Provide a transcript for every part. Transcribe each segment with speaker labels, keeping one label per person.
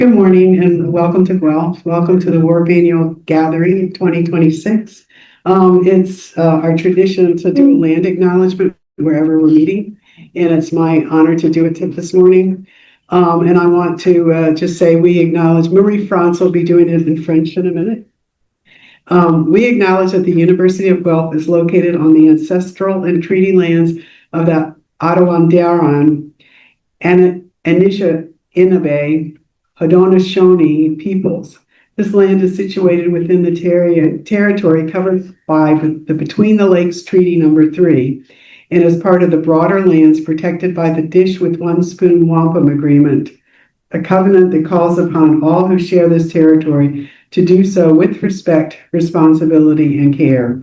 Speaker 1: Good morning and welcome to Guelph. Welcome to the Warp Annual Gathering 2026. It's our tradition to do a land acknowledgement wherever we're meeting, and it's my honor to do it this morning. And I want to just say we acknowledge, Marie France will be doing it in French in a minute. We acknowledge that the University of Guelph is located on the ancestral and treaty lands of the Attawandaron and Anishinaabe Haudenosaunee peoples. This land is situated within the territory covered by the Between the Lakes Treaty Number 3 and is part of the broader lands protected by the Dish with One Spoon Wampum Agreement, a covenant that calls upon all who share this territory to do so with respect, responsibility, and care.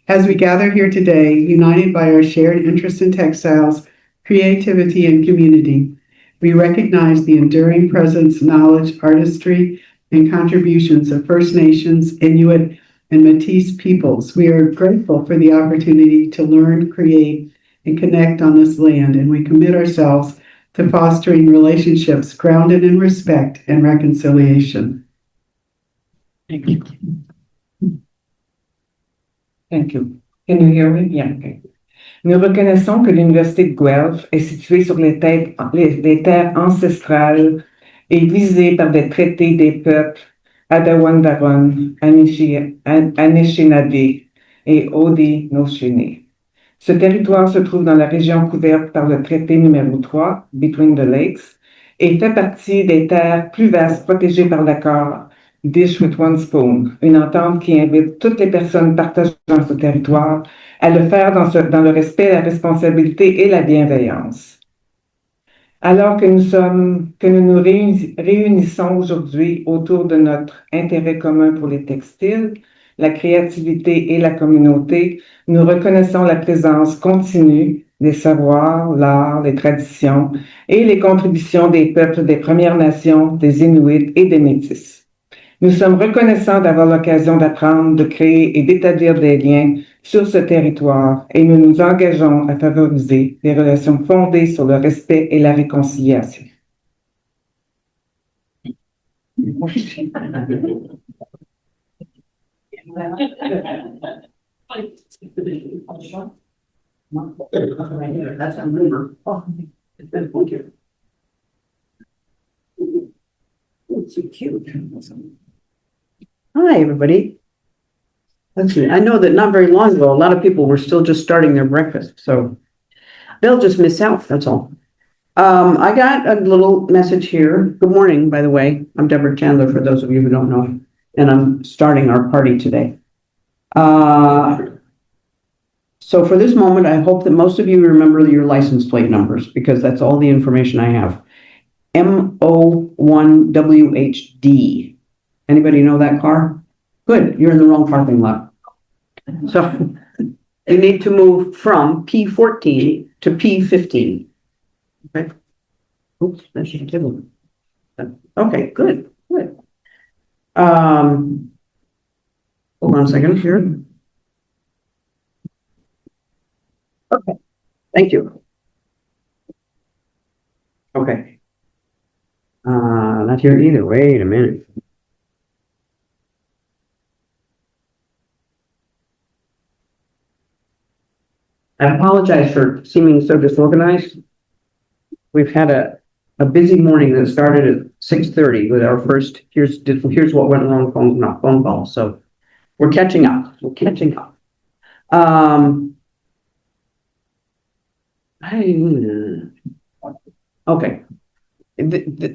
Speaker 1: As we gather here today, united by our shared interest in textiles, creativity, and community, we recognize the enduring presence, knowledge, artistry, and contributions of First Nations, Inuit, and Métis peoples. We are grateful for the opportunity to learn, create, and connect on this land, and we commit ourselves to fostering relationships grounded in respect and reconciliation.
Speaker 2: Thank you. Thank you. Can you hear me? Yeah, okay. Nous reconnaissons que l'Université de Guelph est située sur les terres ancestrales et visée par des traités des peuples Attawandaron, Anishinaabe et Haudenosaunee. Ce territoire se trouve dans la région couverte par le traité numéro 3, Between the Lakes, et fait partie des terres plus vastes protégées par l'accord Dish with One Spoon, une entente qui invite toutes les personnes partageant ce territoire à le faire dans le respect, la responsabilité et la bienveillance. Alors que nous nous réunissons aujourd'hui autour de notre intérêt commun pour les textiles, la créativité et la communauté, nous reconnaissons la présence continue des savoirs, l'art, les traditions et les contributions des peuples des Premières Nations, des Inuits et des Métis. Nous sommes reconnaissants d'avoir l'occasion d'apprendre, de créer et d'établir des liens sur ce territoire et nous nous engageons à favoriser des relations fondées sur le respect et la réconciliation.
Speaker 1: It's so cute. Hi, everybody. Let's see. I know that not very long ago, a lot of people were still just starting their breakfast, so they'll just miss out. That's all. I got a little message here. Good morning, by the way. I'm Deborah Chandler, for those of you who don't know, and I'm starting our party today. So for this moment, I hope that most of you remember your license plate numbers because that's all the information I have. MO1WHD. Anybody know that car? Good, you're in the wrong parking lot. So you need to move from P14 to P15. Okay. Oops, that's a table. Okay, good. Hold on a second here. Okay, thank you. Okay. Not here either. Wait a minute. I apologize for seeming so disorganized. We've had a busy morning that started at 6:30 with our first, here's what went wrong phone call. So we're catching up. Okay.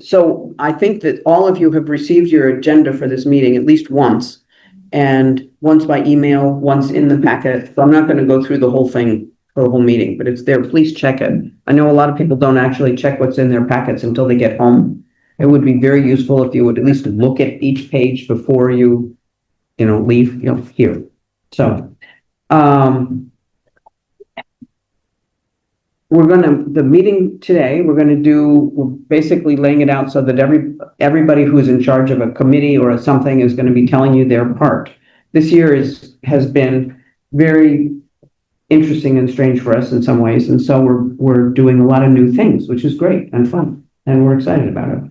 Speaker 1: So I think that all of you have received your agenda for this meeting at least once, and once by email, once in the packet. So I'm not going to go through the whole thing for the whole meeting, but it's there. Please check it. I know a lot of people don't actually check what's in their packets until they get home. It would be very useful if you would at least look at each page before you leave, here. So, the meeting today, we're basically laying it out so that everybody who is in charge of a committee or something is going to be telling you their part. This year has been very interesting and strange for us in some ways. And so we're doing a lot of new things, which is great and fun. And we're excited about it.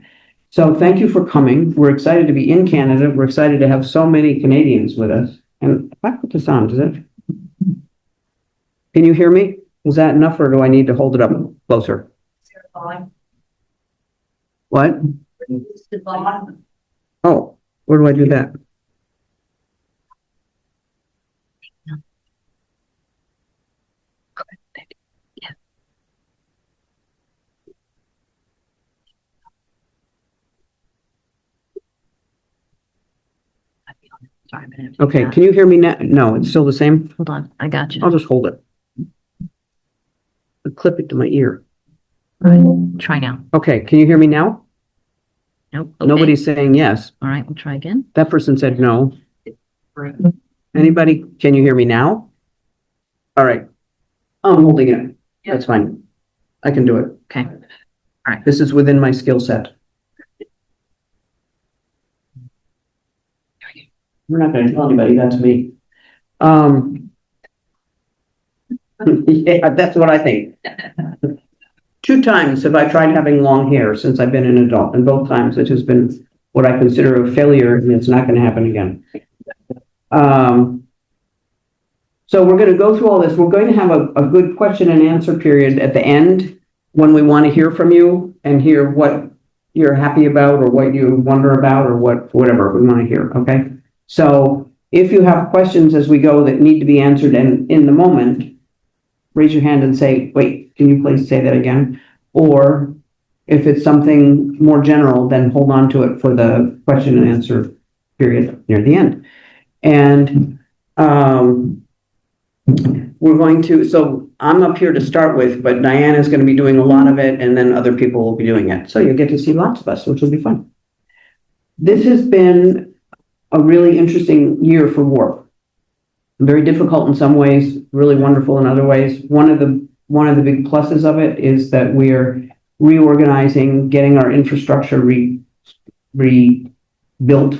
Speaker 3: So thank you for coming. We're excited to be in Canada. We're excited to have so many Canadians with us. And if I put this on, does it? Can you hear me? Is that enough or do I need to hold it up closer? What? Oh, where do I do that?
Speaker 4: Sorry, I'm gonna have to do
Speaker 3: Okay,
Speaker 4: that.
Speaker 3: can you hear me now? No, it's still the same?
Speaker 4: Hold on, I got you.
Speaker 3: I'll just hold it. I'll clip it to my ear.
Speaker 4: All right, try now.
Speaker 3: Okay, can you hear me now?
Speaker 4: Nope. Okay.
Speaker 3: Nobody's saying yes.
Speaker 4: All right, we'll try again.
Speaker 3: That person said no. Anybody? Can you hear me now? All right. I'm holding it. That's fine. I can do it.
Speaker 4: Okay.
Speaker 3: This is within my skill set. We're not gonna tell anybody, that's me. Yeah, that's what I think. 2 times have I tried having long hair since I've been an adult, and both times it has been what I consider a failure, and it's not gonna happen again. So we're gonna go through all this. We're going to have a good question and answer period at the end when we want to hear from you and hear what you're happy about or what you wonder about or whatever we want to hear, okay? So if you have questions as we go that need to be answered and in the moment, raise your hand and say, wait, can you please say that again? Or if it's something more general, then hold on to it for the question and answer period near the end. And we're going to, so I'm up here to start with, but Diane is going to be doing a lot of it and then other people will be doing it. So you'll get to see lots of us, which will be fun. This has been a really interesting year for WARP. Very difficult in some ways, really wonderful in other ways. One of the big pluses of it is that we're reorganizing, getting our infrastructure rebuilt,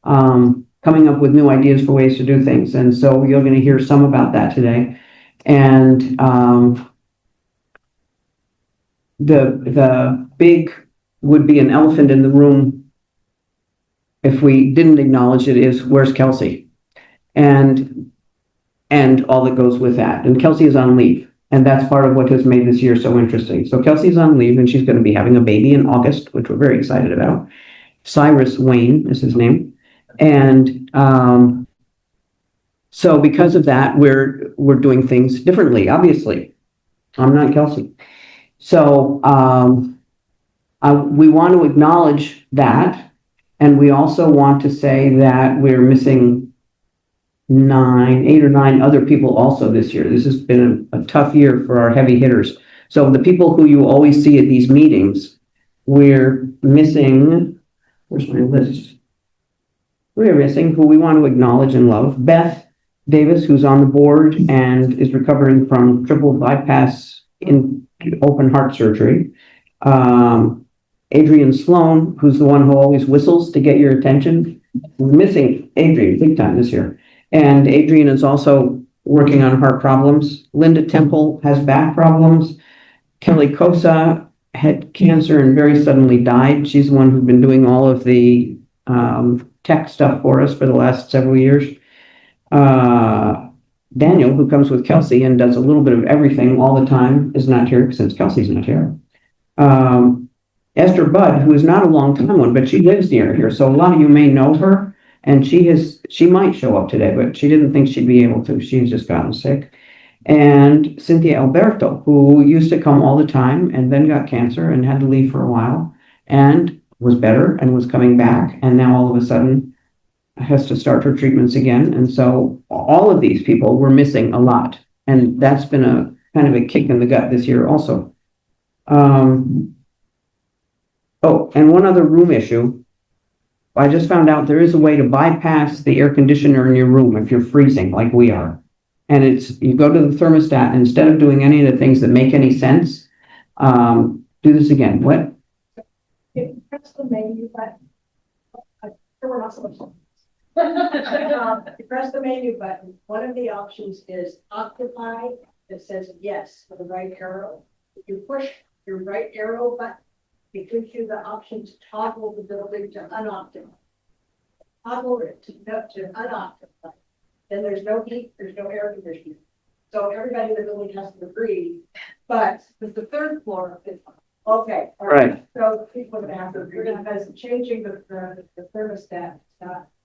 Speaker 3: coming up with new ideas for ways to do things. And so you're going to hear some about that today. And the big would be an elephant in the room if we didn't acknowledge it is, where's Kelsey? And all that goes with that. And Kelsey is on leave. And that's part of what has made this year so interesting. So Kelsey's on leave and she's going to be having a baby in August, which we're very excited about. Cyrus Wayne is his name. And so because of that, we're doing things differently, obviously. I'm not Kelsey. So we want to acknowledge that. And we also want to say that we're missing 8 or 9 other people also this year. This has been a tough year for our heavy hitters. So the people who you always see at these meetings, we're missing, where's my list? We're missing who we want to acknowledge and love. Beth Davis, who's on the board and is recovering from triple bypass in open heart surgery. Adrian Sloan, who's the one who always whistles to get your attention. We're missing Adrian big time this year. And Adrian is also working on heart problems. Linda Temple has back problems. Kelly Kosa had cancer and very suddenly died. She's the one who's been doing all of the tech stuff for us for the last several years. Daniel, who comes with Kelsey and does a little bit of everything all the time, is not here since Kelsey's not here. Esther Budd, who is not a long time one, but she lives near here. So a lot of you may know her and she might show up today, but she didn't think she'd be able to. She's just gotten sick. And Cynthia Alberto, who used to come all the time and then got cancer and had to leave for a while and was better and was coming back. And now all of a sudden has to start her treatments again. And so all of these people were missing a lot. And that's been a kind of a kick in the gut this year also. Oh, and one other room issue. I just found out there is a way to bypass the air conditioner in your room if you're freezing like we are. And it's, you go to the thermostat, and instead of doing any of the things that make any sense, do this again. What?
Speaker 5: If you press the menu button, we're not supposed to. If you press the menu button, one of the options is occupy. It says yes for the right arrow. If you push your right arrow button, it gives you the option to toggle the building to unoccupied. Toggle it to unoccupied. Then there's no heat, there's no air conditioning. So everybody in the building has to agree, but with the third floor, it's, okay. All
Speaker 3: Right.
Speaker 5: So people are gonna have to agree, because changing the thermostat,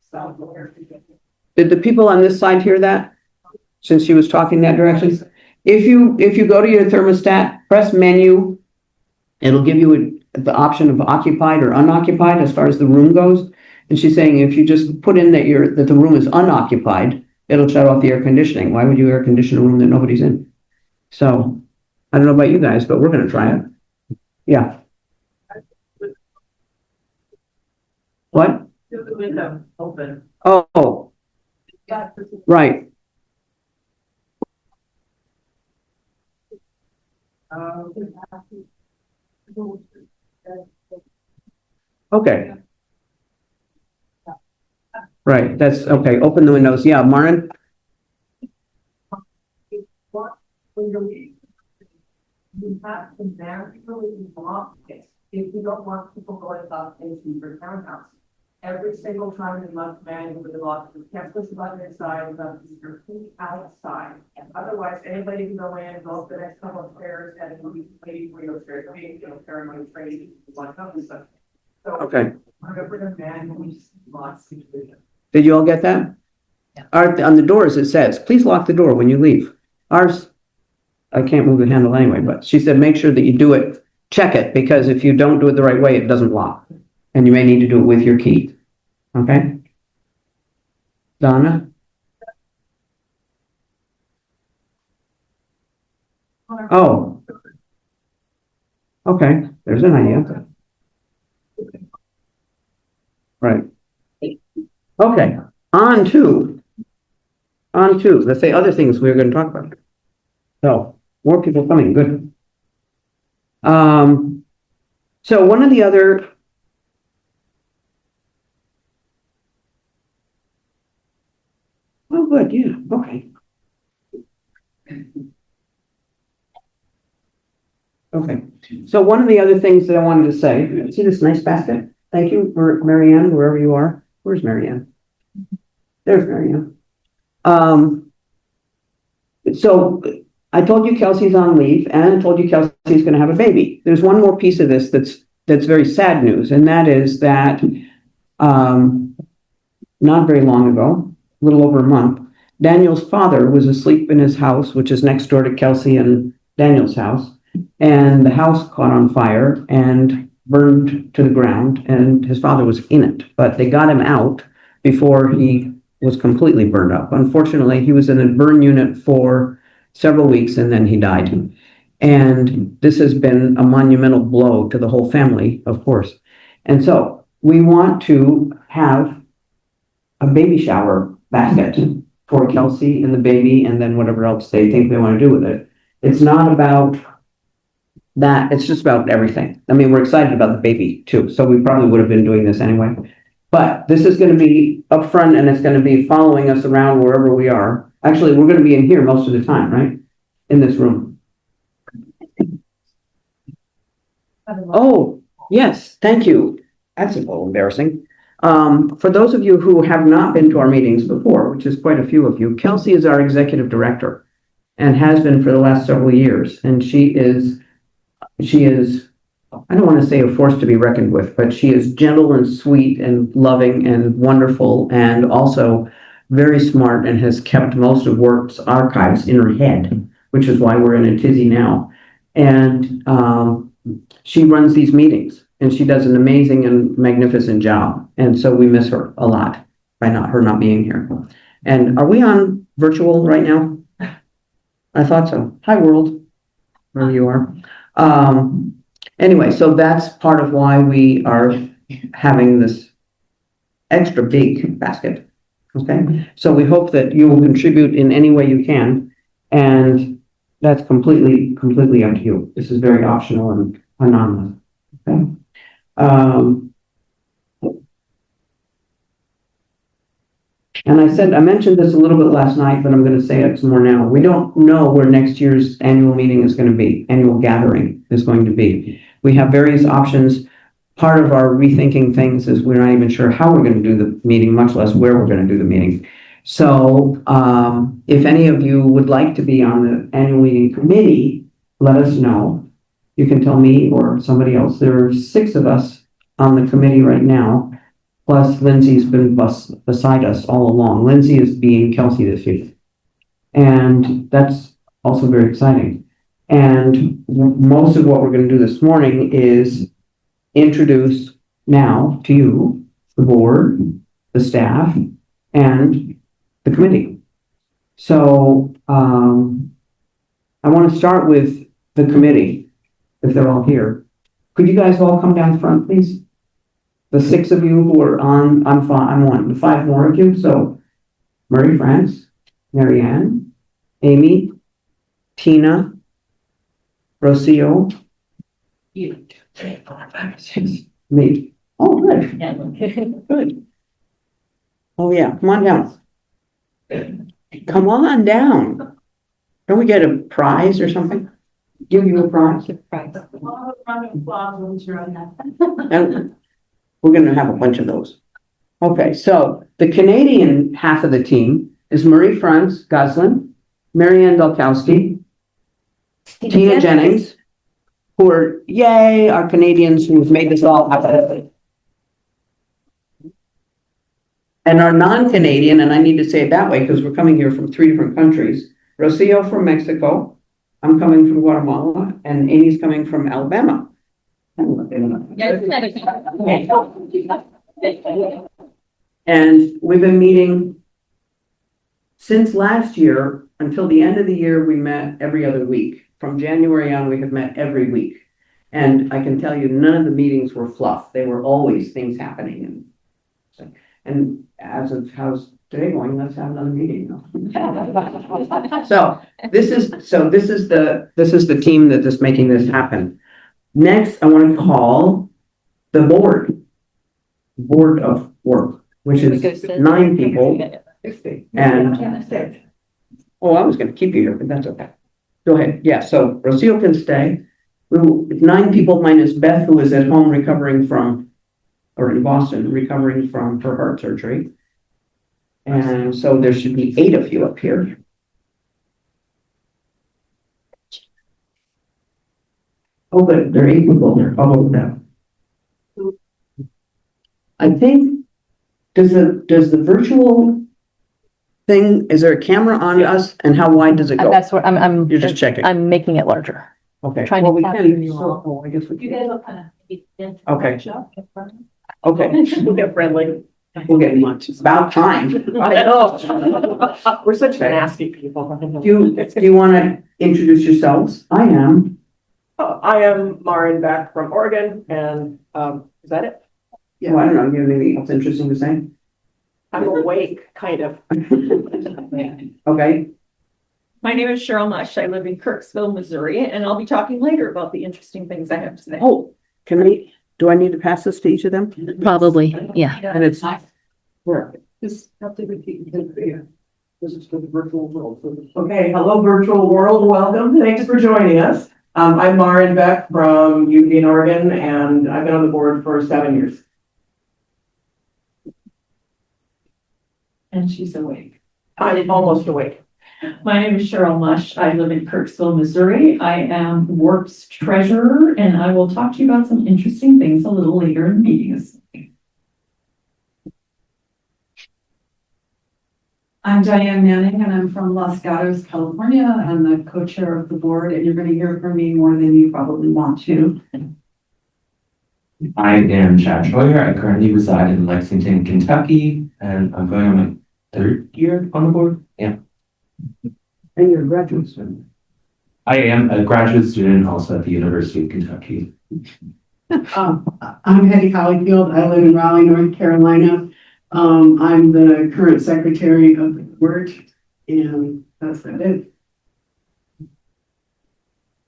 Speaker 5: stop the air conditioning.
Speaker 3: Did the people on this side hear that? Since she was talking that direction? If you go to your thermostat, press menu, it'll give you the option of occupied or unoccupied as far as the room goes. And she's saying if you just put in that the room is unoccupied, it'll shut off the air conditioning. Why would you air condition a room that nobody's in? So, I don't know about you guys, but we're gonna try it. Yeah. What?
Speaker 2: The window open.
Speaker 3: Oh, right. Okay. Right, that's, okay, open the windows. Yeah, Martin?
Speaker 6: You have to manually block it if you don't want people going up into your townhouse. Every single time you must manually block it. You can't push the button inside without your feet outside. And otherwise, anybody can go in, go up the next couple of stairs and waiting for your stairs, paranoid training, one of stuff. So.
Speaker 3: Okay.
Speaker 6: We're gonna manually lock situation.
Speaker 3: Did you all get that? On the doors, it says, please lock the door when you leave. Ours, I can't move the handle anyway, but she said, make sure that you do it, check it, because if you don't do it the right way, it doesn't lock. And you may need to do it with your key. Okay? Donna? Oh. Okay, there's an idea. Right. Okay, on to, let's say other things we were going to talk about. So, more people coming, good. So one of the other. Oh, good, yeah, okay. Okay, so one of the other things that I wanted to say, see this nice basket? Thank you, Marianne, wherever you are. Where's Marianne? There's Marianne. So I told you Kelsey's on leave, and I told you Kelsey's going to have a baby. There's one more piece of this that's very sad news, and that is that not very long ago, a little over a month, Daniel's father was asleep in his house, which is next door to Kelsey and Daniel's house, and the house caught on fire and burned to the ground, and his father was in it, but they got him out before he was completely burned up. Unfortunately, he was in a burn unit for several weeks and then he died. And this has been a monumental blow to the whole family, of course. And so we want to have a baby shower basket for Kelsey and the baby, and then whatever else they think they want to do with it. It's not about that, it's just about everything. I mean, we're excited about the baby too, so we probably would have been doing this anyway. But this is going to be up front, and it's going to be following us around wherever we are. Actually, we're going to be in here most of the time, right? In this room. Oh, yes, thank you. That's a little embarrassing. For those of you who have not been to our meetings before, which is quite a few of you, Kelsey is our executive director and has been for the last several years. And she is, I don't want to say a force to be reckoned with, but she is gentle and sweet and loving and wonderful, and also very smart, and has kept most of Work's archives in her head, which is why we're in a tizzy now. And she runs these meetings, and she does an amazing and magnificent job. And so we miss her a lot by her not being here. And are we on virtual right now? I thought so. Hi, world, wherever you are. Anyway, so that's part of why we are having this extra big basket. Okay, so we hope that you will contribute in any way you can, and that's completely up to you. This is very optional and anonymous. Okay. And I mentioned this a little bit last night, but I'm gonna say it some more now. We don't know where next year's annual meeting is gonna be, annual gathering is going to be. We have various options. Part of our rethinking things is we're not even sure how we're gonna do the meeting, much less where we're gonna do the meeting. So, if any of you would like to be on the annual meeting committee, let us know. You can tell me or somebody else. There are 6 of us on the committee right now. Plus Lindsay's been beside us all along. Lindsay is being Kelsey this year. And that's also very exciting. And most of what we're going to do this morning is introduce now to you, the board, the staff, and the committee. So, I want to start with the committee, if they're all here. Could you guys all come down front, please? The 6 of you who are on, I'm one, the 5 more of you, so Murray France, Mary Ann, Amy, Tina, Rocio,
Speaker 4: You.
Speaker 3: 1, 2, 3, 4, 5, 6, me. Oh, good, good. Oh, yeah, come on down. Come on down. Don't we get a prize or something? Give you a prize? And we're gonna have a bunch of those. Okay, so the Canadian half of the team is Marie France Goslin, Marianne Dolkowski, Tina Jennings, who are, yay, our Canadians who've made this all happen. And our non-Canadian, and I need to say it that way because we're coming here from 3 different countries. Rocio from Mexico, I'm coming from Guatemala, and Amy's coming from Alabama. And we've been meeting since last year until the end of the year. We met every other week. From January on, we have met every week. And I can tell you, none of the meetings were fluff. They were always things happening. And as of how's today going, let's have another meeting. So this is the team that is making this happen. Next, I want to call the board of work, which is 9 people. And, oh, I was going to keep you here, but that's okay. Go ahead. Yeah, so Rocio can stay. 9 people minus Beth, who is at home recovering from, or in Boston, recovering from her heart surgery. And so there should be 8 of you up here. Oh, but there are 8 people there. I'll hold them. I think, does the virtual thing, is there a camera on us and how wide does it go?
Speaker 7: That's what I'm
Speaker 3: You're just checking.
Speaker 7: I'm making it larger.
Speaker 3: Okay.
Speaker 7: trying
Speaker 3: Well,
Speaker 7: to
Speaker 3: we
Speaker 7: capture
Speaker 3: can.
Speaker 7: you all.
Speaker 3: Oh, I guess we
Speaker 5: You
Speaker 3: can.
Speaker 5: guys will kind of.
Speaker 3: Okay. Okay.
Speaker 7: We'll get friendly.
Speaker 3: We'll get much. It's about time.
Speaker 7: I know. We're such nasty people.
Speaker 3: Do you want to introduce yourselves? I am.
Speaker 8: I am Marin back from Oregon, and is that it?
Speaker 3: Yeah. Well, I don't know. You have anything else interesting to say?
Speaker 8: I'm awake, kind of.
Speaker 3: Okay.
Speaker 8: My name is Cheryl Mush. I live in Kirksville, Missouri, and I'll be talking later about the interesting things I have to say.
Speaker 3: Oh, do I need to pass this to each of them?
Speaker 4: Probably, yeah.
Speaker 3: And it's where?
Speaker 1: Just have to repeat. This is for the virtual world.
Speaker 6: Okay, hello, virtual world. Welcome. Thanks for joining us. I'm Marin Beck from Eugene, Oregon, and I've been on the board for 7 years.
Speaker 8: And she's awake. I'm almost awake. My name is Cheryl Mush. I live in Kirksville, Missouri. I am Warp's treasurer, and I will talk to you about some interesting things a little later in the meeting.
Speaker 9: I'm Diane Manning, and I'm from Los Gatos, California. I'm the co-chair of the board, and you're going to hear from me more than you probably want to.
Speaker 10: I am Chad Troyer. I currently reside in Lexington, Kentucky, and I'm going on my 3rd year on the board. Yeah.
Speaker 3: And you're a graduate student.
Speaker 10: I am a graduate student also at the University of Kentucky.
Speaker 1: I'm Hetty Hollyfield. I live in Raleigh, North Carolina. I'm the current secretary of the board, and that's about it.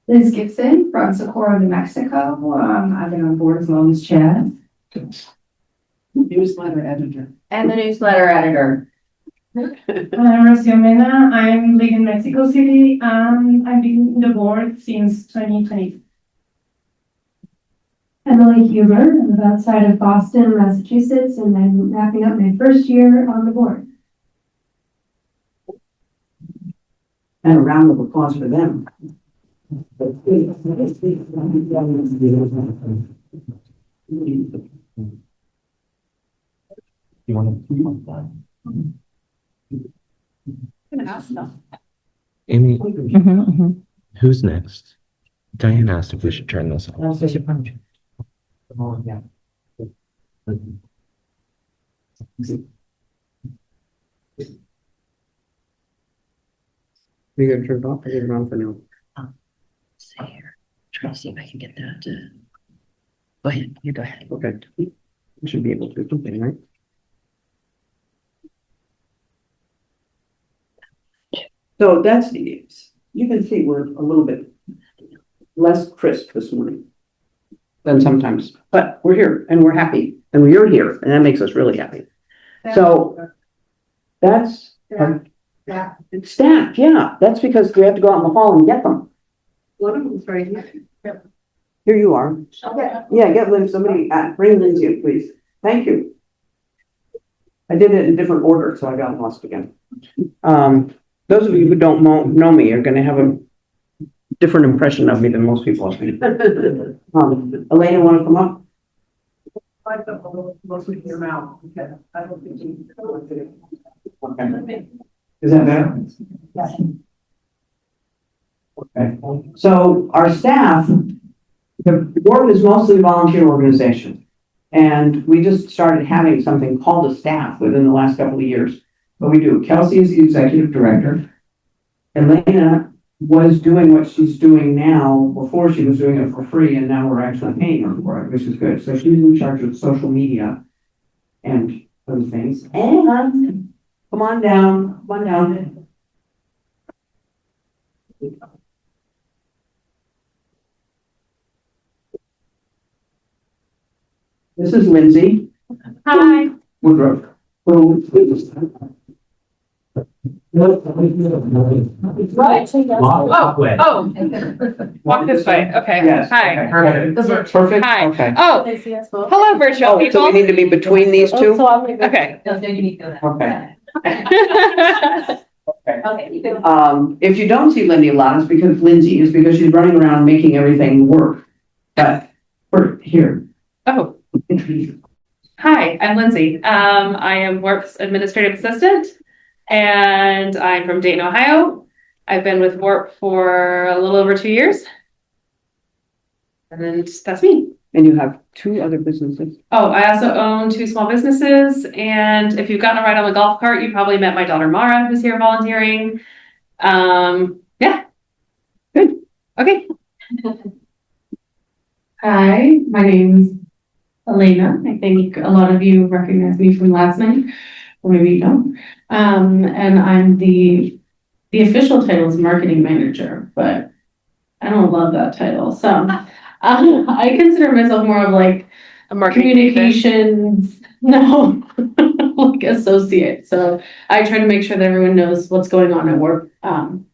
Speaker 9: Liz Gibson from Socorro, New Mexico. I've been on board as long as Chad.
Speaker 1: Newsletter editor.
Speaker 9: And the newsletter editor.
Speaker 6: I'm Rocio Mena. I'm living in Mexico City. I've been in the board since 2020.
Speaker 11: Emily Huber. I live outside of Boston, Massachusetts, and I'm wrapping up my first year on the board.
Speaker 3: And a round of applause for them.
Speaker 10: You want to? Amy, who's next? Diane asked if we should turn this off.
Speaker 3: You're gonna turn it off or leave it on for now?
Speaker 4: See here. Try to see if I can get that. Go ahead. You go ahead.
Speaker 3: Okay. You should be able to do something, right? So that's, you can see we're a little bit less crisp this morning than sometimes, but we're here and we're happy and you're here and that makes us really happy. So that's staff, yeah, that's because we have to go out in the hall and get them.
Speaker 1: One of them's right here.
Speaker 3: Here you are.
Speaker 5: Okay.
Speaker 3: Yeah, get Lynn, somebody, bring Lindsay in, please. Thank you. I did it in different order, so I got lost again. Those of you who don't know me are gonna have a different impression of me than most people have. Elena, wanna come up?
Speaker 6: I don't know, mostly your mouth, because I don't think you.
Speaker 3: Okay. Is that better? Okay. So our staff, the board is mostly a volunteer organization. And we just started having something called a staff within the last couple of years. But we do. Kelsey is the executive director. Elena was doing what she's doing now. Before she was doing it for free, and now we're actually paying her for it, which is good. So she's in charge of social media and those things. And come on down, come on down. This is Lindsay.
Speaker 6: Hi.
Speaker 3: Woodruff.
Speaker 6: Oh. Walk this way, okay.
Speaker 3: Yes.
Speaker 6: Hi.
Speaker 3: Perfect.
Speaker 6: This works.
Speaker 3: Perfect.
Speaker 6: Hi.
Speaker 3: Okay.
Speaker 6: Oh, hello, virtual
Speaker 3: Oh, so
Speaker 6: people.
Speaker 3: we need to be between these two?
Speaker 6: Okay.
Speaker 3: Okay.
Speaker 11: Okay, you can.
Speaker 3: If you don't see Lindsay a lot, it's because she's running around making everything work. But here.
Speaker 6: Oh, hi, I'm Lindsay. I am Warp's administrative assistant and I'm from Dayton, Ohio. I've been with Warp for a little over 2 years. And that's me.
Speaker 3: And you have 2 other businesses.
Speaker 6: Oh, I also own 2 small businesses. And if you've gotten a ride on the golf cart, you probably met my daughter Mara, who's here volunteering. Yeah. Good. Okay. Hi, my name's Elena. I think a lot of you recognize me from last night, or maybe you don't. And I'm the official title is marketing manager, but I don't love that title. So I consider myself more of like
Speaker 7: A marketing
Speaker 6: communications, no, like associate. So I try to make sure that everyone knows what's going on at work. And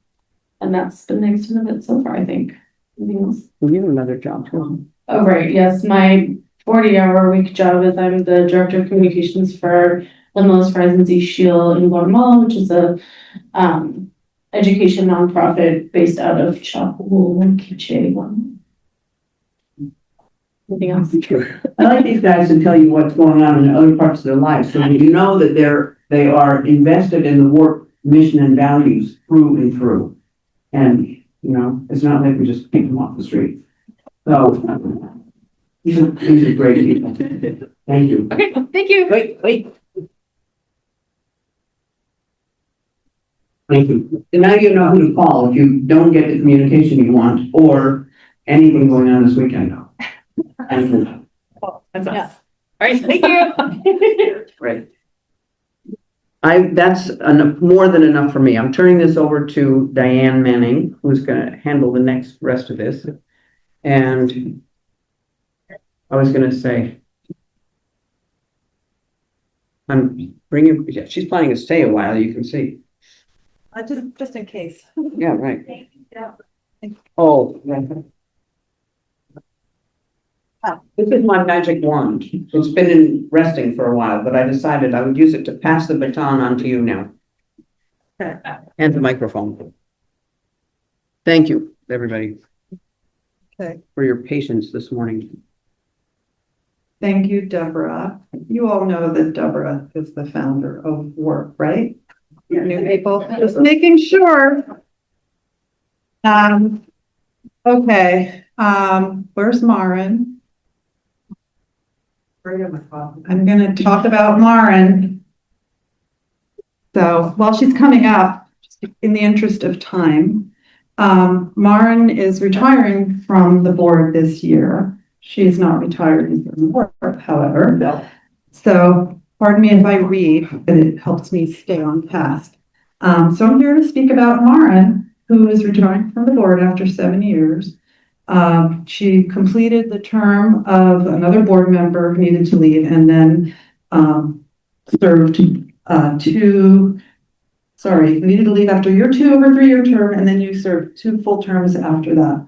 Speaker 6: that's been the extent of it so far, I think. Anything else?
Speaker 3: You have another job too.
Speaker 6: Oh, right. Yes. My 40-hour-a-week job is I'm the director of communications for Limo's Horizons Shield in Guatemala, which is a education nonprofit based out of Chapulquiche, Guatemala. Anything else?
Speaker 3: I like these guys to tell you what's going on in other parts of their lives, so that you know that they are invested in the work, mission, and values through and through. And, you know, it's not like we just pick them off the street. So, these are great people. Thank you.
Speaker 6: Okay, thank you.
Speaker 3: Wait. Thank you. And now you know who to call if you don't get the communication you want or anything going on this weekend. Thank you.
Speaker 6: That's us. All right, thank you.
Speaker 3: Right. That's more than enough for me. I'm turning this over to Diane Manning, who's gonna handle the rest of this. And I was gonna say, I'm bringing, yeah, she's planning to stay a while, you can see.
Speaker 9: Just in case.
Speaker 3: Yeah, right. Oh, right. This is my magic wand. It's been in resting for a while, but I decided I would use it to pass the baton on to you now. And the microphone. Thank you, everybody.
Speaker 9: Okay.
Speaker 3: For your patience this morning.
Speaker 9: Thank you, Deborah. You all know that Deborah is the founder of Work, right? New people, just making sure. Okay, where's Maren? I'm gonna talk about Maren. So while she's coming up, just in the interest of time, Maren is retiring from the board this year. She's not retiring from work, however. So pardon me if I read, but it helps me stay on task. So I'm here to speak about Maren, who is retiring from the board after 7 years. She completed the term of another board member who needed to leave and then served needed to leave after your 2 over 3 year term, and then you served 2 full terms after that.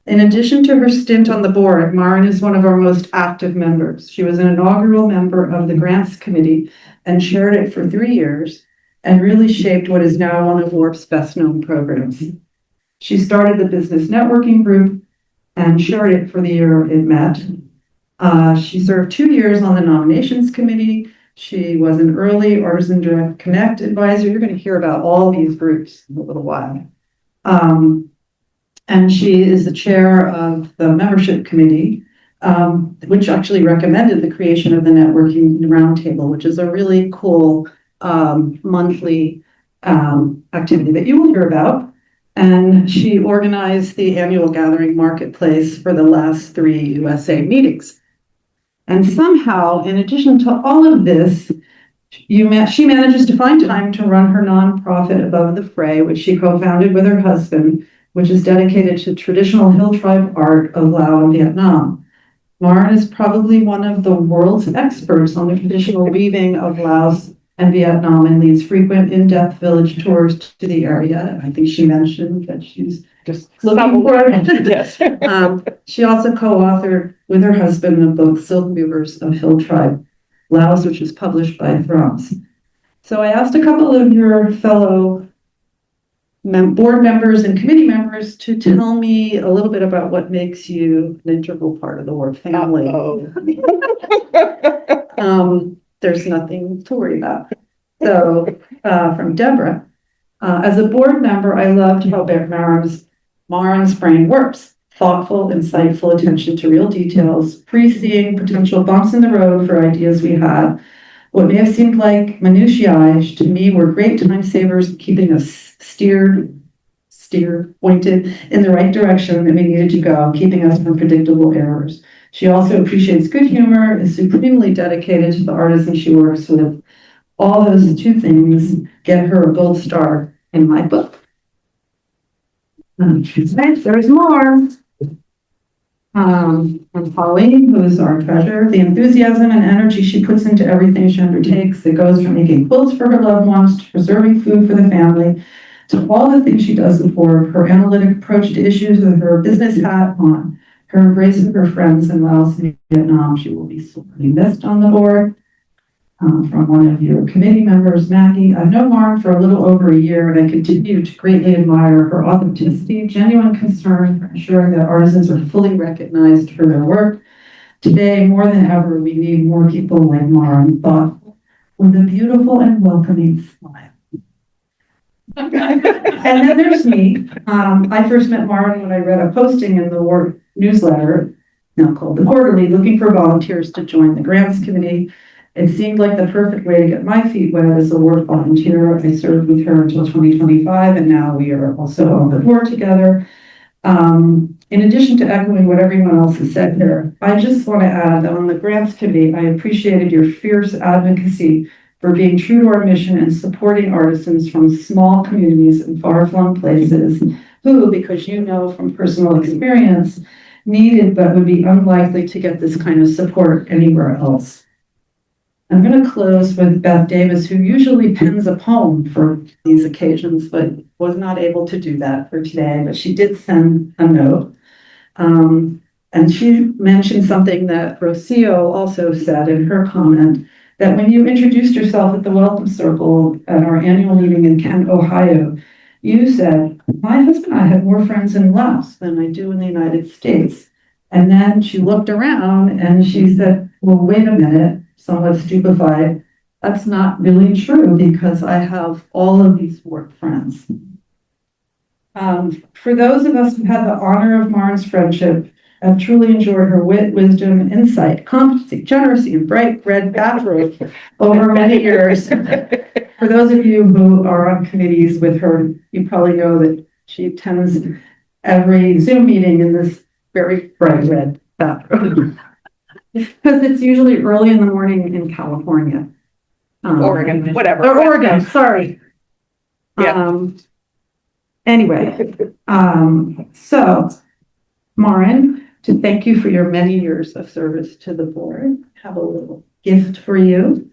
Speaker 9: In addition to her stint on the board, Maren is one of our most active members. She was an inaugural member of the Grants Committee and chaired it for 3 years and really shaped what is now one of WARP's best known programs. She started the Business Networking Group and chaired it for the year it met. She served 2 years on the Nominations Committee. She was an early Artisan Direct Connect advisor. You're going to hear about all these groups in a little while. And she is the chair of the membership committee, which actually recommended the creation of the Networking Roundtable, which is a really cool monthly activity that you will hear about. And she organized the annual gathering marketplace for the last 3 USA meetings. And somehow, in addition to all of this, she manages to find time to run her nonprofit Above the Fray, which she co-founded with her husband, which is dedicated to traditional hill tribe art of Laos and Vietnam. Maren is probably one of the world's experts on the traditional weaving of Laos and Vietnam and leads frequent in-depth village tours to the area. I think she mentioned that she's just looking for it.
Speaker 7: Yes.
Speaker 9: She also co-authored with her husband the book Silk Weavers of Hill Tribe Laos, which is published by Thrums. So I asked a couple of your fellow board members and committee members to tell me a little bit about what makes you an integral part of the WARP family. There's nothing to worry about. So from Deborah, as a board member, I loved how Maren's brain works. Thoughtful, insightful attention to real details, pre-seeing potential bumps in the road for ideas we had. What may have seemed like minutiae to me were great time savers, keeping us pointed in the right direction that we needed to go, keeping us from predictable errors. She also appreciates good humor, is supremely dedicated to the artisan she works with. All those 2 things get her a gold star in my book. There's more. And Pauline, who is our treasurer, the enthusiasm and energy she puts into everything she undertakes, it goes from making quilts for her loved ones to preserving food for the family, to all the things she does for her analytic approach to issues with her business hat on, her embrace of her friends in Laos and Vietnam. She will be sorely missed on the board. From one of your committee members, Maggie. I've known Maren for a little over a year, and I continue to greatly admire her authenticity, genuine concern for ensuring that artisans are fully recognized for their work. Today, more than ever, we need more people like Maren, thoughtful, with a beautiful and welcoming smile. And then there's me. I first met Maren when I read a posting in the WARP newsletter, now called The Quarterly, looking for volunteers to join the Grants Committee. It seemed like the perfect way to get my feet wet as a WARP volunteer. I served with her until 2025, and now we are also on the board together. In addition to echoing what everyone else has said here, I just want to add that on the Grants Committee, I appreciated your fierce advocacy for being true to our mission and supporting artisans from small communities and far-flung places who, because you know from personal experience, needed but would be unlikely to get this kind of support anywhere else. I'm going to close with Beth Davis, who usually pens a poem for these occasions, but was not able to do that for today, but she did send a note. And she mentioned something that Rocio also said in her comment, that when you introduced yourself at the Welcome Circle at our annual meeting in Kent, Ohio, you said, my husband and I have more friends in Laos than I do in the United States. And then she looked around and she said, well, wait a minute, somewhat stupefied. That's not really true because I have all of these work friends. For those of us who had the honor of Maureen's friendship, I've truly enjoyed her wit, wisdom, insight, competency, generosity, and bright red bathrobe over many years. For those of you who are on committees with her, you probably know that she attends every Zoom meeting in this very bright red bathrobe. Because it's usually early in the morning in California.
Speaker 7: Oregon, whatever.
Speaker 9: Or Oregon, sorry.
Speaker 7: Yeah.
Speaker 9: Anyway, so Maureen, to thank you for your many years of service to the board, I have a little gift for you.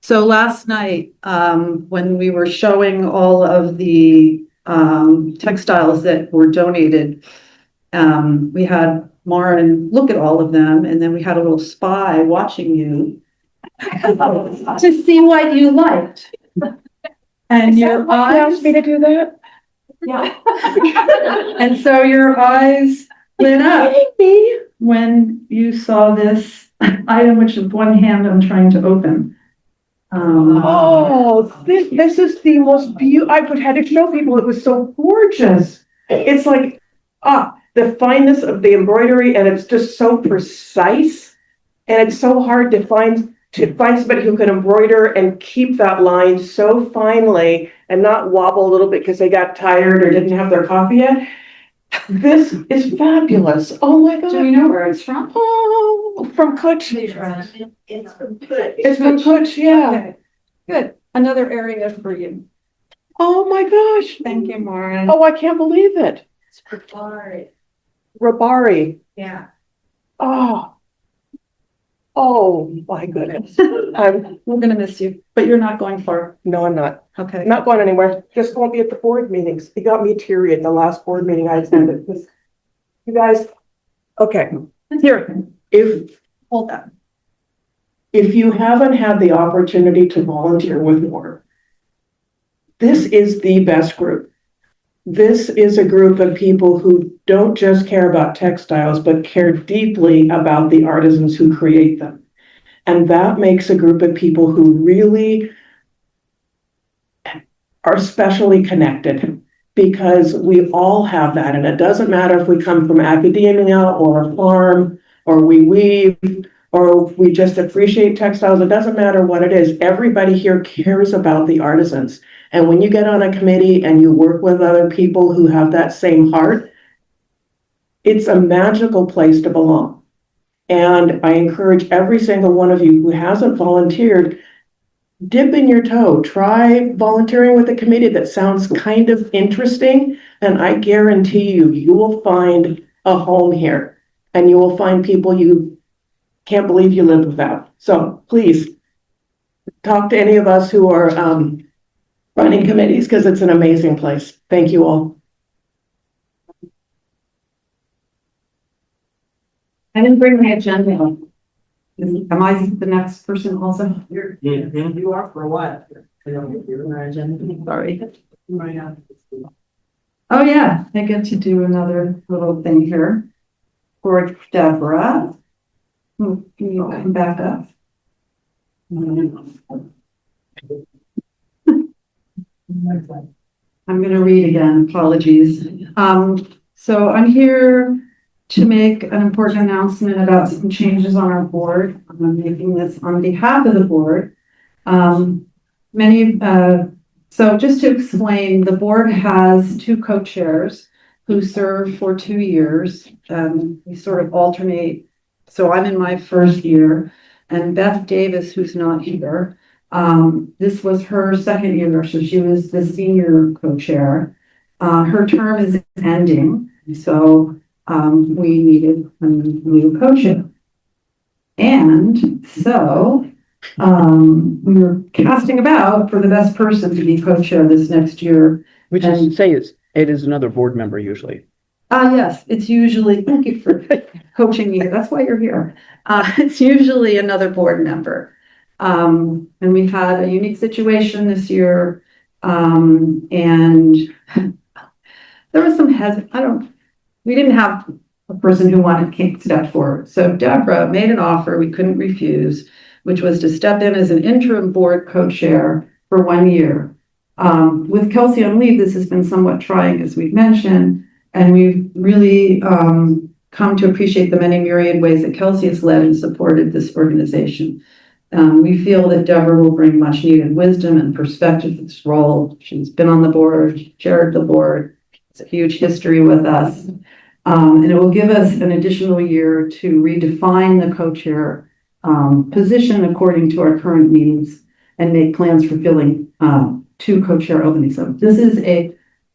Speaker 9: So last night, when we were showing all of the textiles that were donated, we had Maureen look at all of them, and then we had a little spy watching you to see what you liked. And your eyes
Speaker 7: asked me to do that?
Speaker 9: Yeah. And so your eyes lit up when you saw this item, which is one hand I'm trying to open.
Speaker 7: Oh, this is the most beautiful, I would had to show people, it was so gorgeous. It's like, the fineness of the embroidery, and it's just so precise. And it's so hard to find somebody who can embroider and keep that line so finely and not wobble a little bit because they got tired or didn't have their coffee yet. This is fabulous. Oh my God.
Speaker 9: Do you know where it's from?
Speaker 7: Oh, from Kutch.
Speaker 5: It's good.
Speaker 7: It's from Kutch, yeah.
Speaker 9: Okay, good. Another area for you.
Speaker 7: Oh my gosh.
Speaker 9: Thank you, Maureen.
Speaker 7: Oh, I can't believe it.
Speaker 5: It's Rabari.
Speaker 7: Rabari.
Speaker 5: Yeah.
Speaker 7: Oh my goodness.
Speaker 9: We're gonna miss you, but you're not going far.
Speaker 7: No, I'm not.
Speaker 9: Okay.
Speaker 7: Not going anywhere. Just won't be at the board meetings. It got me teary at the last board meeting I attended. You guys, okay, here,
Speaker 9: Hold that.
Speaker 7: if you haven't had the opportunity to volunteer with WARP, this is the best group. This is a group of people who don't just care about textiles, but care deeply about the artisans who create them. And that makes a group of people who really are specially connected, because we all have that. And it doesn't matter if we come from academia or a farm, or we weave, or we just appreciate textiles. It doesn't matter what it is. Everybody here cares about the artisans. And when you get on a committee and you work with other people who have that same heart, it's a magical place to belong. And I encourage every single one of you who hasn't volunteered, dip in your toe, try volunteering with a committee that sounds kind of interesting. And I guarantee you, you will find a home here, and you will find people you can't believe you live without. So please talk to any of us who are running committees, because it's an amazing place. Thank you all.
Speaker 9: I didn't bring my agenda. Am I the next person also?
Speaker 3: You are for what?
Speaker 9: Sorry. Oh, yeah, I get to do another little thing here for Deborah. Can you come back up? I'm going to read again, apologies. So I'm here to make an important announcement about some changes on our board. I'm making this on behalf of the board. So just to explain, the board has two co-chairs who serve for 2 years. We sort of alternate. So I'm in my first year, and Beth Davis, who's not here, this was her second year, so she was the senior co-chair. Her term is ending, so we needed a new co-chair. And so, we were casting about for the best person to be co-chair this next year.
Speaker 3: Which is, say it is another board member usually.
Speaker 9: Yes, it's usually, thank you for coaching me. That's why you're here. It's usually another board member. And we've had a unique situation this year. And there was some we didn't have a person who can't step forward. So Deborah made an offer we couldn't refuse, which was to step in as an interim board co-chair for 1 year. With Kelsey on leave, this has been somewhat trying, as we've mentioned, and we've really come to appreciate the many myriad ways that Kelsey has led and supported this organization. We feel that Deborah will bring much needed wisdom and perspective to this role. She's been on the board, chaired the board. It's a huge history with us. And it will give us an additional year to redefine the co-chair position according to our current needs and make plans for filling 2 co-chair openings. So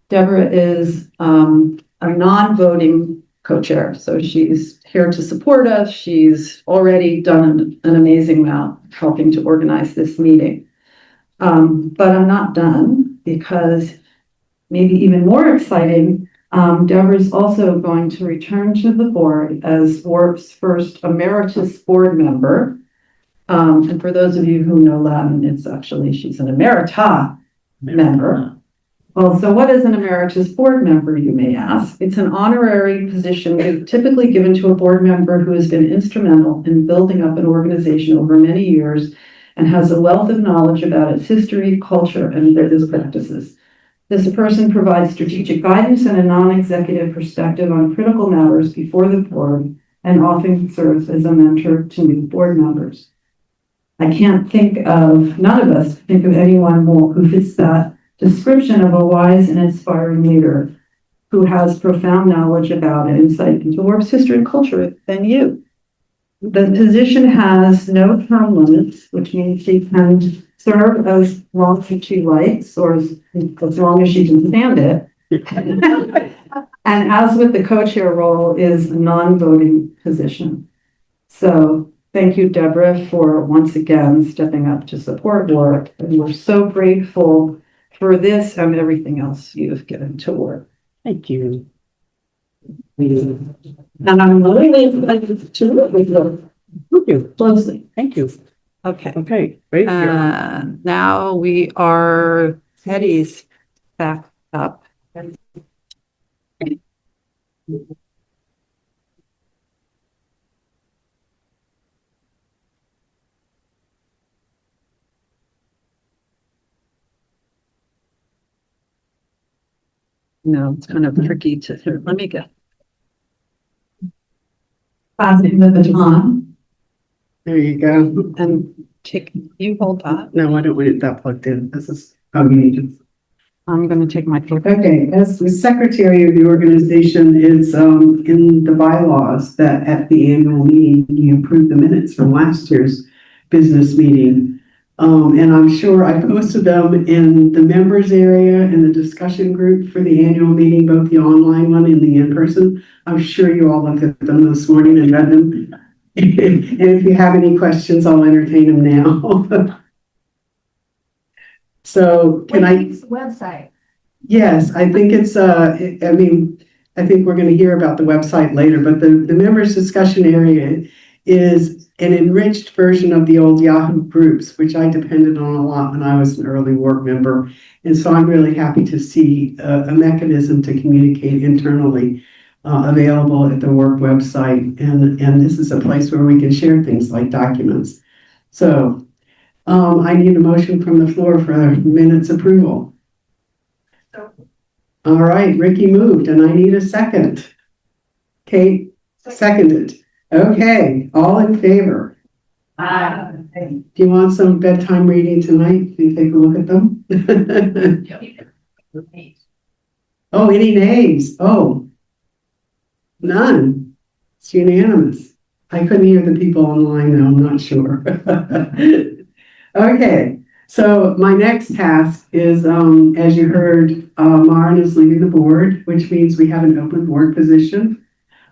Speaker 9: Deborah is a non-voting co-chair. So she's here to support us. She's already done an amazing amount helping to organize this meeting. But I'm not done, because maybe even more exciting, Deborah's also going to return to the board as WARP's first emeritus board member. And for those of you who know Latin, she's an emerita member. Well, so what is an emeritus board member, you may ask? It's an honorary position typically given to a board member who has been instrumental in building up an organization over many years and has a wealth of knowledge about its history, culture, and its practices. This person provides strategic guidance and a non-executive perspective on critical matters before the board and often serves as a mentor to new board members. None of us think of anyone more who fits that description of a wise and inspiring leader who has profound knowledge about and insight into WARP's history and culture than you. The position has no term limits, which means she can serve as long as she likes, or as long as she can stand it. And as with the co-chair role, is a non-voting position. So thank you, Deborah, for once again stepping up to support WARP. And we're so grateful for this and everything else you've given to WARP.
Speaker 3: Thank you.
Speaker 9: And I'm really excited to work with you closely.
Speaker 3: Thank you.
Speaker 9: Okay.
Speaker 3: Okay, great.
Speaker 9: Now we are Hetty's back up. No, it's kind of tricky let me get. Passing the baton
Speaker 1: There you go.
Speaker 9: and you hold that.
Speaker 1: No, I don't want it that plugged in. This is communications.
Speaker 9: I'm going to take my paper.
Speaker 1: Okay, as the secretary of the organization, is in the bylaws that at the annual meeting, you approve the minutes from last year's business meeting. And I'm sure I posted them in the members area in the discussion group for the annual meeting, both the online one and the in-person. I'm sure you all looked at them this morning and read them. And if you have any questions, I'll entertain them now. So can I?
Speaker 5: Website.
Speaker 1: Yes, I think it's, I think we're going to hear about the website later, but the members discussion area is an enriched version of the old Yahoo groups, which I depended on a lot when I was an early WARP member. And so I'm really happy to see a mechanism to communicate internally available at the WARP website. And this is a place where we can share things like documents. So I need a motion from the floor for minutes approval. All right, Ricky moved and I need a second. Kate seconded. Okay, all in favor? Do you want some bedtime reading tonight? Can you take a look at them? Oh, any nays? Oh, none. It's unanimous. I couldn't hear the people online though, I'm not sure. Okay, so my next task is, as you heard, Maren is leaving the board, which means we have an open board position.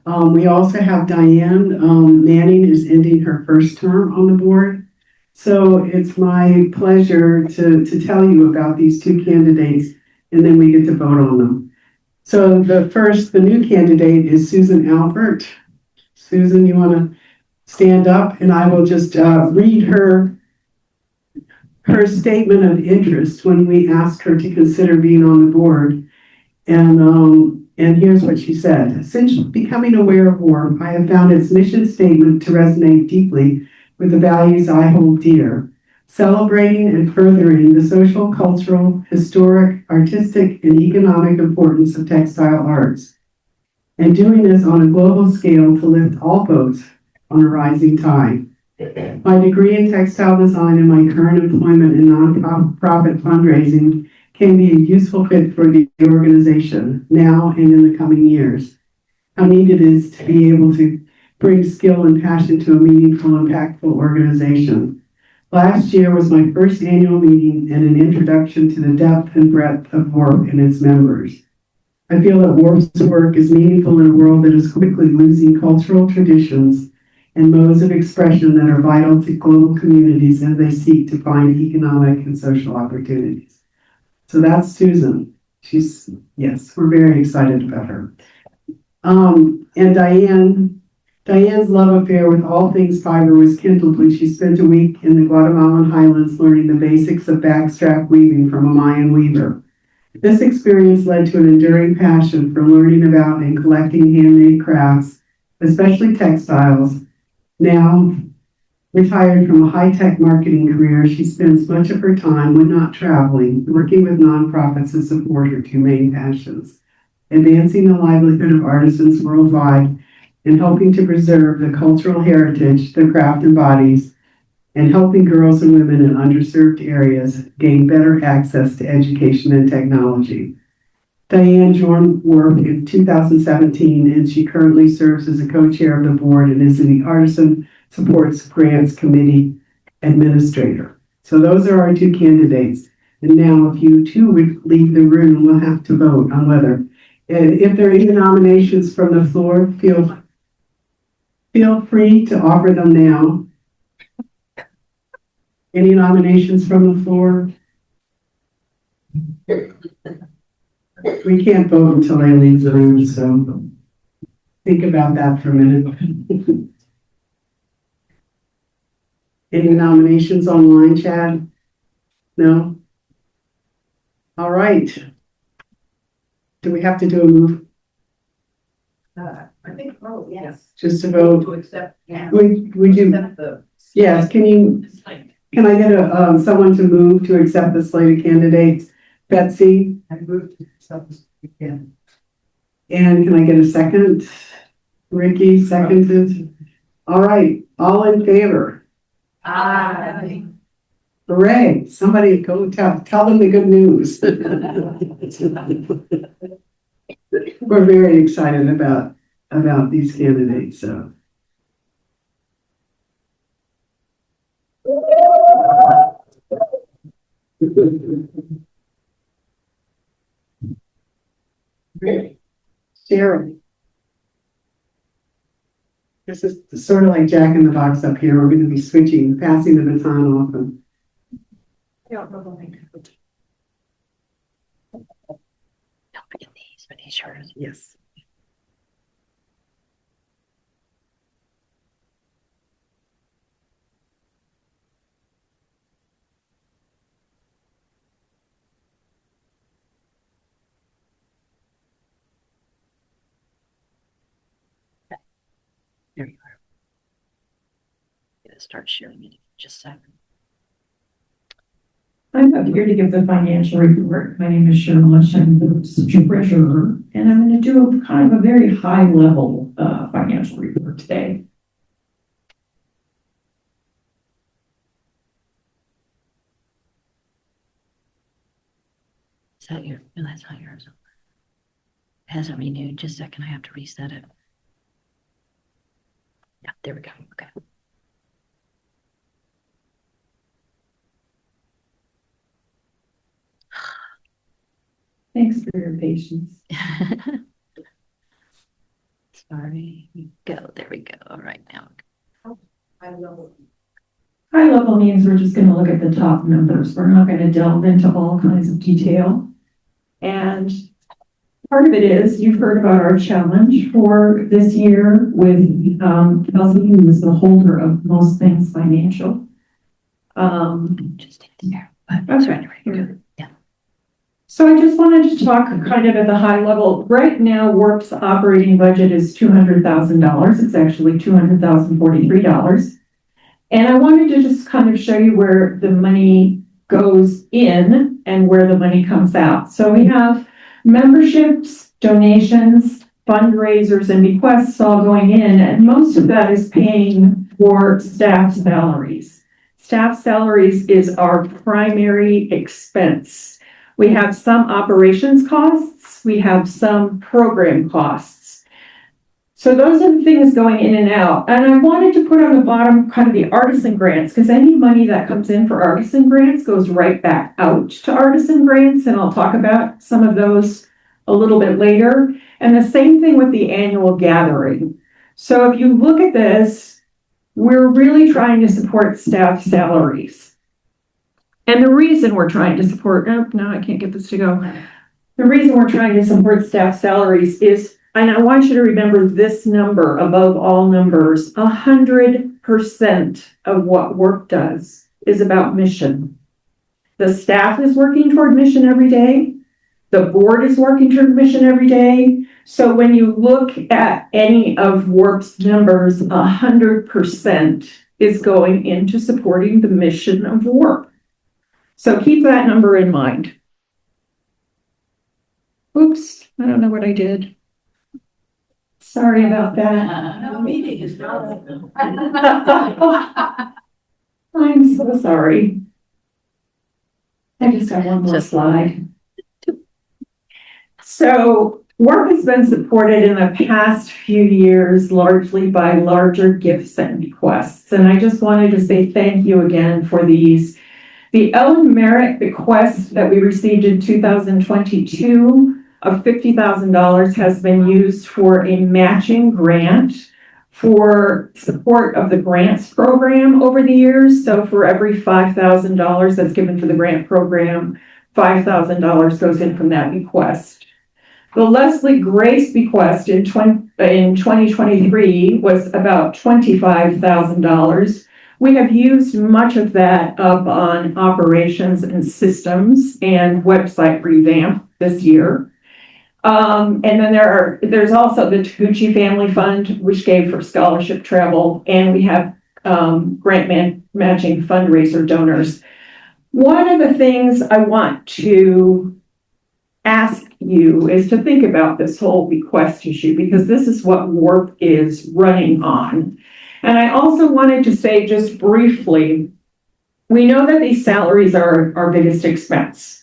Speaker 1: We also have Diane Manning is ending her first term on the board. So it's my pleasure to tell you about these two candidates, and then we get to vote on them. So the new candidate is Susan Albert. Susan, you want to stand up, and I will just read her statement of interest when we asked her to consider being on the board. And here's what she said. Since becoming aware of WARP, I have found its mission statement to resonate deeply with the values I hold dear, celebrating and furthering the social, cultural, historic, artistic, and economic importance of textile arts, and doing this on a global scale to lift all boats on a rising tide. My degree in textile design and my current employment in nonprofit fundraising can be a useful fit for the organization now and in the coming years. How neat it is to be able to bring skill and passion to a meaningful, impactful organization. Last year was my first annual meeting and an introduction to the depth and breadth of WARP and its members. I feel that WARP's work is meaningful in a world that is quickly losing cultural traditions and modes of expression that are vital to global communities as they seek to find economic and social opportunities. So that's Susan. Yes, we're very excited about her. And Diane's love affair with all things fiber was kindled when she spent a week in the Guatemalan highlands learning the basics of backstrap weaving from a Mayan weaver. This experience led to an enduring passion for learning about and collecting handmade crafts, especially textiles. Now, retired from a high-tech marketing career, she spends much of her time, when not traveling, working with nonprofits that support her two main passions, advancing the livelihood of artisans worldwide and helping to preserve the cultural heritage the craft embodies, and helping girls and women in underserved areas gain better access to education and technology. Diane joined WARP in 2017, and she currently serves as a co-chair of the board and is the Artisan Supports Grants Committee Administrator. So those are our two candidates. And now if you two would leave the room, we'll have to vote on whether. And if there are any nominations from the floor, feel free to offer them now. Any nominations from the floor? We can't vote until they leave the room, so think about that for a minute. Any nominations online, Chad? No? All right. Do we have to do a move?
Speaker 6: I think, oh, yes.
Speaker 1: Just to vote?
Speaker 6: To accept, yeah.
Speaker 1: We do.
Speaker 6: Accept the.
Speaker 1: Yes, can I get someone to move to accept the slate of candidates? Betsy?
Speaker 6: I moved to accept this weekend.
Speaker 1: And can I get a second? Ricky, seconded. All right, all in favor?
Speaker 6: Aye.
Speaker 1: Hooray, somebody go tell them the good news. We're very excited about these candidates, so. Cheryl. This is sort of like Jack in the Box up here. We're going to be switching, passing the baton off. And
Speaker 4: Don't forget these, but these yours.
Speaker 1: yes.
Speaker 4: There you are. Gonna start sharing it in just a second.
Speaker 8: I'm up here to give the financial report. My name is Cheryl Mush. I'm the treasurer, and I'm going to do a kind of a very high level financial report today.
Speaker 4: Is that your, no, that's not yours. It hasn't renewed. Just a second, I have to reset it. Yeah, there we go. Okay.
Speaker 8: Thanks for your patience.
Speaker 4: Sorry, go, there we go, all right now.
Speaker 5: I know.
Speaker 8: High level means we're just gonna look at the top numbers. We're not gonna delve into all kinds of detail. And part of it is, you've heard about our challenge for this year with, Kelsey, who is the holder of most things financial.
Speaker 4: Just take the arrow.
Speaker 8: Okay.
Speaker 4: Yeah.
Speaker 8: So I just wanted to talk kind of at the high level. Right now, Warp's operating budget is $200,000. It's actually $200,043. And I wanted to just kind of show you where the money goes in and where the money comes out. So we have memberships, donations, fundraisers, and bequests all going in, and most of that is paying for staff salaries. Staff salaries is our primary expense. We have some operations costs, we have some program costs. So those are the things going in and out. And I wanted to put on the bottom kind of the artisan grants, because any money that comes in for artisan grants goes right back out to artisan grants, and I'll talk about some of those a little bit later. And the same thing with the annual gathering. So if you look at this, we're really trying to support staff salaries. And the reason we're trying to support, oh, no, I can't get this to go. The reason we're trying to support staff salaries is, and I want you to remember this number above all numbers, 100% of what work does is about mission. The staff is working toward mission every day. The board is working toward mission every day. So when you look at any of Warp's numbers, 100% is going into supporting the mission of Warp. So keep that number in mind. Oops, I don't know what I did. Sorry about that.
Speaker 5: No meeting is not.
Speaker 8: I'm so sorry. I just got one more slide. So work has been supported in the past few years largely by larger gifts and bequests. And I just wanted to say thank you again for these. The Ellen Merritt bequest that we received in 2022 of $50,000 has been used for a matching grant for support of the grants program over the years. So for every $5,000 that's given for the grant program, $5,000 goes in from that bequest. The Leslie Grace bequest in 2023 was about $25,000. We have used much of that up on operations and systems and website revamp this year. And then there's also the Taguchi Family Fund, which gave for scholarship travel, and we have grant matching fundraiser donors. One of the things I want to ask you is to think about this whole bequest issue, because this is what Warp is running on. And I also wanted to say just briefly, we know that these salaries are our biggest expense.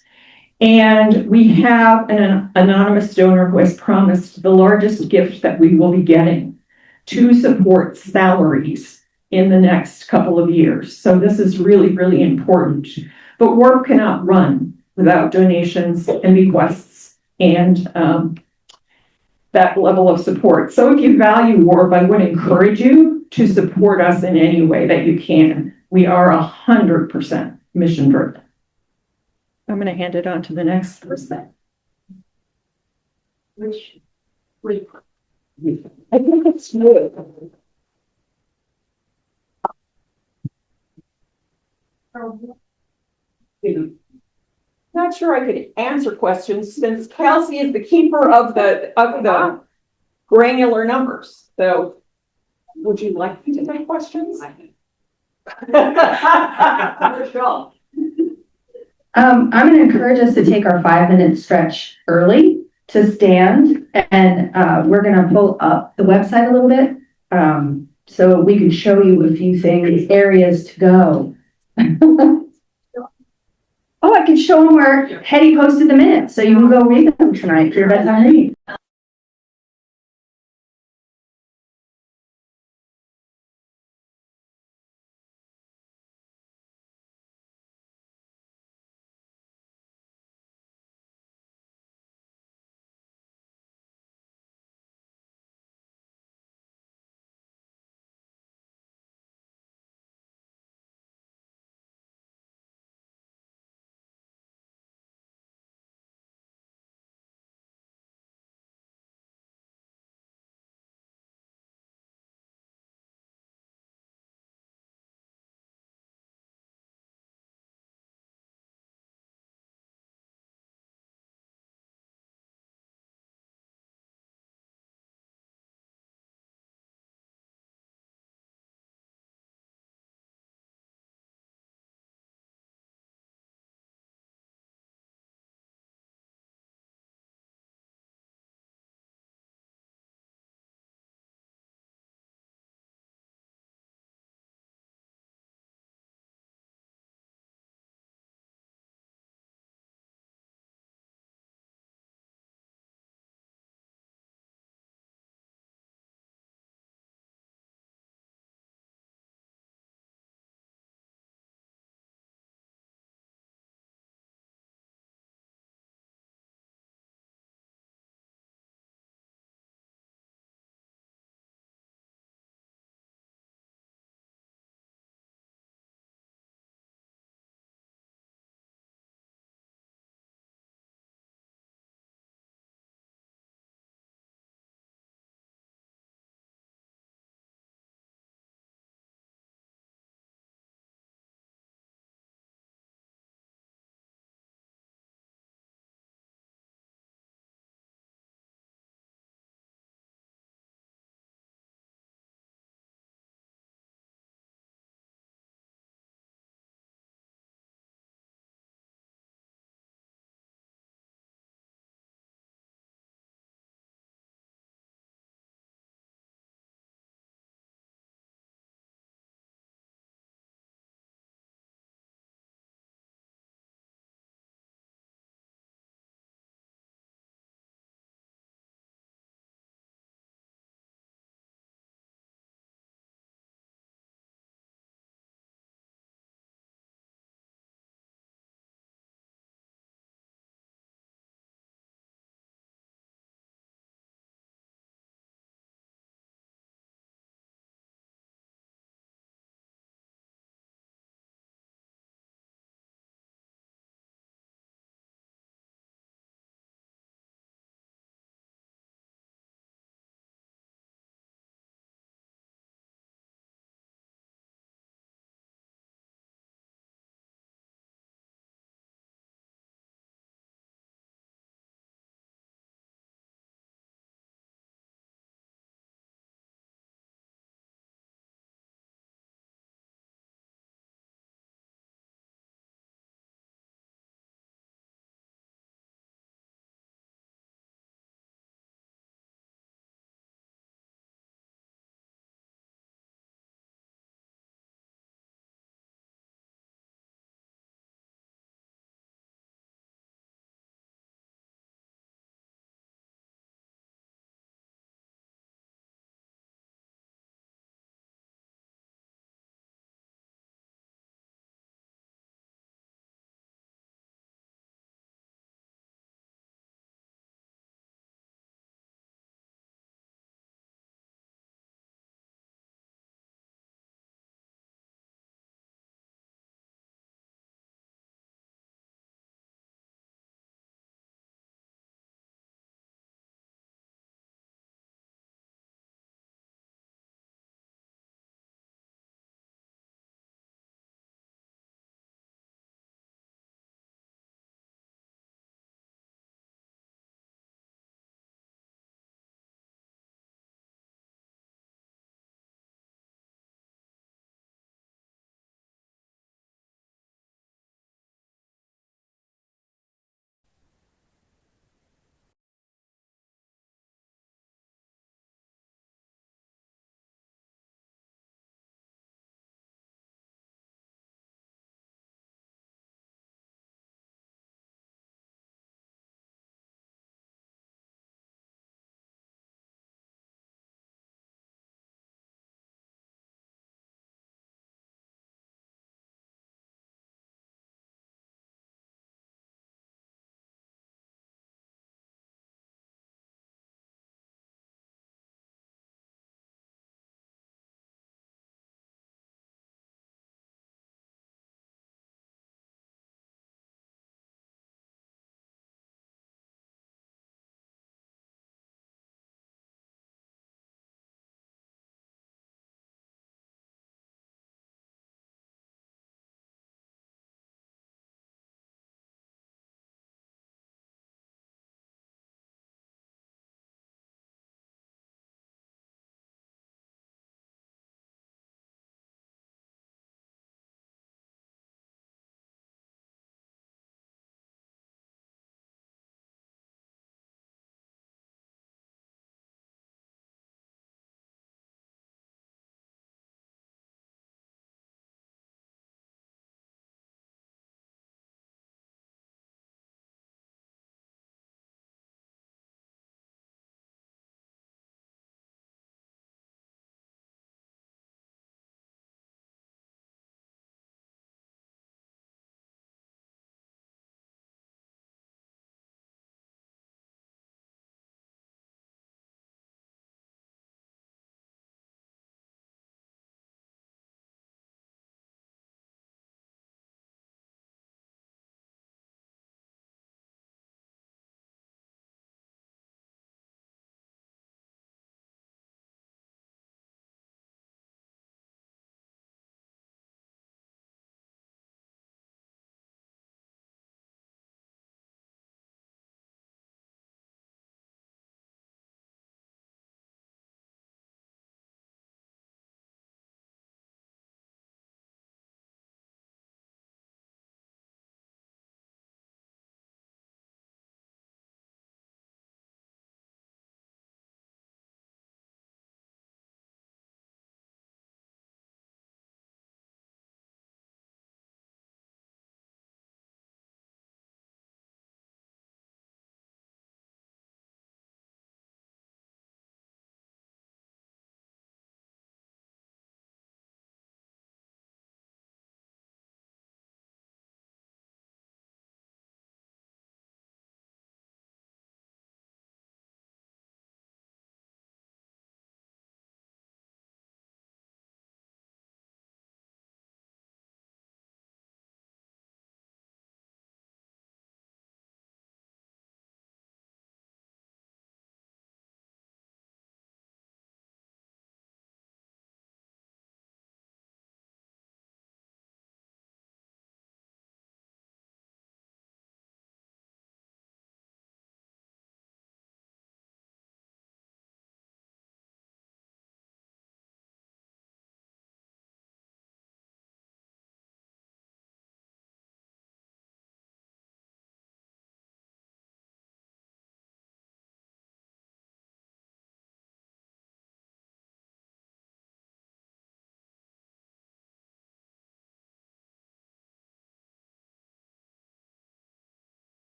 Speaker 8: And we have an anonymous donor who has promised the largest gift that we will be getting to support salaries in the next couple of years. So this is really, really important. But Warp cannot run without donations and bequests and that level of support. So if you value Warp, I would encourage you to support us in any way that you can. We are 100% mission driven. I'm going to hand it on to the next person.
Speaker 5: Which,
Speaker 8: I think it's good. Not sure I could answer questions since Kelsey is the keeper of the granular numbers. So would you like me to take questions?
Speaker 9: I'm going to encourage us to take our 5-minute stretch early to stand, and we're going to pull up the website a little bit so we can show you a few things, areas to go. Oh, I can show them where Hetty posted the minutes, so you can go read them tonight for your bedtime reading.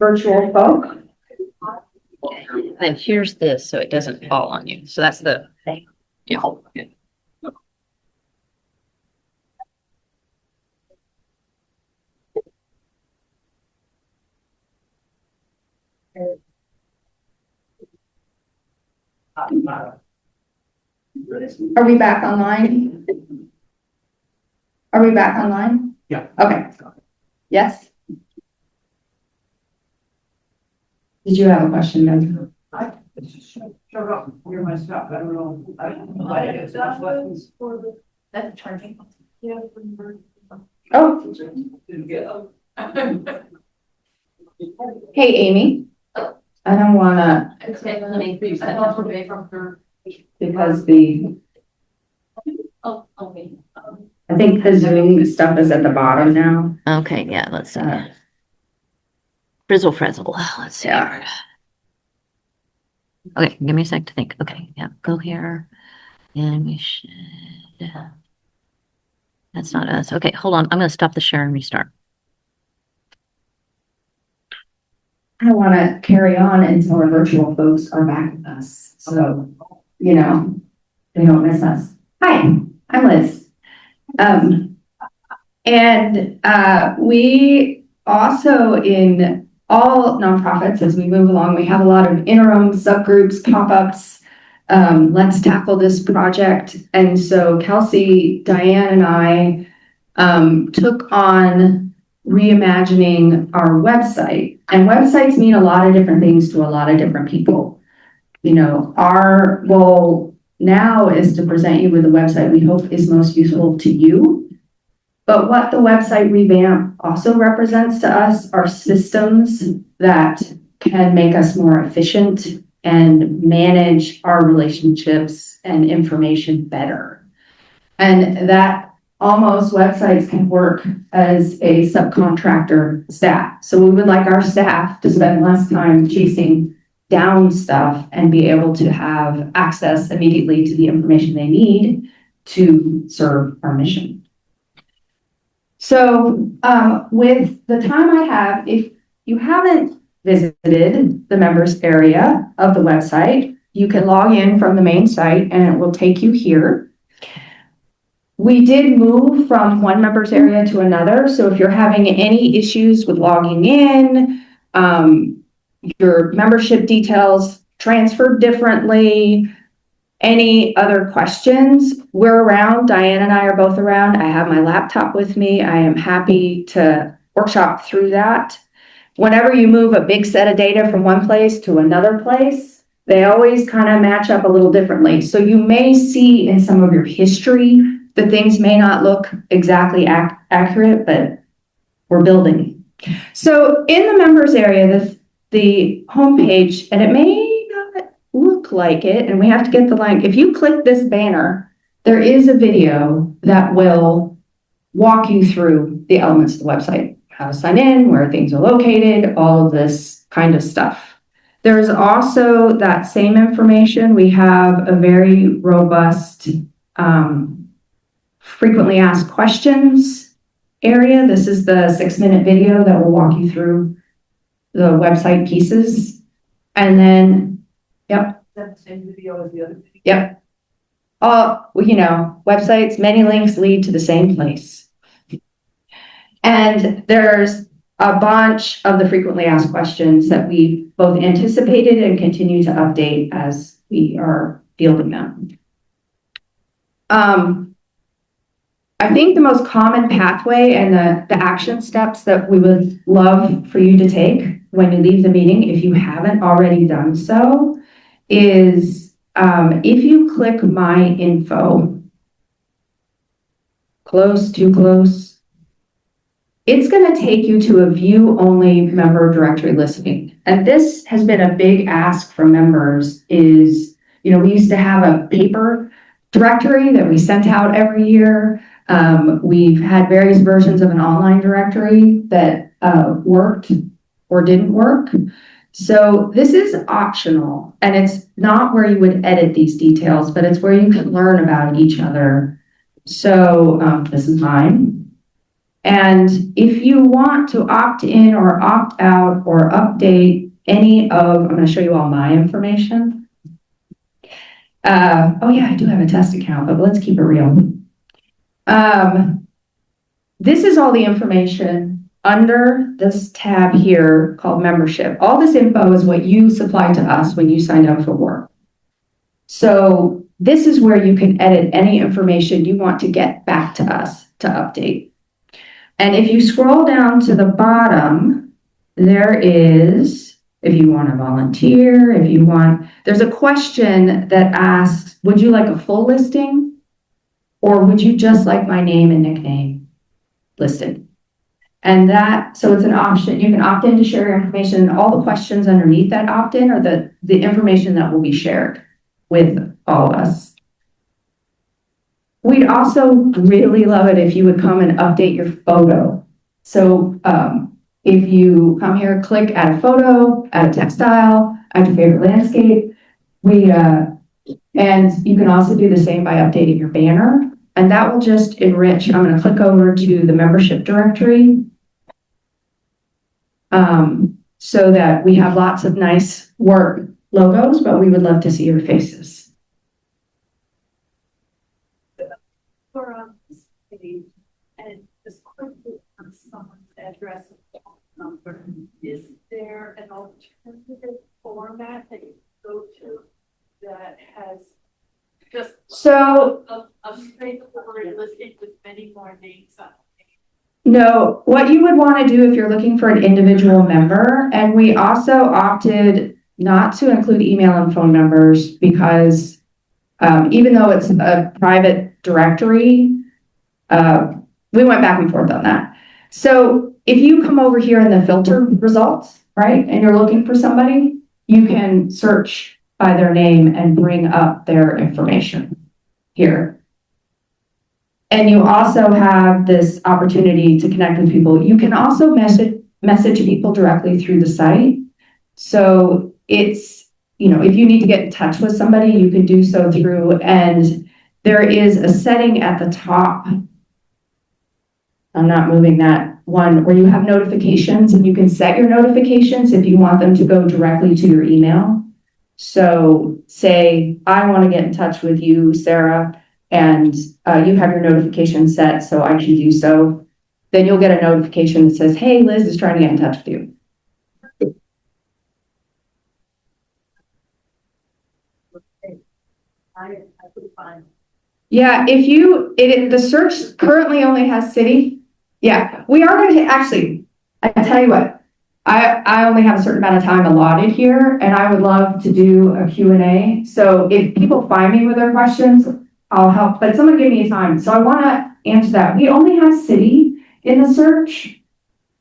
Speaker 9: virtual folk.
Speaker 4: Then here's this, so it doesn't fall on you. So that's the thing. Yeah.
Speaker 9: Are we back online? Are we back online?
Speaker 2: Yeah.
Speaker 9: Okay. Yes? Did you have a question, Ben?
Speaker 6: Shut up, hear my stuff, I don't know. I don't know what it is. That's what-
Speaker 5: That's charging. Yeah.
Speaker 9: Oh, hey, Amy. I don't wanna, because I think the Zoom stuff is at the bottom now.
Speaker 4: Okay, yeah, let's see. Frizzle frazzle. Let's see.
Speaker 9: Yeah.
Speaker 4: Okay, give me a sec to think. Okay, yeah, go here. And we should. That's not us. Okay, hold on. I'm going to stop the share and restart.
Speaker 9: I want to carry on until our virtual folks are back with us. So, you know, they don't miss us. Hi, I'm Liz. We also, in all nonprofits, as we move along, we have a lot of interim subgroups, pop-ups. Let's tackle this project. And so Kelsey, Diane, and I took on reimagining our website. And websites mean a lot of different things to a lot of different people. You know, our goal now is to present you with a website we hope is most useful to you. But what the website revamp also represents to us are systems that can make us more efficient and manage our relationships and information better. And that almost websites can work as a subcontractor staff. So we would like our staff to spend less time chasing down stuff and be able to have access immediately to the information they need to serve our mission. So with the time I have, if you haven't visited the members area of the website, you can log in from the main site and it will take you here. We did move from one members area to another. So if you're having any issues with logging in, your membership details transferred differently, any other questions, we're around. Diane and I are both around. I have my laptop with me. I am happy to workshop through that. Whenever you move a big set of data from one place to another place, they always kind of match up a little differently. So you may see in some of your history that things may not look exactly accurate, but we're building. So in the members area, the homepage, and it may not look like it, and we have to get the link. If you click this banner, there is a video that will walk you through the elements of the website, how to sign in, where things are located, all of this kind of stuff. There's also that same information. We have a very robust frequently asked questions area. This is the 6-minute video that will walk you through the website pieces. And then, yep.
Speaker 6: That same video as the other.
Speaker 9: Yep. You know, websites, many links lead to the same place. And there's a bunch of the frequently asked questions that we both anticipated and continue to update as we are fielding them. I think the most common pathway and the action steps that we would love for you to take when you leave the meeting, if you haven't already done so, is if you click My Info, too close, it's going to take you to a view-only member directory listing. And this has been a big ask from members is, you know, we used to have a paper directory that we sent out every year. We've had various versions of an online directory that worked or didn't work. So this is optional, and it's not where you would edit these details, but it's where you can learn about each other. So this is mine. And if you want to opt in or opt out or update any of, I'm going to show you all my information. Oh yeah, I do have a test account, but let's keep it real. This is all the information under this tab here called membership. All this info is what you supplied to us when you signed up for work. So this is where you can edit any information you want to get back to us to update. And if you scroll down to the bottom, there is, if you want to volunteer, there's a question that asks, would you like a full listing? Or would you just like my name and nickname listed? And so it's an option. You can opt in to share your information. And all the questions underneath that opt-in are the information that will be shared with all of us. We'd also really love it if you would come and update your photo. So if you come here, click add a photo, add a textile, add your favorite landscape. And you can also do the same by updating your banner. And that will just enrich. I'm going to click over to the membership directory so that we have lots of nice work logos, but we would love to see your faces.
Speaker 5: For this page, and just quickly on someone's address and phone number, is there an alternative format that you go to that has just a straightforward listing with many more names on it?
Speaker 9: No, what you would want to do if you're looking for an individual member, and we also opted not to include email and phone numbers because even though it's a private directory, we went back and forth on that. So if you come over here in the filter results, right, and you're looking for somebody, you can search by their name and bring up their information here. And you also have this opportunity to connect with people. You can also message people directly through the site. So it's, if you need to get in touch with somebody, you can do so through, and there is a setting at the top. I'm not moving that one where you have notifications, and you can set your notifications if you want them to go directly to your email. So say, I want to get in touch with you, Sarah, and you have your notification set so I can do so. Then you'll get a notification that says, hey, Liz is trying to get in touch with you.
Speaker 5: I could find.
Speaker 9: Yeah, the search currently only has city. Yeah, we are going to actually, I tell you what, I only have a certain amount of time allotted here, and I would love to do a Q&A. So if people find me with their questions, I'll help, but someone give me a time. So I want to answer that. We only have city in the search,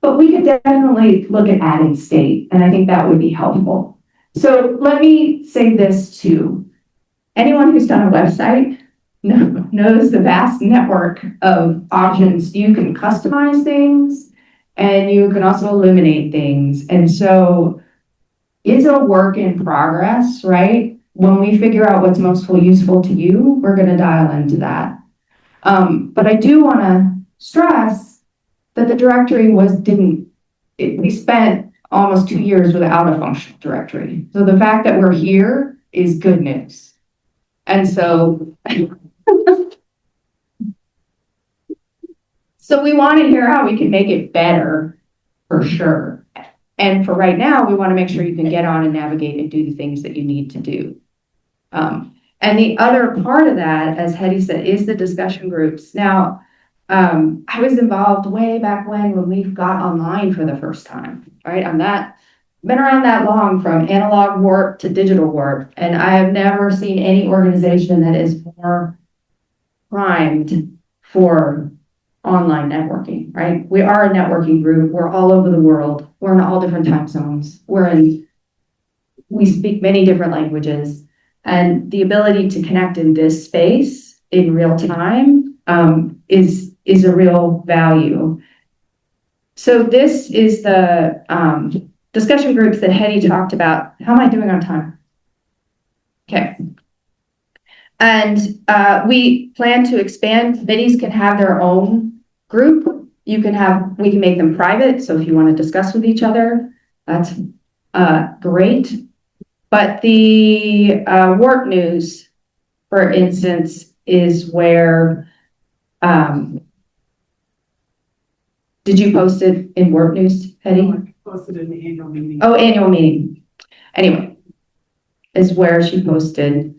Speaker 9: but we could definitely look at adding state, and I think that would be helpful. So let me say this too. Anyone who's done a website knows the vast network of options. You can customize things and you can also eliminate things. And so it's a work in progress, right? When we figure out what's most useful to you, we're going to dial into that. But I do want to stress that the directory we spent almost 2 years without a functional directory. So the fact that we're here is good news. And so, so we want to hear how we can make it better for sure. And for right now, we want to make sure you can get on and navigate and do the things that you need to do. And the other part of that, as Hetty said, is the discussion groups. Now, I was involved way back when we got online for the first time, right? Been around that long, from analog warp to digital warp, and I have never seen any organization that is more primed for online networking, right? We are a networking group. We're all over the world. We're in all different time zones. We speak many different languages, and the ability to connect in this space in real time is a real value. So this is the discussion groups that Hetty talked about. How am I doing on time? Okay. And we plan to expand. Committees can have their own group
Speaker 12: we can make them private, so if you want to discuss with each other, that's great. But the work news, for instance, is where, did you post it in work news, Hetty?
Speaker 1: Posted in the annual meeting.
Speaker 12: Oh, annual meeting. Anyway, is where she posted.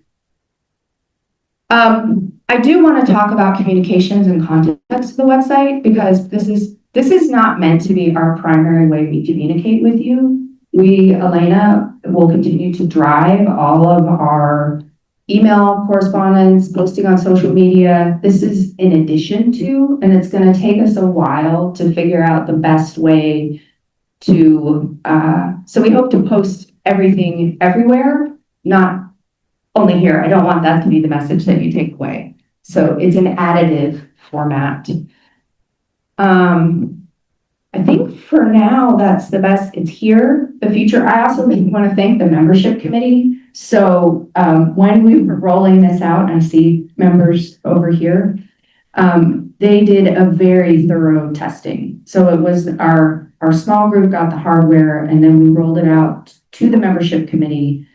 Speaker 12: I do want to talk about communications and context of the website, because this is not meant to be our primary way we communicate with you. Elena, will continue to drive all of our email correspondence, posting on social media. This is in addition to, and it's going to take us a while to figure out the best way to, so we hope to post everything everywhere, not only here. I don't want that to be the message that you take away. So it's an additive format. I think for now, that's the best. It's here. The future, I also want to thank the membership committee. So when we were rolling this out, and I see members over here, they did a very thorough testing. So it was our small group got the hardware, and then we rolled it out to the membership committee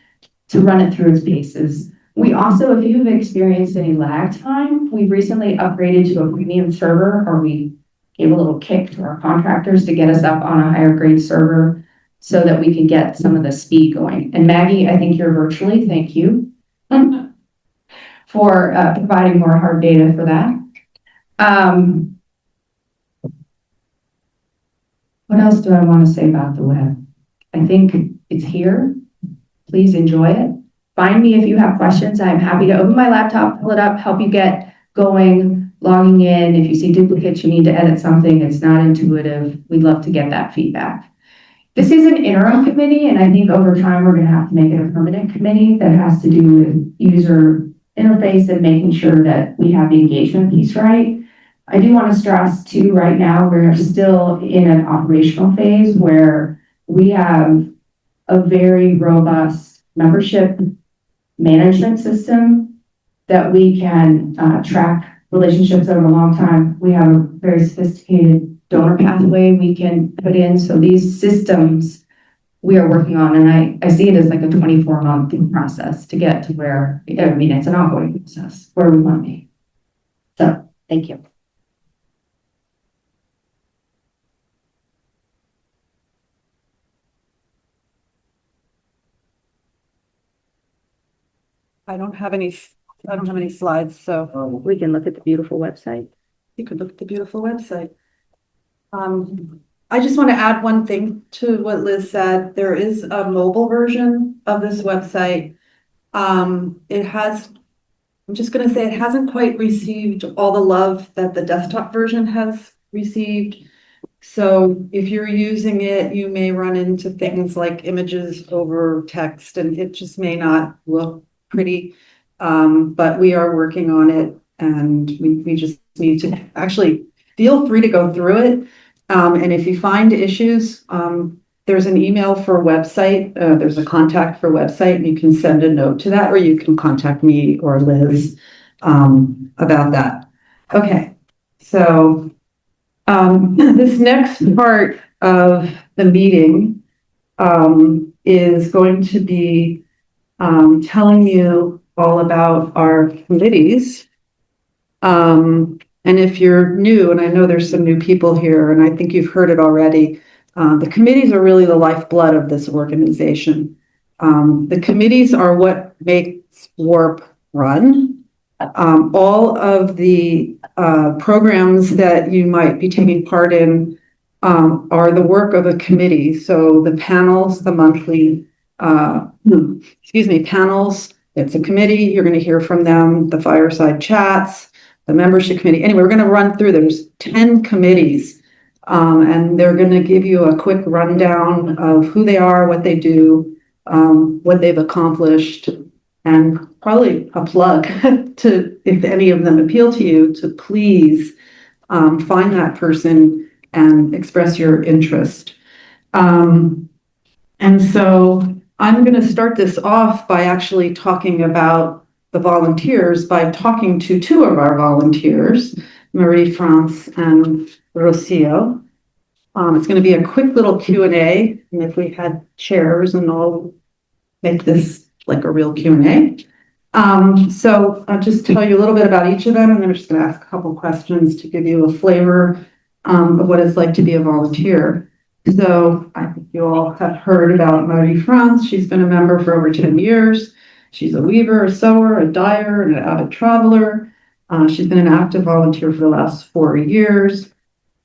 Speaker 12: to run it through its paces. We also, if you've experienced any lag time, we've recently upgraded to a premium server, or we gave a little kick to our contractors to get us up on a higher grade server so that we can get some of the speed going. And Maggie, I think you're virtually, thank you for providing more hard data for that. What else do I want to say about the web? I think it's here. Please enjoy it. Find me if you have questions. I'm happy to open my laptop, pull it up, help you get going, logging in. If you see duplicates, you need to edit something, it's not intuitive. We'd love to get that feedback. This is an interim committee, and I think over time, we're going to have to make it a permanent committee that has to do with user interface and making sure that we have the engagement piece right. I do want to stress too, right now, we're still in an operational phase where we have a very robust membership management system that we can track relationships over a long time. We have a very sophisticated donor pathway we can put in. So these systems we are working on, and I see it as like a 24-month process to get to where, I mean, it's an ongoing process where we want to be. So thank you.
Speaker 13: I don't have any slides, so
Speaker 12: We can look at the beautiful website.
Speaker 13: you could look at the beautiful website. I just want to add one thing to what Liz said. There is a mobile version of this website. I'm just going to say it hasn't quite received all the love that the desktop version has received. So if you're using it, you may run into things like images over text, and it just may not look pretty, but we are working on it, and we just need to actually feel free to go through it. And if you find issues, there's an email for website, there's a contact for website, and you can send a note to that, or you can contact me or Liz about that. Okay, so this next part of the meeting is going to be telling you all about our committees. And if you're new, and I know there's some new people here, and I think you've heard it already, the committees are really the lifeblood of this organization. The committees are what makes WARP run. All of the programs that you might be taking part in are the work of a committee. So the panels, the monthly panels, it's a committee, you're going to hear from them, the fireside chats, the membership committee. Anyway, we're going to run through, there's 10 committees, and they're going to give you a quick rundown of who they are, what they do, what they've accomplished, and probably a plug to, if any of them appeal to you, to please find that person and express your interest. And so I'm going to start this off by actually talking about the volunteers by talking to two of our volunteers, Marie France and Rocio. It's gonna be a quick little Q&A, and if we had chairs and I'll make this like a real Q&A. So I'll just tell you a little bit about each of them, and then I'm just gonna ask a couple questions to give you a flavor of what it's like to be a volunteer. So I think you all have heard about Marie France. She's been a member for over 10 years. She's a weaver, a sewer, a dyer, and an avid traveler. She's been an active volunteer for the last 4 years.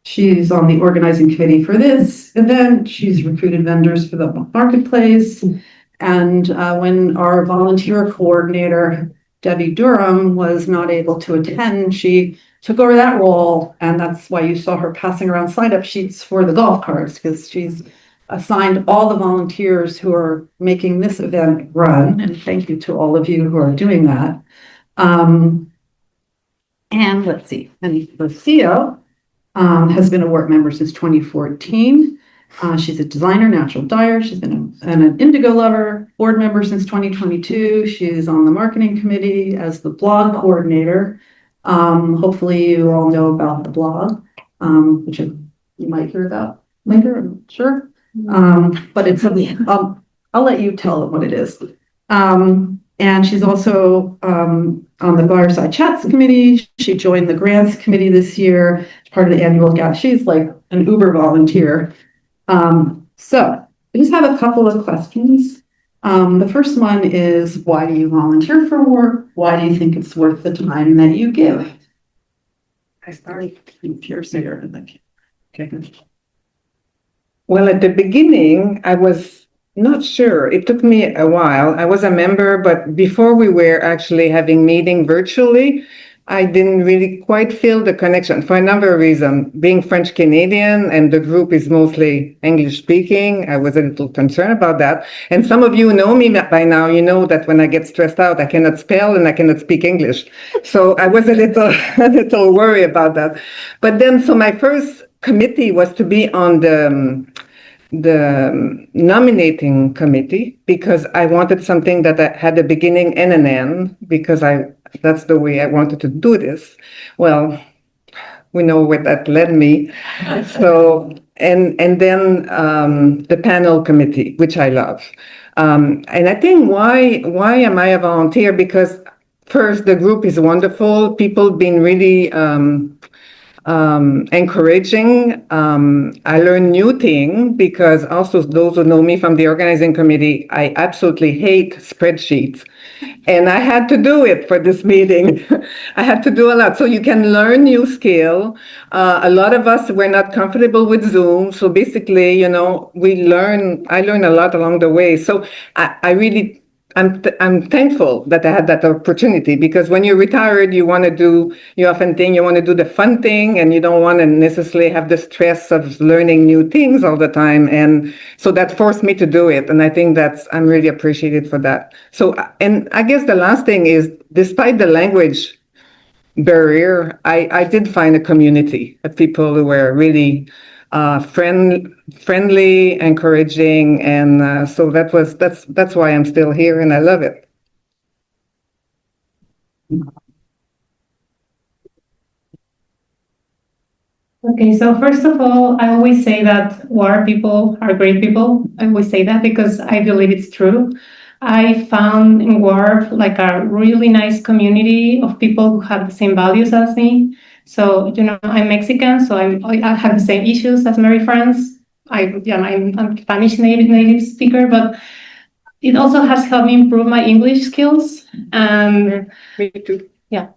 Speaker 13: She's on the organizing committee for this event. She's recruited vendors for the marketplace. And when our volunteer coordinator, Debbie Durham, was not able to attend, she took over that role. And that's why you saw her passing around sign-up sheets for the golf carts, because she's assigned all the volunteers who are making this event run. And thank you to all of you who are doing that. And let's see, and Lucio has been a WARP member since 2014. She's a designer, natural dyer. She's been an indigo lover, board member since 2022. She's on the marketing committee as the blog coordinator. Hopefully you all know about the blog, which you might hear about later, I'm not sure. But it's, I'll let you tell them what it is. And she's also on the Fireside Chats committee. She joined the grants committee this year as part of the annual gap. She's like an Uber volunteer. So I just have a couple of questions. The first one is, why do you volunteer for work? Why do you think it's worth the time that you give? I started here, okay.
Speaker 2: Well, at the beginning, I was not sure. It took me a while. I was a member, but before we were actually having meeting virtually, I didn't really quite feel the connection for a number of reasons. Being French Canadian and the group is mostly English speaking, I was a little concerned about that. And some of you know me by now, you know that when I get stressed out, I cannot spell and I cannot speak English. So I was a little worried about that. But then, so my first committee was to be on the nominating committee, because I wanted something that had a beginning and an end, because that's the way I wanted to do this. Well, we know where that led me. So, and then the panel committee, which I love. And I think why am I a volunteer? Because first, the group is wonderful. People been really encouraging. I learn new things, because also those who know me from the organizing committee, I absolutely hate spreadsheets. And I had to do it for this meeting. I had to do a lot. So you can learn new skill. A lot of us were not comfortable with Zoom. So basically, you know, I learned a lot along the way. So I'm thankful that I had that opportunity, because when you're retired, you want to do the fun thing, and you don't want to necessarily have the stress of learning new things all the time. And so that forced me to do it. And I think I'm really appreciated for that. So, and I guess the last thing is, despite the language barrier, I did find a community of people who were really friendly, encouraging, and so that's why I'm still here, and I love it.
Speaker 14: Okay, so first of all, I always say that WAR people are great people. I always say that because I believe it's true. I found in WAR like a really nice community of people who have the same values as me. So, you know, I'm Mexican, so I have the same issues as Mary France. I'm Spanish native speaker, but it also has helped me improve my English skills.
Speaker 2: Me too.
Speaker 14: Yeah.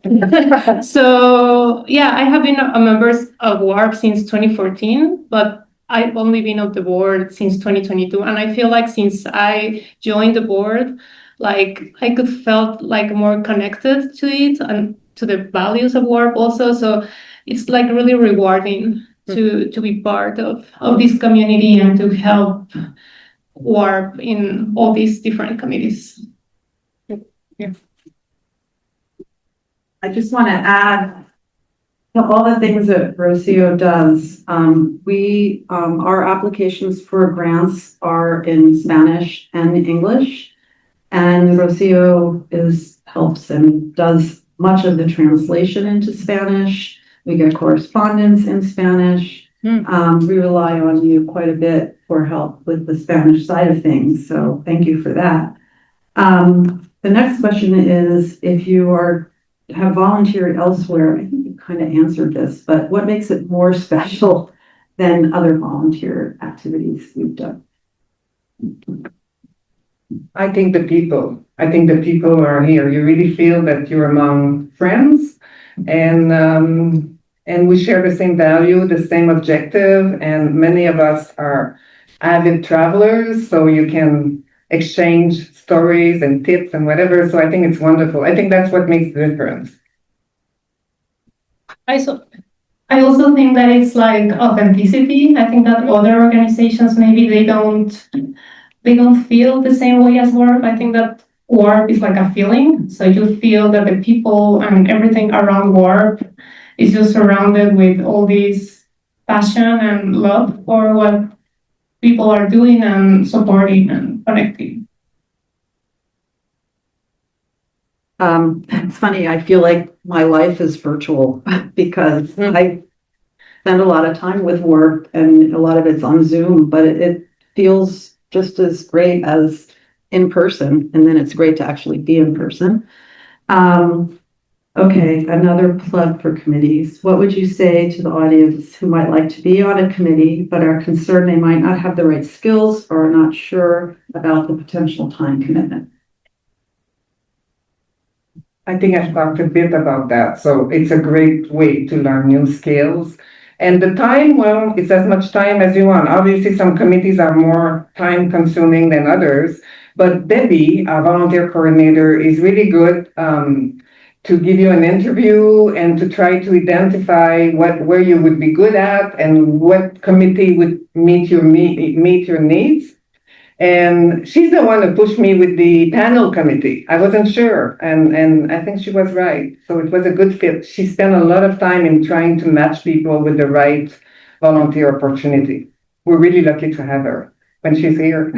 Speaker 14: So, yeah, I have been a member of WARP since 2014, but I've only been on the board since 2022. And I feel like since I joined the board, like I could felt like more connected to it and to the values of WARP also. So it's like really rewarding to be part of this community and to help WARP in all these different committees.
Speaker 13: Yeah. I just want to add to all the things that Rocio does. Our applications for grants are in Spanish and English, and Rocio helps and does much of the translation into Spanish. We get correspondence in Spanish. We rely on you quite a bit for help with the Spanish side of things, so thank you for that. The next question is, if you have volunteered elsewhere, I think you kind of answered this, but what makes it more special than other volunteer activities you've done?
Speaker 2: I think the people are here. You really feel that you're among friends, and we share the same value, the same objective, and many of us are avid travelers, so you can exchange stories and tips and whatever. So I think it's wonderful. I think that's what makes the difference.
Speaker 14: I also think that it's like authenticity. I think that other organizations, maybe they don't feel the same way as WARP. I think that WARP is like a feeling. So you feel that the people and everything around WARP is just surrounded with all this passion and love for what people are doing and supporting and connecting.
Speaker 13: It's funny, I feel like my life is virtual because I spend a lot of time with work and a lot of it's on Zoom, but it feels just as great as in person. And then it's great to actually be in person. Okay, another plug for committees. What would you say to the audience who might like to be on a committee, but are concerned they might not have the right skills or are not sure about the potential time commitment?
Speaker 2: I think I've talked a bit about that. So it's a great way to learn new skills. And the time, well, it's as much time as you want. Obviously, some committees are more time consuming than others. But Debbie, our volunteer coordinator, is really good to give you an interview and to try to identify where you would be good at and what committee would meet your needs. And she's the one who pushed me with the panel committee. I wasn't sure, and I think she was right. So it was a good fit. She spent a lot of time in trying to match people with the right volunteer opportunity. We're really lucky to have her when she's here.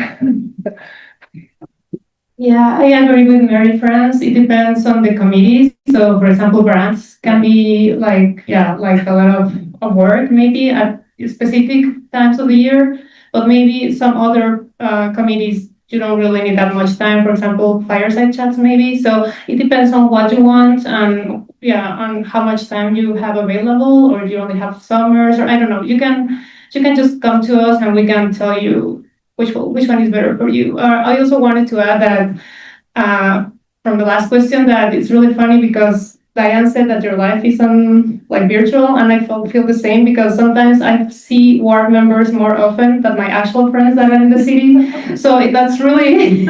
Speaker 14: Yeah, I agree with Mary France. It depends on the committees. So, for example, grants can be like a lot of work maybe at specific times of the year, but maybe some other committees, you don't really need that much time. For example, fireside chats maybe. So it depends on what you want and on how much time you have available, or you only have summers, or I don't know. You can just come to us and we can tell you which one is better for you. I also wanted to add that from the last question, that it's really funny because Diane said that your life is on virtual, and I feel the same because sometimes I see WARP members more often than my actual friends that are in the city. So that's really,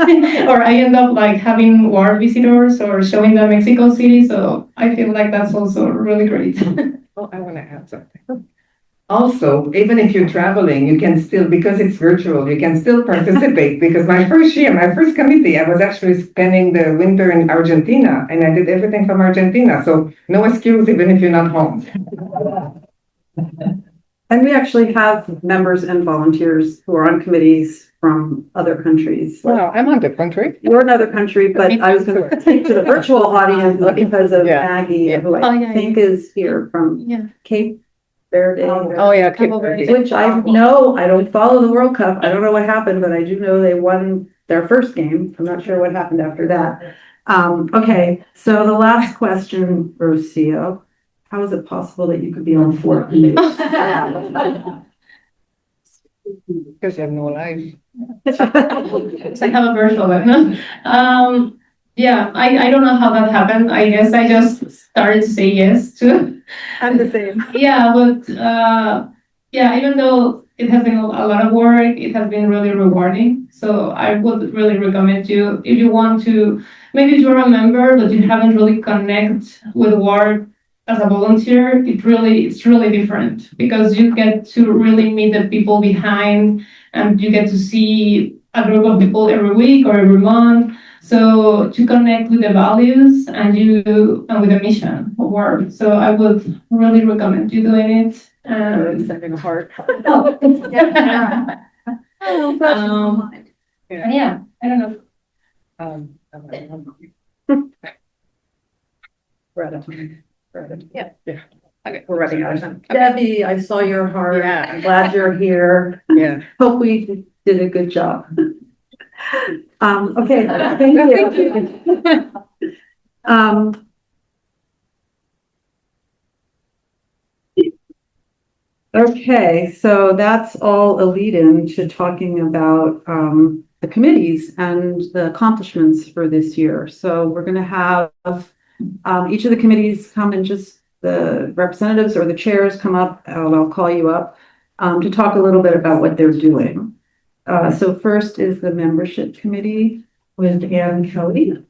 Speaker 14: or I end up having WARP visitors or showing them Mexico City. So I feel like that's also really great.
Speaker 2: Oh, I want to add something. Also, even if you're traveling, you can still, because it's virtual, you can still participate. Because my first committee, I was actually spending the winter in Argentina, and I did everything from Argentina. So no excuse, even if you're not home.
Speaker 13: And we actually have members and volunteers who are on committees from other countries.
Speaker 2: Well, I'm on the country.
Speaker 13: You're another country, but I was going to speak to the virtual audience because of Maggie, who I think is here from Cape Verde.
Speaker 2: Oh yeah, Cape Verde.
Speaker 13: Which I know, I don't follow the World Cup. I don't know what happened, but I do know they won their first game. I'm not sure what happened after that. Okay, so the last question, Rocio, how is it possible that you could be on 4 committees?
Speaker 2: Because you have no life.
Speaker 14: It's like have a virtual life, no? Yeah, I don't know how that happened. I guess I just started to say yes to.
Speaker 13: I'm the same.
Speaker 14: Yeah, but even though it has been a lot of work, it has been really rewarding. So I would really recommend you, if you want to, maybe if you're a member but you haven't really connected with WARP as a volunteer, it's really different because you get to really meet the people behind, and you get to see a group of people every week or every month. So to connect with the values and with the mission of WARP. So I would really recommend you doing it.
Speaker 13: It's having a heart.
Speaker 14: Yeah, I don't know.
Speaker 13: We're out of time.
Speaker 14: Yeah. Okay.
Speaker 13: We're running out of time. Debbie, I saw your heart.
Speaker 4: Yeah.
Speaker 13: I'm glad you're here.
Speaker 4: Yeah.
Speaker 13: Hope we did a good job. Okay, thank you. Okay, so that's all a lead-in to talking about the committees and the accomplishments for this year. So we're gonna have each of the committees come and just the representatives or the chairs come up, I'll call you up to talk a little bit about what they're doing. So first is the membership committee with Ann Kelly.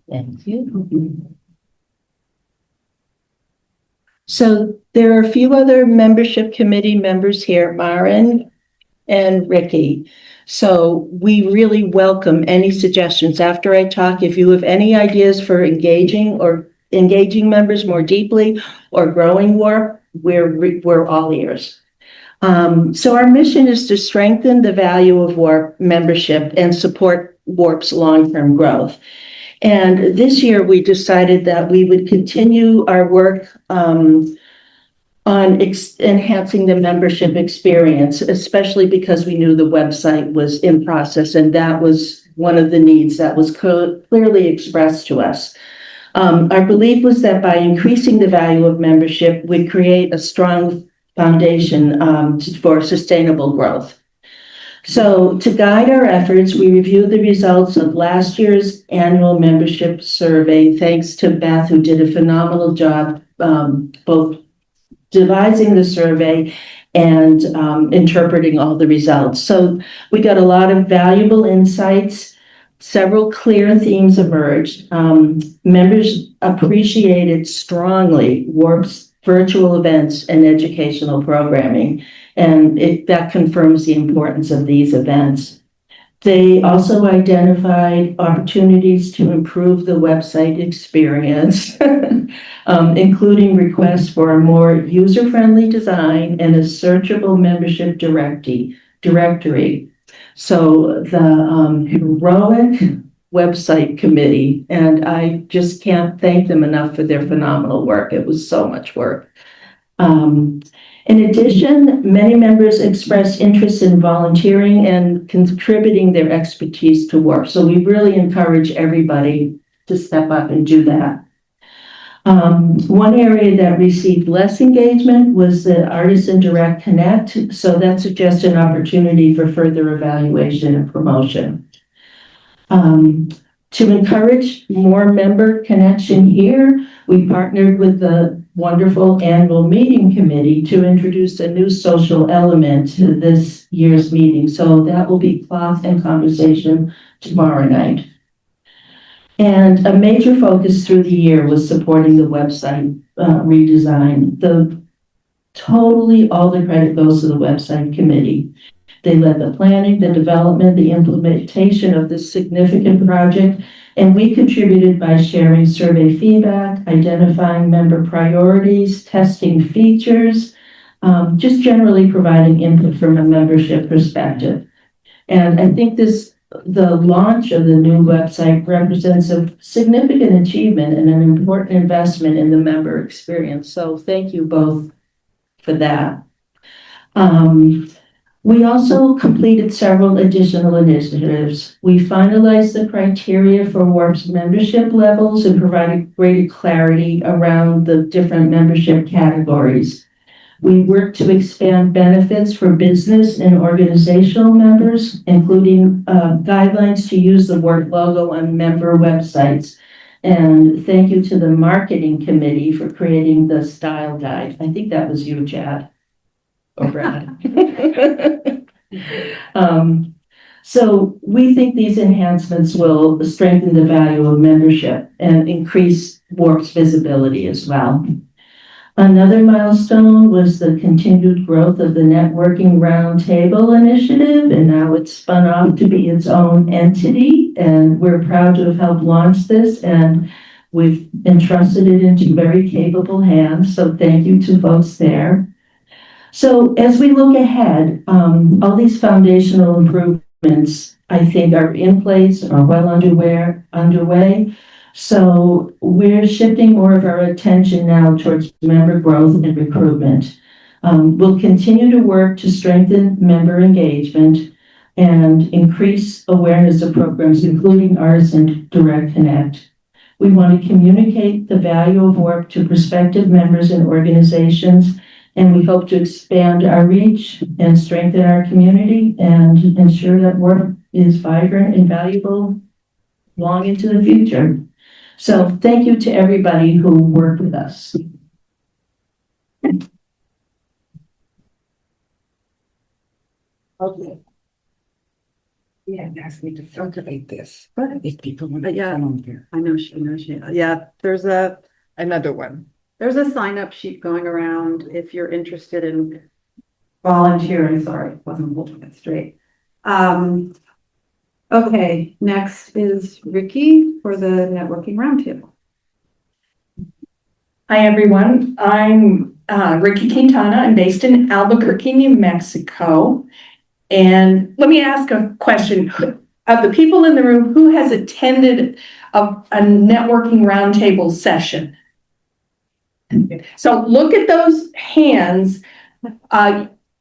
Speaker 4: Thank you. So there are a few other membership committee members here, Maren and Ricky. So we really welcome any suggestions after I talk. If you have any ideas for engaging members more deeply or growing WARP, we're all ears. So our mission is to strengthen the value of WARP membership and support WARP's long-term growth. And this year we decided that we would continue our work on enhancing the membership experience, especially because we knew the website was in process, and that was one of the needs that was clearly expressed to us. Our belief was that by increasing the value of membership, we'd create a strong foundation for sustainable growth. So to guide our efforts, we reviewed the results of last year's annual membership survey, thanks to Beth, who did a phenomenal job both devising the survey and interpreting all the results. So we got a lot of valuable insights. Several clear themes emerged. Members appreciated strongly WARP's virtual events and educational programming, and that confirms the importance of these events. They also identified opportunities to improve the website experience, including requests for a more user-friendly design and a searchable membership directory. So the heroic website committee, and I just can't thank them enough for their phenomenal work. It was so much work. In addition, many members expressed interest in volunteering and contributing their expertise to WARP. So we really encourage everybody to step up and do that. One area that received less engagement was the Artisan Direct Connect. So that suggests an opportunity for further evaluation and promotion. To encourage more member connection here, we partnered with the wonderful annual meeting committee to introduce a new social element to this year's meeting. So that will be cloth and conversation tomorrow night. And a major focus through the year was supporting the website redesign. All the credit goes to the website committee. They led the planning, the development, the implementation of this significant project, and we contributed by sharing survey feedback, identifying member priorities, testing features, just generally providing input from a membership perspective. And I think the launch of the new website represents a significant achievement and an important investment in the member experience. So thank you both for that. We also completed several additional initiatives. We finalized the criteria for WARP's membership levels and provided greater clarity around the different membership categories. We worked to expand benefits for business and organizational members, including guidelines to use the WARP logo on member websites. And thank you to the marketing committee for creating the style guide. I think that was you, Chad. Or Brad. So we think these enhancements will strengthen the value of membership and increase WARP's visibility as well. Another milestone was the continued growth of the Networking Roundtable initiative, and now it's spun off to be its own entity, and we're proud to have helped launch this, and we've entrusted it into very capable hands, so thank you to folks there. So as we look ahead, all these foundational improvements improvements, I think, are in place, are well underway. So we're shifting more of our attention now towards member growth and recruitment. We'll continue to work to strengthen member engagement and increase awareness of programs, including Artisan Direct Connect. We want to communicate the value of WARP to prospective members and organizations, and we hope to expand our reach and strengthen our community and ensure that WARP is vibrant and valuable long into the future. So thank you to everybody who worked with us.
Speaker 3: Okay. Yeah, ask me to circulate this. If people want
Speaker 13: to come
Speaker 3: on here.
Speaker 13: I know she, yeah,
Speaker 2: Another one.
Speaker 13: there's a sign up sheet going around if you're interested in volunteering. Sorry, wasn't holding it straight. Okay, next is Ricky for the networking roundtable.
Speaker 7: Hi, everyone. I'm Ricky Quintana. I'm based in Albuquerque, New Mexico. And let me ask a question. Of the people in the room, who has attended a networking roundtable session? So look at those hands.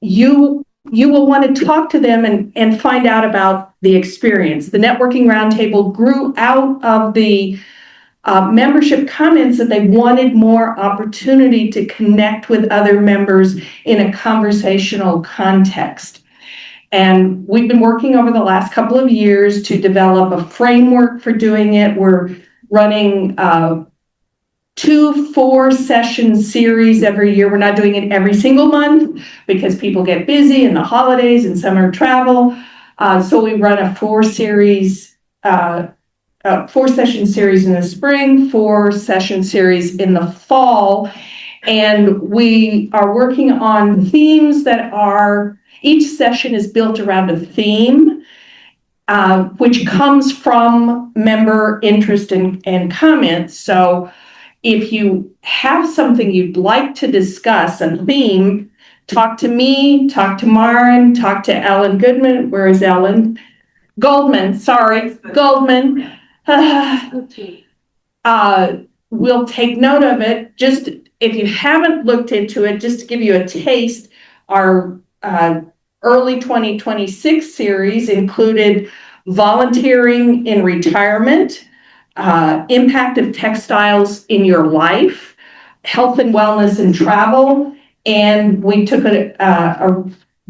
Speaker 7: You will want to talk to them and find out about the experience. The networking roundtable grew out of the membership comments that they wanted more opportunity to connect with other members in a conversational context. And we've been working over the last couple of years to develop a framework for doing it. We're running 2 4-session series every year. We're not doing it every single month because people get busy in the holidays and summer travel. So we run a 4-session series in the spring, 4-session series in the fall. And we are working on themes that each session is built around a theme, which comes from member interest and comments. So if you have something you'd like to discuss, a theme, talk to me, talk to Maren, talk to Ellen Goodman. Where is Ellen? Goldman, sorry, Goldman. We'll take note of it. Just if you haven't looked into it, just to give you a taste, our early 2026 series included volunteering in retirement, impact of textiles in your life, health and wellness and travel, and we took a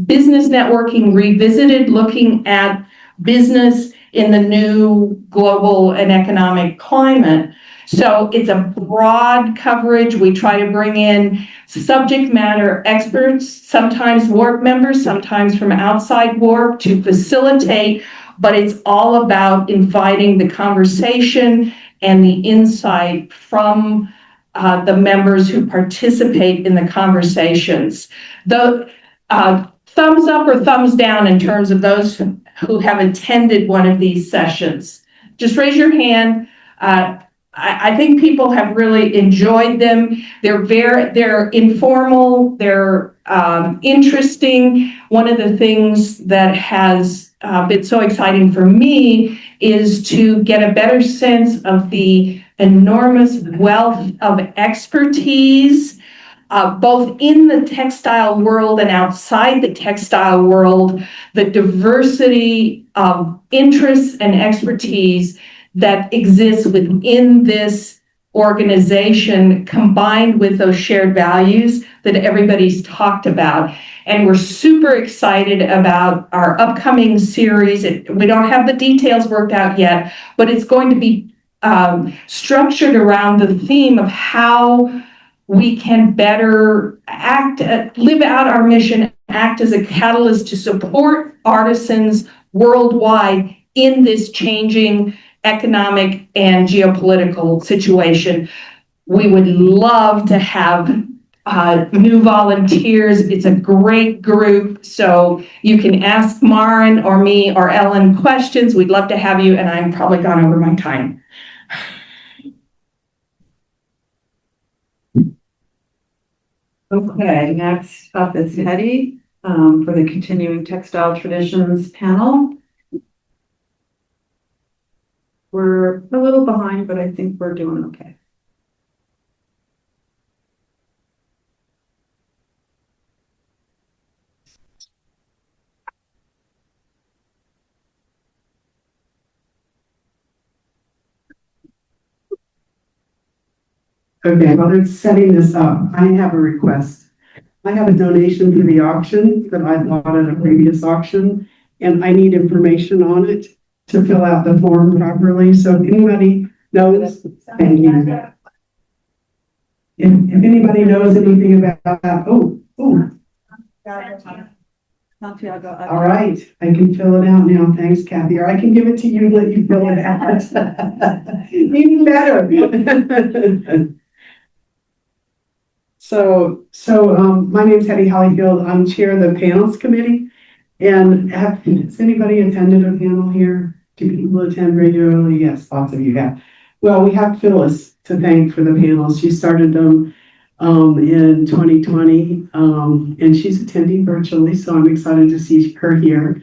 Speaker 7: business networking revisited, looking at business in the new global and economic climate. So it's a broad coverage. We try to bring in subject matter experts, sometimes WARP members, sometimes from outside WARP, to facilitate, but it's all about inviting the conversation and the insight from the members who participate in the conversations. The thumbs up or thumbs down in terms of those who have attended one of these sessions. Just raise your hand. I think people have really enjoyed them. They're informal, they're interesting. One of the things that has been so exciting for me is to get a better sense of the enormous wealth of expertise, both in the textile world and outside the textile world, the diversity of interests and expertise that exists within this organization, combined with those shared values that everybody's talked about. And we're super excited about our upcoming series. We don't have the details worked out yet, but it's going to be structured around the theme of how we can better live out our mission, act as a catalyst to support artisans worldwide in this changing economic and geopolitical situation. We would love to have new volunteers. It's a great group, so you can ask Maren or me or Ellen questions. We'd love to have you, and I'm probably gone over my time.
Speaker 13: Okay, next up is Hetty for the Continuing Textile Traditions panel. We're a little behind, but I think we're doing okay.
Speaker 1: Okay, while it's setting this up, I have a request. I have a donation for the auction that I bought at a previous auction, and I need information on it to fill out the form properly. So if anybody knows, thank you. If anybody knows anything about that,
Speaker 13: Santiago.
Speaker 1: all right, I can fill it out now. Thanks, Kathy. Or I can give it to you and let you fill it out. Even better. So, my name's Hetty Hollyfield. I'm chair of the panels committee. And has anybody attended a panel here? Do people attend regularly? Yes, lots of you have. Well, we have Phyllis to thank for the panels. She started them in 2020, and she's attending virtually, so I'm excited to see her here.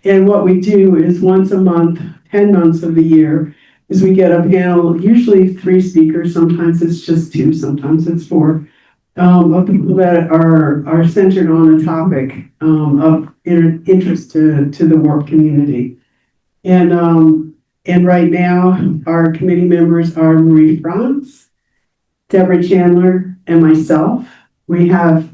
Speaker 1: And what we do is once a month, 10 months of the year, is we get a panel, usually 3 speakers, sometimes it's just 2, sometimes it's 4, of people that are centered on a topic of interest to the WARP community. And right now, our committee members are Marie France, Deborah Chandler, and myself. We have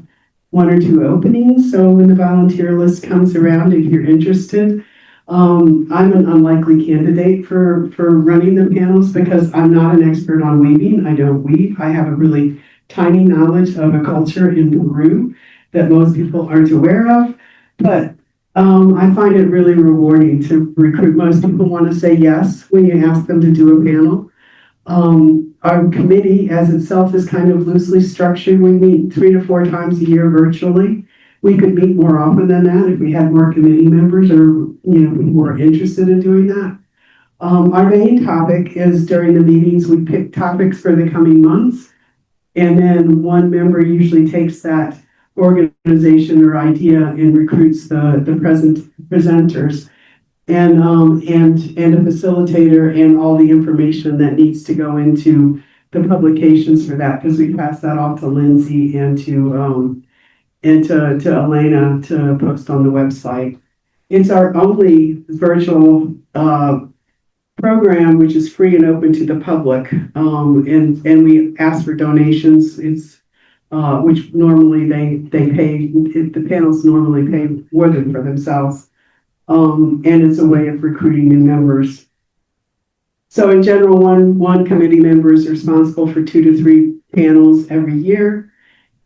Speaker 1: 1 or 2 openings, so when the volunteer list comes around, if you're interested, I'm an unlikely candidate for running the panels because I'm not an expert on weaving. I don't weave. I have a really tiny knowledge of a culture in Peru that most people aren't aware of, but I find it really rewarding to recruit. Most people want to say yes when you ask them to do a panel. Our committee as itself is kind of loosely structured. We meet 3 to 4 times a year virtually. We could meet more often than that if we had more committee members or, people were interested in doing that. Our main topic is during the meetings, we pick topics for the coming months. And then one member usually takes that organization or idea and recruits the presenters and a facilitator and all the information that needs to go into the publications for that, because we pass that off to Lindsay and to Elena to post on the website. It's our only virtual program, which is free and open to the public. And we ask for donations. It's which normally they pay, the panels normally pay more than for themselves. And it's a way of recruiting new members. So in general, one committee member is responsible for 2 to 3 panels every year.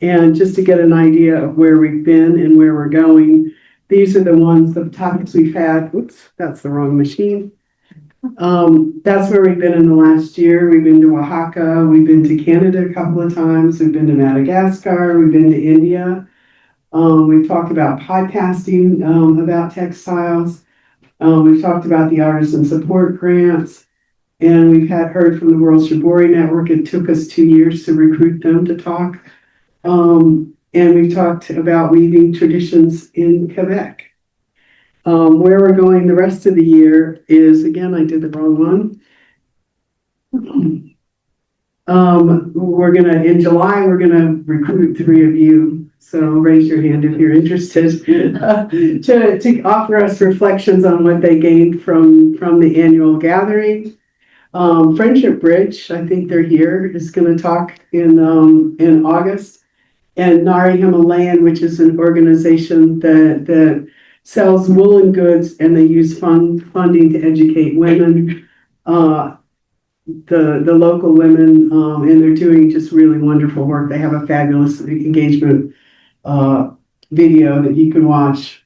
Speaker 1: And just to get an idea of where we've been and where we're going, these are the topics we've had. Oops, that's the wrong machine. That's where we've been in the last year. We've been to Oaxaca, we've been to Canada a couple of times, we've been to Madagascar, we've been to India. We've talked about podcasting, about textiles. We've talked about the artisan support grants, and we've heard from the World Shibori Network. It took us 2 years to recruit them to talk. And we've talked about weaving traditions in Quebec. Where we're going the rest of the year is, again, I did the wrong one. In July, we're gonna recruit 3 of you. So raise your hand if you're interested to offer us reflections on what they gained from the annual gathering. Friendship Bridge, I think they're here, is gonna talk in August. And Nari Himalayan, which is an organization that sells woolen goods, and they use funding to educate women, the local women, and they're doing just really wonderful work. They have a fabulous engagement video that you can watch.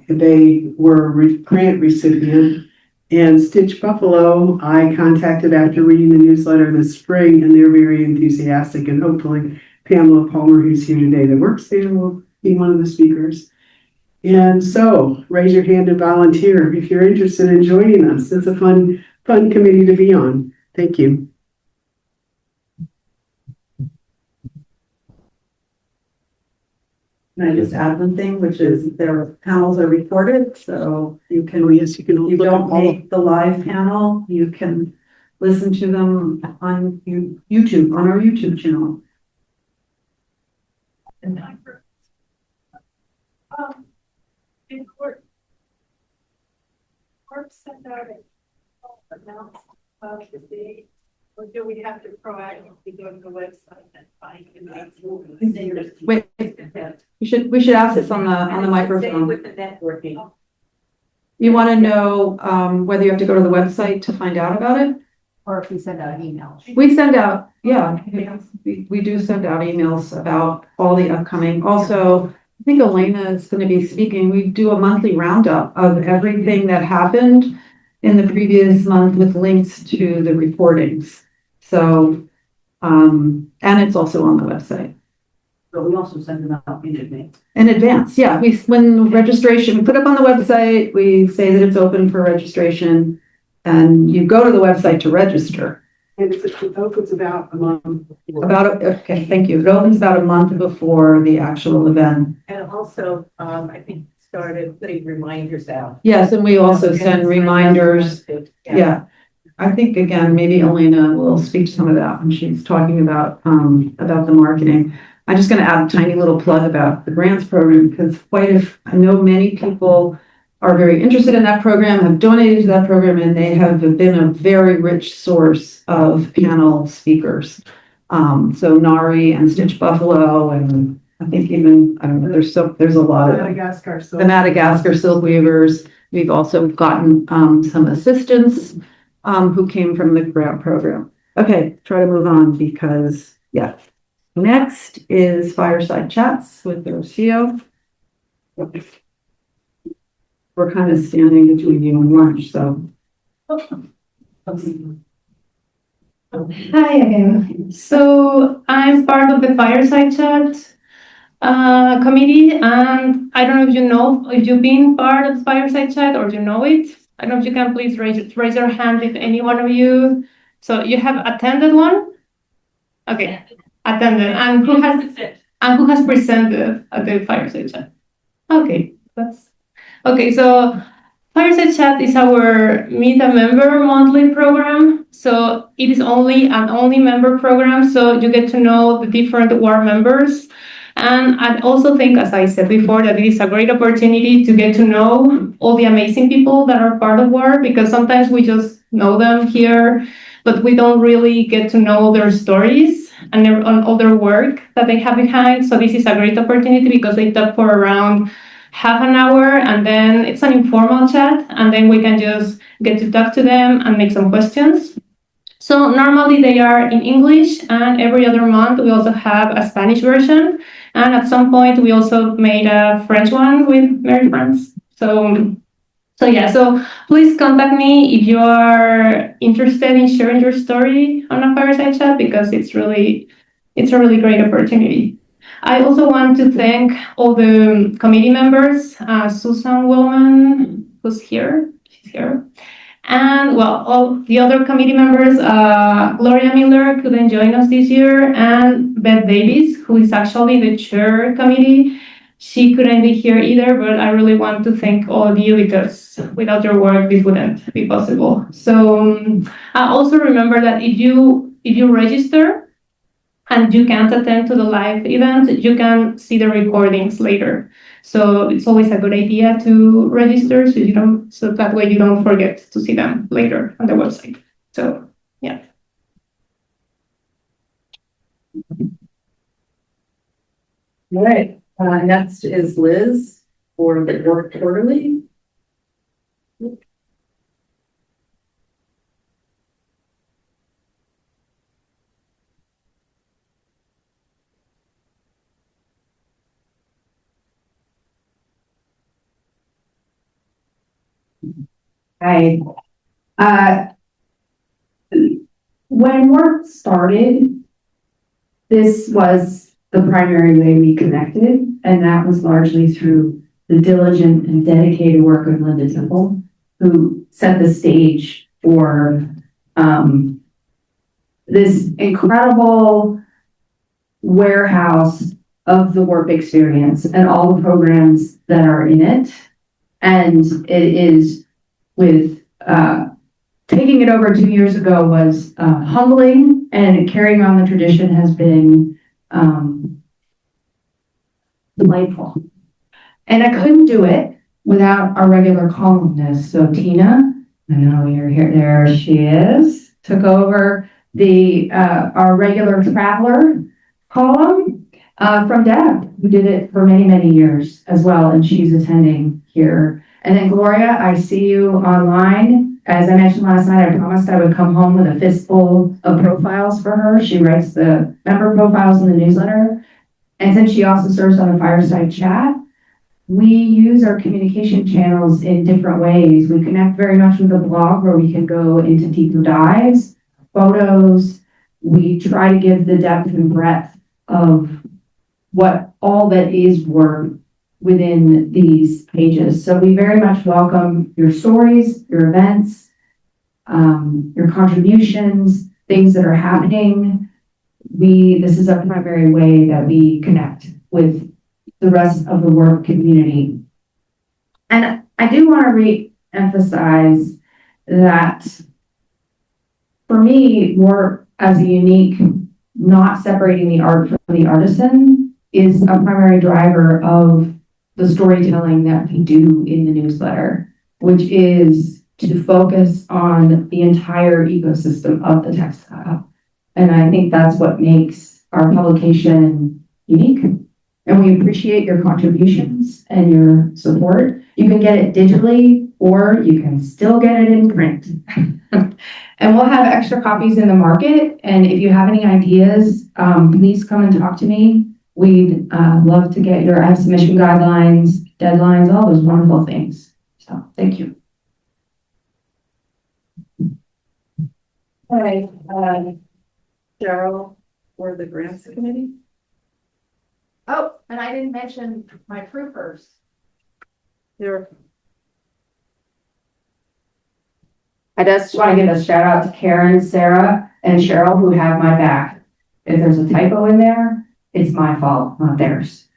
Speaker 1: They were a grant recipient, and Stitch Buffalo, I contacted after reading the newsletter this spring, and they're very enthusiastic, and hopefully Pamela Palmer, who's here today that works there, will be one of the speakers. And so raise your hand and volunteer if you're interested in joining us. It's a fun committee to be on. Thank you.
Speaker 13: Can I just add one thing, which is their panels are recorded, so you
Speaker 1: Oh,
Speaker 13: can,
Speaker 1: yes, you can
Speaker 13: you
Speaker 1: look at
Speaker 13: don't
Speaker 1: all.
Speaker 13: make the live panel, you can listen to them on YouTube, on our YouTube channel.
Speaker 5: Send out a announce of the date, or do we have to proactively go to the website and find it?
Speaker 13: Wait, we should ask this on the microphone.
Speaker 5: With the networking.
Speaker 13: You want to know, whether you have to go to the website to find out about it?
Speaker 5: Or if we send out emails.
Speaker 13: We send out, yeah, we do send out emails about all the upcoming. Also, I think Elena is going to be speaking. We do a monthly roundup of everything that happened in the previous month with links to the recordings. So, and it's also on the website.
Speaker 3: But we also send them out in advance.
Speaker 13: In advance, yeah. When registration, we put up on the website, we say that it's open for registration, and you go to the website to register.
Speaker 1: And it opens about a month.
Speaker 13: Okay, thank you. It opens about a month before the actual event.
Speaker 5: And also, I think started putting reminders out.
Speaker 13: Yes, and we also send reminders. Yeah. I think, again, maybe Elena will speak to some of that when she's talking about the marketing. I'm just going to add a tiny little plug about the grants program, because I know many people are very interested in that program, have donated to that program, and they have been a very rich source of panel speakers. So Nari and Stitch Buffalo, and I think even, I don't know, there's a lot of the Madagascar silk weavers. We've also gotten some assistants who came from the grant program. Okay, try to move on because, yeah. Next is Fireside Chats with the CEO. We're kind of standing between you and lunch, so.
Speaker 14: Hi again. So I'm part of the Fireside Chat committee, and I don't know if you've been part of the Fireside Chat or you know it. I don't know if you can please raise your hand if any one of you. So you have attended one? Okay, attended. And who has presented at the Fireside Chat? Okay, okay. So Fireside Chat is our Meet a Member monthly program. So it is only member program. So you get to know the different WAR members. And I also think, as I said before, that it is a great opportunity to get to know all the amazing people that are part of WAR, because sometimes we just know them here, but we don't really get to know their stories and all their work that they have behind. So this is a great opportunity because they talk for around half an hour, and then it's an informal chat, and then we can just get to talk to them and make some questions. So normally they are in English, and every other month we also have a Spanish version. And at some point we also made a French one with Mary France. So please contact me if you are interested in sharing your story on a Fireside Chat, because it's a really great opportunity. I also want to thank all the committee members, Susan Willman, who's here, she's here. And all the other committee members, Gloria Miller couldn't join us this year, and Beth Davis, who is actually the chair committee. She couldn't be here either, but I really want to thank all of you, because without your work, this wouldn't be possible. So I also remember that if you register and you can't attend to the live event, you can see the recordings later. So it's always a good idea to register so that way you don't forget to see them later on the website. So, yeah.
Speaker 13: All right, next is Liz for the Work Quarterly.
Speaker 12: Hi. When work started, this was the primary way we connected, and that was largely through the diligent and dedicated work of Linda Temple, who set the stage for this incredible warehouse of the Warp experience and all the programs that are in it. And it is with, taking it over 2 years ago was humbling, and carrying on the tradition has been delightful. And I couldn't do it without our regular columnist. So Tina, I know you're here, there she is, took over the our regular traveler column from Deb, who did it for many, many years as well, and she's attending here. And then Gloria, I see you online. As I mentioned last night, I promised I would come home with a fistful of profiles for her. She writes the member profiles in the newsletter. And since she also serves on the Fireside Chat, we use our communication channels in different ways. We connect very much with the blog, where we can go into deeper dives, photos. We try to give the depth and breadth of what all that is work within these pages. So we very much welcome your stories, your events, your contributions, things that are happening. This is a primary way that we connect with the rest of the work community. And I do want to re-emphasize that for me, more as a unique, not separating the art from the artisan is a primary driver of the storytelling that we do in the newsletter, which is to focus on the entire ecosystem of the textile. And I think that's what makes our publication unique. And we appreciate your contributions and your support. You can get it digitally, or you can still get it in print. And we'll have extra copies in the market. And if you have any ideas, please come and talk to me. We'd love to get your submission guidelines, deadlines, all those wonderful things. So thank you.
Speaker 13: Hi, Cheryl, for the grants committee.
Speaker 12: Oh, and I didn't mention my proofers. I just want to give a shout out to Karen, Sarah, and Cheryl, who have my back. If there's a typo in there, it's my fault, not theirs.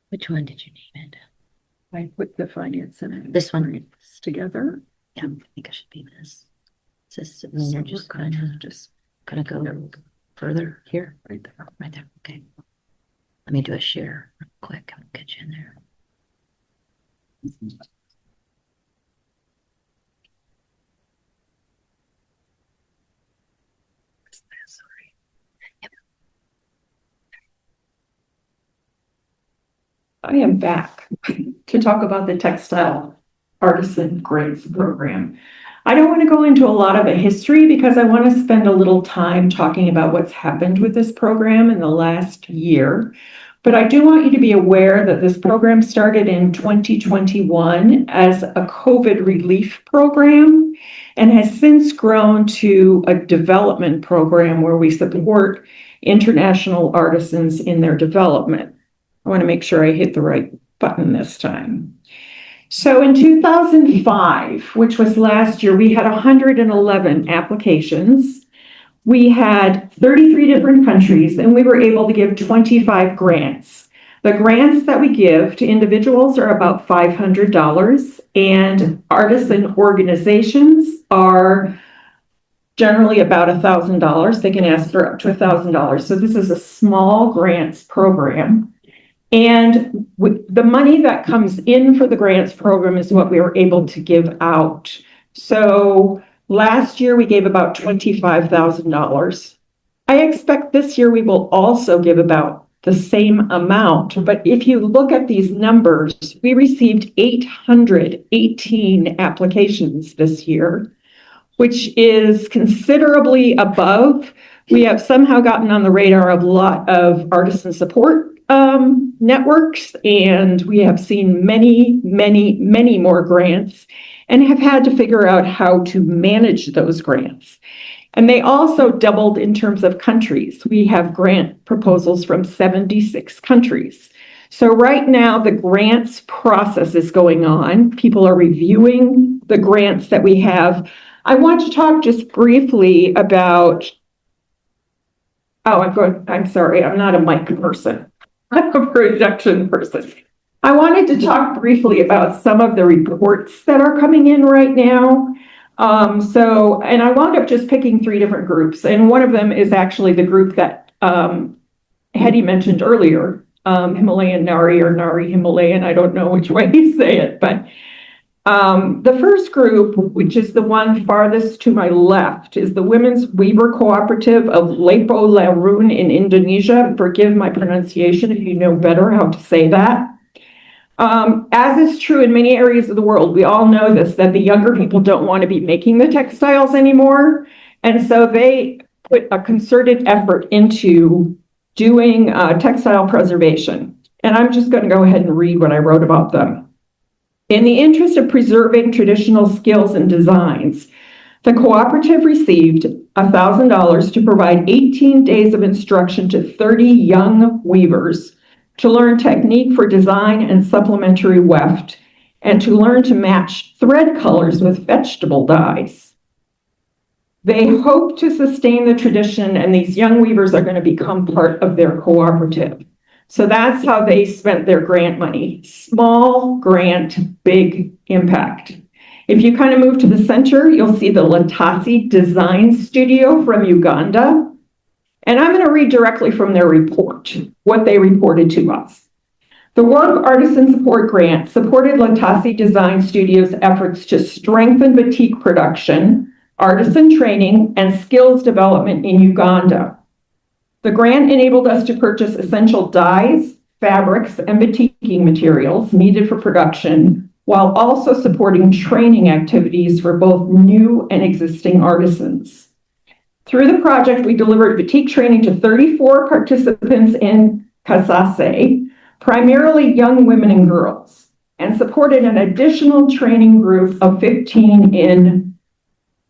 Speaker 4: Which one did you name it?
Speaker 13: I put the finance and
Speaker 4: This one?
Speaker 13: together.
Speaker 4: Yeah, I think it should be this. You're just gonna go further here? Right there. Right there, okay. Let me do a share real quick. I'll get you in there.
Speaker 8: I am back to talk about the Textile Artisan Grants Program. I don't want to go into a lot of a history because I want to spend a little time talking about what's happened with this program in the last year. But I do want you to be aware that this program started in 2021 as a COVID relief program and has since grown to a development program where we support international artisans in their development. I want to make sure I hit the right button this time. So in 2005, which was last year, we had 111 applications. We had 33 different countries, and we were able to give 25 grants. The grants that we give to individuals are about $500, and artisan organizations are generally about $1,000. They can ask for up to $1,000. So this is a small grants program. And the money that comes in for the grants program is what we were able to give out. So last year we gave about $25,000. I expect this year we will also give about the same amount. But if you look at these numbers, we received 818 applications this year, which is considerably above. We have somehow gotten on the radar of a lot of artisan support networks, and we have seen many, many, many more grants and have had to figure out how to manage those grants. And they also doubled in terms of countries. We have grant proposals from 76 countries.
Speaker 15: So right now, the grants process is going on. People are reviewing the grants that we have. I want to talk just briefly about, I'm sorry, I'm not a mic person. I'm a projection person. I wanted to talk briefly about some of the reports that are coming in right now. And I wound up just picking 3 different groups, and one of them is actually the group that Hetty mentioned earlier, Himalayan Nari or Nari Himalayan, I don't know which way you say it, but the first group, which is the one farthest to my left, is the Women's Weaver Cooperative of Lepo Larun in Indonesia. Forgive my pronunciation if you know better how to say that. As is true in many areas of the world, we all know this, that the younger people don't want to be making the textiles anymore. And so they put a concerted effort into doing textile preservation. And I'm just going to go ahead and read what I wrote about them. In the interest of preserving traditional skills and designs, the cooperative received $1,000 to provide 18 days of instruction to 30 young weavers to learn technique for design and supplementary weft, and to learn to match thread colors with vegetable dyes. They hope to sustain the tradition, and these young weavers are going to become part of their cooperative. So that's how they spent their grant money. Small grant, big impact. If you kind of move to the center, you'll see the Latasi Design Studio from Uganda. And I'm going to read directly from their report, what they reported to us. The Warp Artisan Support Grant supported Latasi Design Studio's efforts to strengthen batik production, artisan training, and skills development in Uganda. The grant enabled us to purchase essential dyes, fabrics, and batiking materials needed for production, while also supporting training activities for both new and existing artisans. Through the project, we delivered batik training to 34 participants in Kasase, primarily young women and girls, and supported an additional training group of 15 in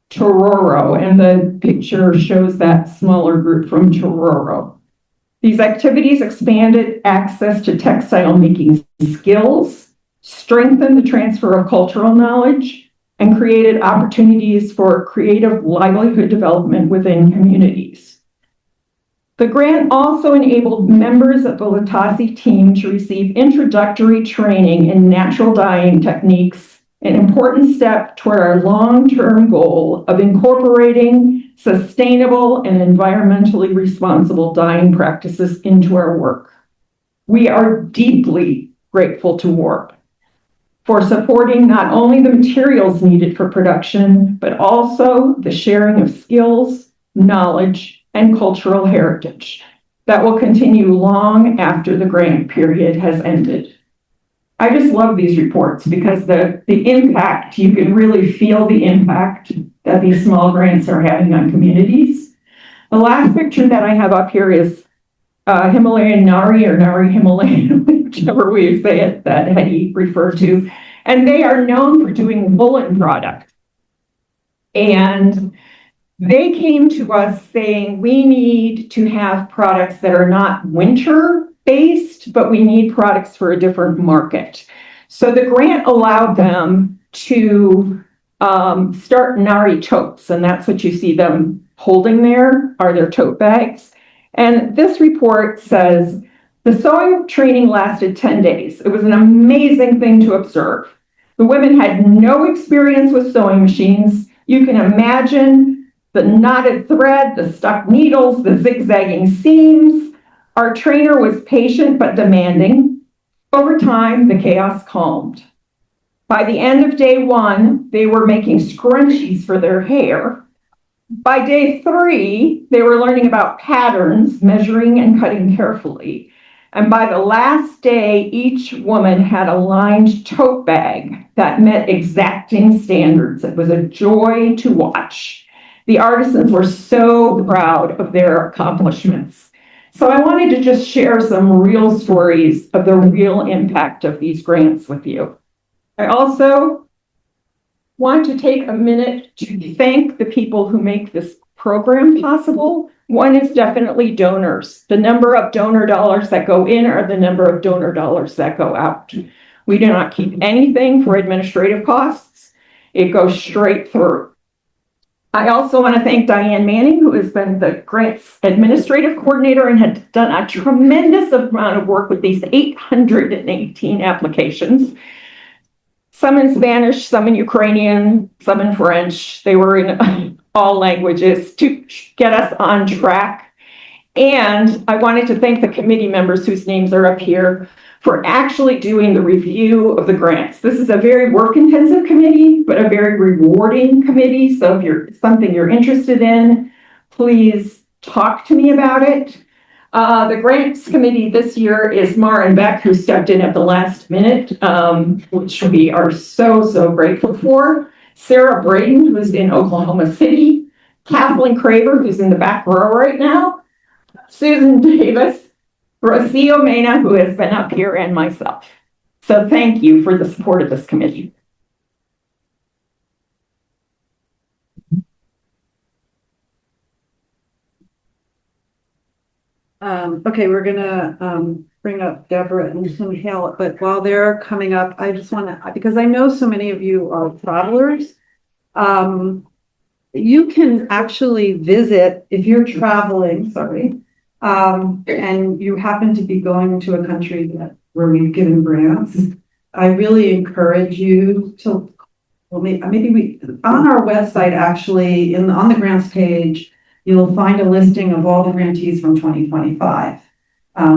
Speaker 15: Tororo, and the picture shows that smaller group from Tororo. These activities expanded access to textile making skills, strengthened the transfer of cultural knowledge, and created opportunities for creative livelihood development within communities. The grant also enabled members of the Latasi team to receive introductory training in natural dyeing techniques, an important step toward our long-term goal of incorporating sustainable and environmentally responsible dyeing practices into our work. We are deeply grateful to Warp for supporting not only the materials needed for production, but also the sharing of skills, knowledge, and cultural heritage that will continue long after the grant period has ended. I just love these reports because the impact, you can really feel the impact that these small grants are having on communities. The last picture that I have up here is Himalayan Nari or Nari Himalayan, whichever way you say it, that Hetty referred to. And they are known for doing woolen products. And they came to us saying, we need to have products that are not winter-based, but we need products for a different market. So the grant allowed them to start Nari totes, and that's what you see them holding there, are their tote bags. And this report says, the sewing training lasted 10 days. It was an amazing thing to observe. The women had no experience with sewing machines. You can imagine the knotted thread, the stuck needles, the zigzagging seams. Our trainer was patient but demanding. Over time, the chaos calmed. By the end of day 1, they were making scrunchies for their hair. By day 3, they were learning about patterns, measuring and cutting carefully. And by the last day, each woman had a lined tote bag that met exacting standards. It was a joy to watch. The artisans were so proud of their accomplishments. So I wanted to just share some real stories of the real impact of these grants with you. I also want to take a minute to thank the people who make this program possible. One is definitely donors. The number of donor dollars that go in are the number of donor dollars that go out. We do not keep anything for administrative costs. It goes straight through. I also want to thank Diane Manning, who has been the grants administrative coordinator and had done a tremendous amount of work with these 818 applications. Some in Spanish, some in Ukrainian, some in French. They were in all languages to get us on track. And I wanted to thank the committee members whose names are up here for actually doing the review of the grants. This is a very work-intensive committee, but a very rewarding committee. So if it's something you're interested in, please talk to me about it. The grants committee this year is Mara and Beck, who stepped in at the last minute, which we are so grateful for. Sarah Braden, who's in Oklahoma City. Kathleen Craver, who's in the back row right now. Susan Davis. Rocio Mena, who has been up here, and myself. So thank you for the support of this committee.
Speaker 13: Okay, we're gonna bring up Deborah and Tim Hale, but while they're coming up, I just want to, because I know so many of you are travelers. You can actually visit if you're traveling, and you happen to be going to a country where we've given grants. I really encourage you to, on our website, actually, on the grants page, you'll find a listing of all the grantees from 2025.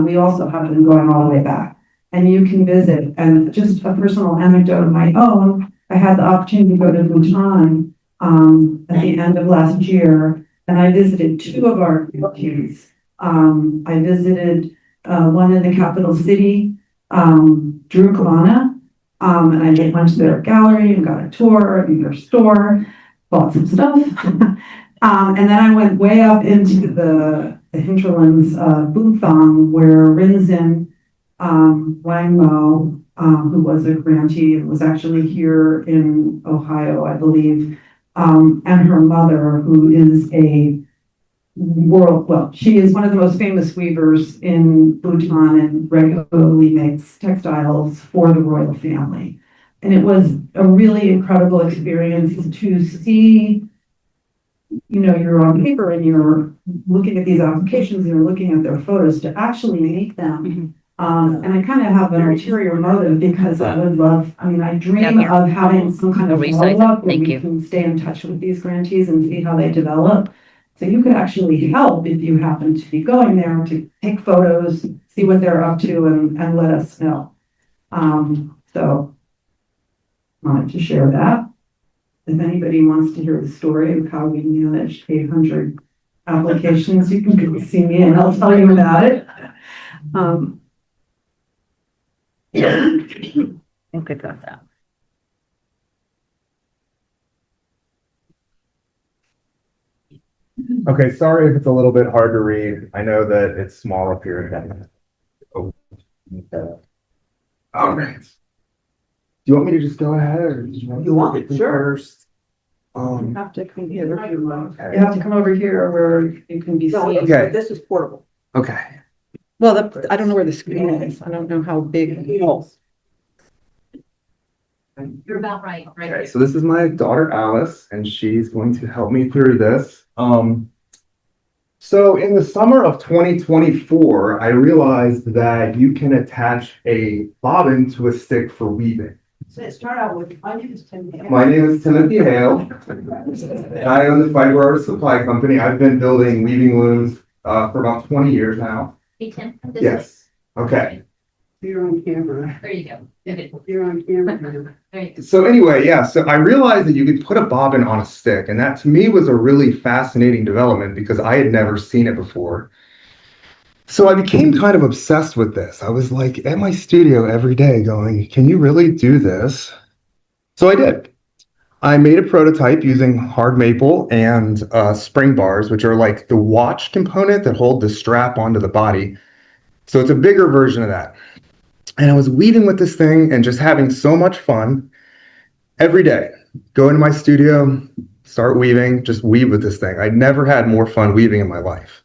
Speaker 13: We also have them going all the way back, and you can visit. And just a personal anecdote of my own, I had the opportunity to go to Bhutan at the end of last year, and I visited two of our grantees. I visited one in the capital city, Drew Kavana, and I went to their gallery and got a tour of their store, bought some stuff. And then I went way up into the hinterlands of Bhutan, where Rinzin Wangmo, who was a grantee and was actually here in Ohio, I believe, and her mother, who is she is one of the most famous weavers in Bhutan and regularly makes textiles for the royal family. And it was a really incredible experience to see, you're on paper and you're looking at these applications and you're looking at their photos, to actually meet them. And I kind of have an ulterior motive because I dream of having some kind of follow-up where we can stay in touch with these grantees and see how they develop. So you could actually help if you happen to be going there to take photos, see what they're up to, and let us know. So I wanted to share that. If anybody wants to hear the story of how we managed 800 applications, you can come see me and I'll tell you about it.
Speaker 3: I think I got that.
Speaker 16: Okay, sorry if it's a little bit hard to read. I know that it's small up here. Oh, okay. All right. Do you want me to just go ahead, or do you want it first?
Speaker 13: You have to come here. You have to come over here where you can be seen.
Speaker 16: Okay.
Speaker 13: This is portable.
Speaker 16: Okay.
Speaker 13: Well, I don't know where the screen is. I don't know how big it is.
Speaker 5: You're about right.
Speaker 16: Okay, so this is my daughter Alice, and she's going to help me through this. So in the summer of 2024, I realized that you can attach a bobbin to a stick for weaving.
Speaker 5: So start out with, my name is Tim Hale.
Speaker 16: My name is Timothy Hale. And I own the Fiber Art Supply Company. I've been building weaving looms for about 20 years now.
Speaker 5: Hey, Tim.
Speaker 16: Yes. Okay.
Speaker 1: You're on camera.
Speaker 5: There you go.
Speaker 1: You're on camera.
Speaker 5: There you go.
Speaker 16: So anyway, yeah, so I realized that you could put a bobbin on a stick, and that to me was a really fascinating development because I had never seen it before. So I became kind of obsessed with this. I was like at my studio every day going, can you really do this? So I did. I made a prototype using hard maple and spring bars, which are like the watch component that hold the strap onto the body. So it's a bigger version of that. And I was weaving with this thing and just having so much fun every day. Go into my studio, start weaving, just weave with this thing. I'd never had more fun weaving in my life.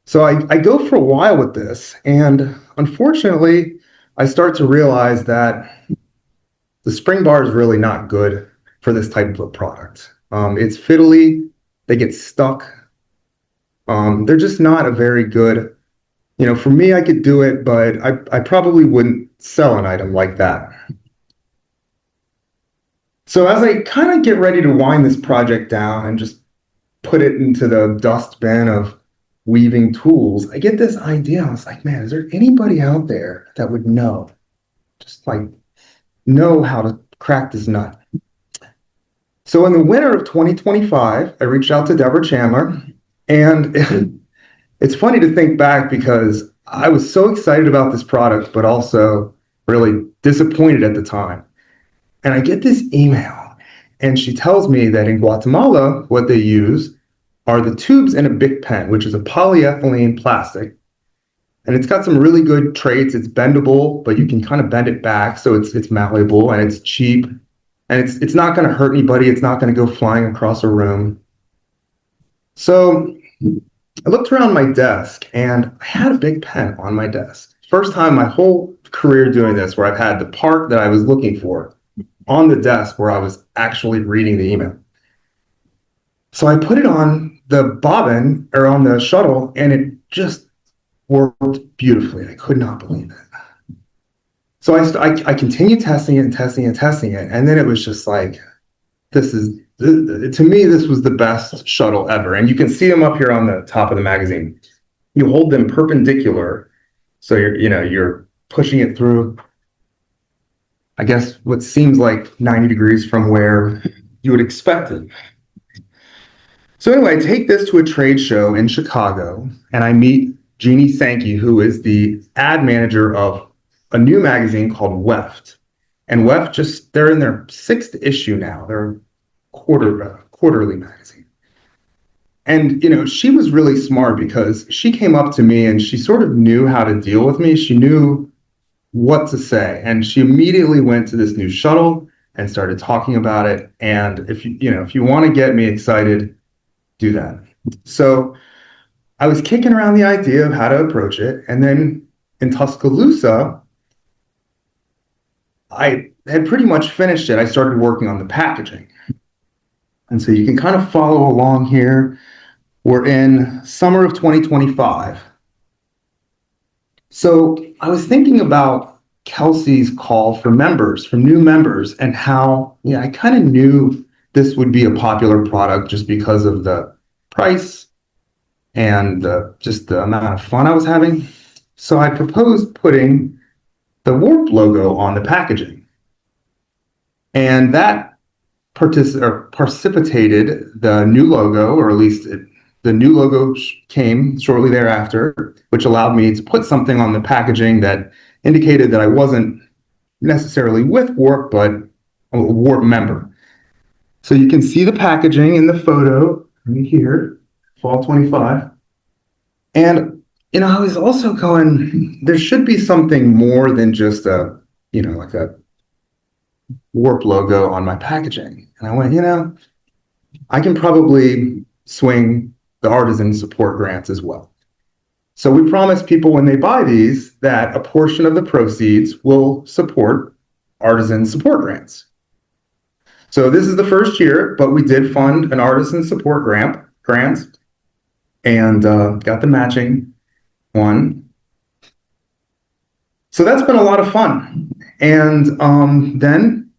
Speaker 16: So I go for a while with this, and unfortunately, I start to realize that the spring bar is really not good for this type of a product. It's fiddly, they get stuck. They're just not a very good, for me, I could do it, but I probably wouldn't sell an item like that. So as I kind of get ready to wind this project down and just put it into the dustbin of weaving tools, I get this idea. I was like, man, is there anybody out there that would know how to crack this nut? So in the winter of 2025, I reached out to Deborah Chandler, and it's funny to think back because I was so excited about this product, but also really disappointed at the time. And I get this email, and she tells me that in Guatemala, what they use are the tubes in a Bic pen, which is a polyethylene plastic. And it's got some really good traits. It's bendable, but you can kind of bend it back, so it's malleable and it's cheap. And it's not going to hurt anybody. It's not going to go flying across a room. So I looked around my desk, and I had a Bic pen on my desk. First time my whole career doing this, where I've had the part that I was looking for on the desk where I was actually reading the email. So I put it on the bobbin or on the shuttle, and it just worked beautifully. I could not believe it. So I continued testing it and testing and testing it. And then it was just like, to me, this was the best shuttle ever. And you can see them up here on the top of the magazine. You hold them perpendicular. So you're pushing it through, I guess, what seems like 90 degrees from where you would expect it. So anyway, I take this to a trade show in Chicago, and I meet Jeannie Sankey, who is the ad manager of a new magazine called Weft. And Weft they're in their 6th issue now. They're a quarterly magazine. And, she was really smart because she came up to me and she sort of knew how to deal with me. She knew what to say. And she immediately went to this new shuttle and started talking about it. And if you want to get me excited, do that. So I was kicking around the idea of how to approach it. And then in Tuscaloosa, I had pretty much finished it. I started working on the packaging. And so you can kind of follow along here. We're in summer of 2025. So I was thinking about Kelsey's call for new members, and how, I kind of knew this would be a popular product just because of the price and just the amount of fun I was having. So I proposed putting the Warp logo on the packaging. And that precipitated the new logo, or at least the new logo came shortly thereafter, which allowed me to put something on the packaging that indicated that I wasn't necessarily with Warp, but a Warp member. So you can see the packaging in the photo right here, fall 25. And, I was also going, there should be something more than just like a Warp logo on my packaging. And I went, I can probably swing the artisan support grants as well. So we promise people when they buy these that a portion of the proceeds will support artisan support grants. So this is the first year, but we did fund an artisan support grant and got the matching one. So that's been a lot of fun. And then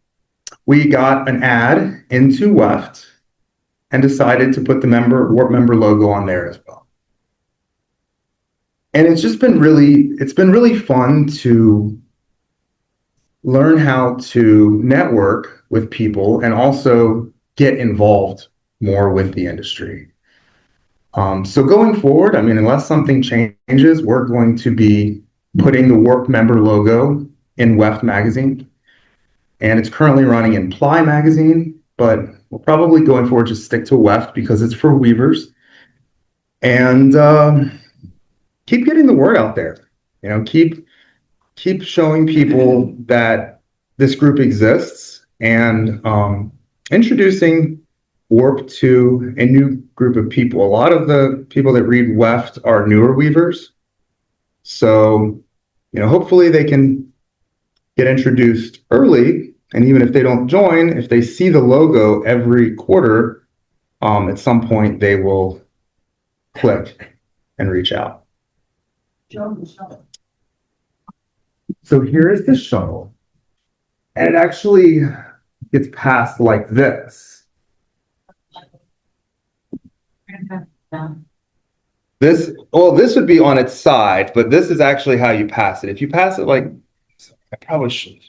Speaker 16: we got an ad into Weft and decided to put the Warp member logo on there as well. And it's been really fun to learn how to network with people and also get involved more with the industry. So going forward, unless something changes, we're going to be putting the Warp member logo in Weft magazine. And it's currently running in Ply magazine, but we'll probably going forward just stick to Weft because it's for weavers. And keep getting the word out there. Keep showing people that this group exists, and introducing warp to a new group of people. A lot of the people that read Weft are newer weavers. So, hopefully they can get introduced early. And even if they don't join, if they see the logo every quarter, at some point they will click and reach out. So here is the shuttle. And it actually gets passed like this. This would be on its side, but this is actually how you pass it. If you pass it like, I probably should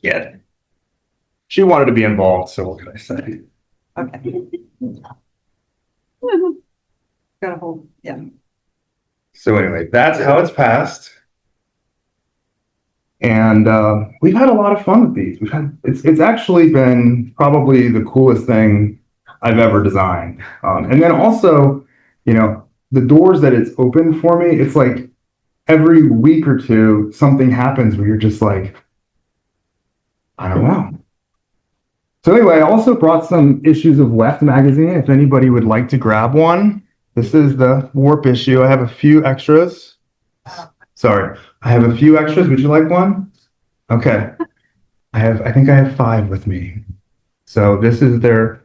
Speaker 16: get it. She wanted to be involved, so what can I say?
Speaker 13: Okay. Got a hold, yeah.
Speaker 16: So anyway, that's how it's passed. And we've had a lot of fun with these. It's actually been probably the coolest thing I've ever designed. And then also, the doors that it's opened for me, it's like every week or two, something happens where you're just like, I don't know. So anyway, I also brought some issues of Weft magazine if anybody would like to grab one. This is the Warp issue. I have a few extras. Sorry, I have a few extras. Would you like one? Okay. I think I have 5 with me. So this is their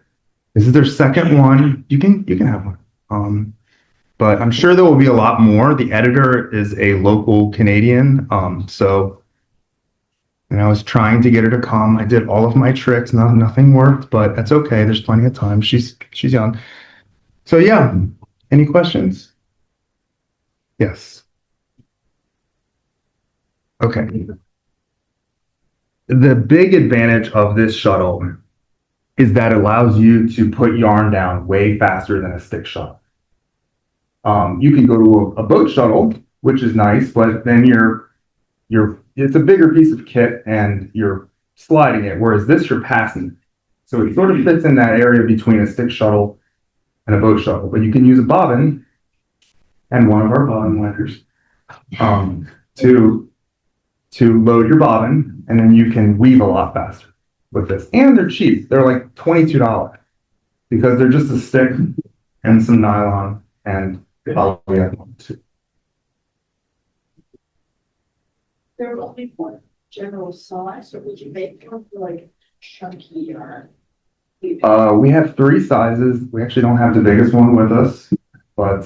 Speaker 16: second one. You can have one. But I'm sure there will be a lot more. The editor is a local Canadian. And I was trying to get her to come. I did all of my tricks. Nothing worked, but that's okay. There's plenty of time. She's young. So yeah. Any questions? Yes. Okay. The big advantage of this shuttle is that it allows you to put yarn down way faster than a stick shuttle. You can go to a boat shuttle, which is nice, but then it's a bigger piece of kit and you're sliding it, whereas this you're passing. So it sort of fits in that area between a stick shuttle and a boat shuttle, but you can use a bobbin and one of our bobbin winders to load your bobbin, and then you can weave a lot faster with this. And they're cheap. They're like $22 because they're just a stick and some nylon and polyethylene.
Speaker 5: They're only one general size, or would you make them like chunky yarn?
Speaker 16: We have 3 sizes. We actually don't have the biggest one with us, but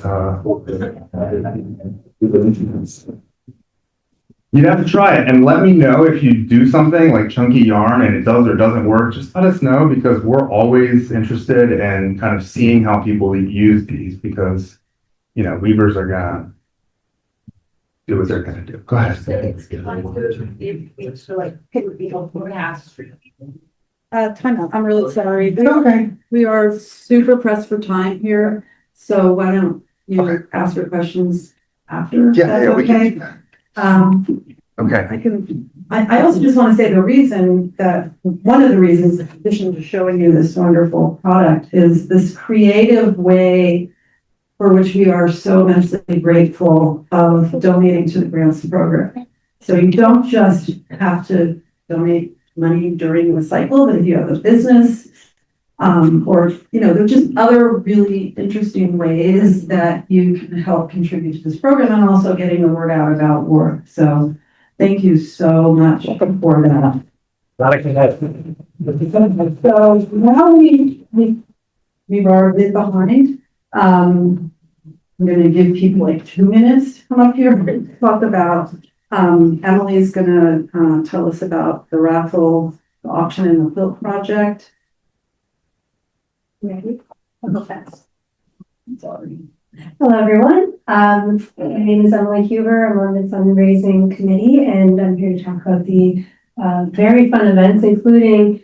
Speaker 16: you'd have to try it and let me know if you do something like chunky yarn and it does or doesn't work. Just let us know because we're always interested in kind of seeing how people use these because, weavers are gonna do what they're gonna do. Go ahead.
Speaker 5: It's like, it would be helpful to ask.
Speaker 13: Time out. I'm really sorry.
Speaker 7: Okay.
Speaker 13: We are super pressed for time here, so why don't you ask your questions after?
Speaker 16: Yeah, we can
Speaker 13: okay?
Speaker 16: do that. Okay.
Speaker 13: I also just want to say one of the reasons, in addition to showing you this wonderful product, is this creative way for which we are so immensely grateful of donating to the grants program. So you don't just have to donate money during the cycle, but if you have a business, or, there's just other really interesting ways that you can help contribute to this program and also getting the word out about WARP. So thank you so much for that. So now we've already behind. I'm going to give people like 2 minutes to come up here and talk about, Emily's going to tell us about the raffle, the auction and the quilt project.
Speaker 11: Ready? I'll go fast. Sorry. Hello, everyone. My name is Emily Huber. I'm on the fundraising committee, and I'm here to talk about the very fun events, including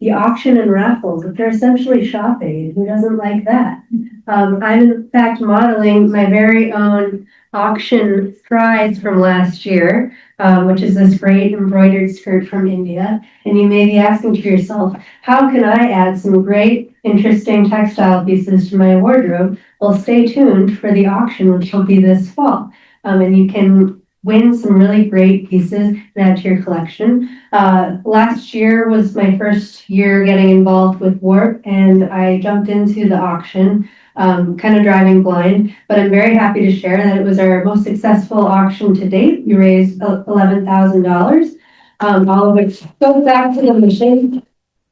Speaker 11: the auction and raffles, which are essentially shopping. Who doesn't like that? I'm in fact modeling my very own auction strides from last year, which is this great embroidered skirt from India. And you may be asking to yourself, how can I add some great, interesting textile pieces to my wardrobe? Well, stay tuned for the auction, which will be this fall. And you can win some really great pieces and add to your collection. Last year was my first year getting involved with Warp, and I jumped into the auction, kind of driving blind, but I'm very happy to share that it was our most successful auction to date. We raised $11,000, all of which goes back to the mission.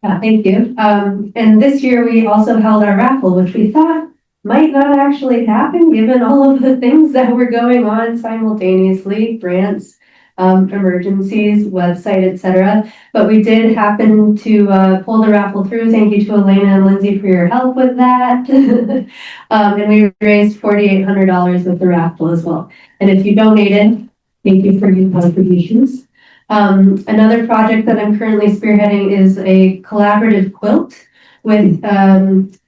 Speaker 11: Thank you. And this year we also held our raffle, which we thought might not actually happen given all of the things that were going on simultaneously, grants, emergencies, website, etc. But we did happen to pull the raffle through. Thank you to Elena and Lindsay for your help with that. And we raised $4,800 with the raffle as well. And if you donated, thank you for your contributions. Another project that I'm currently spearheading is a collaborative quilt with,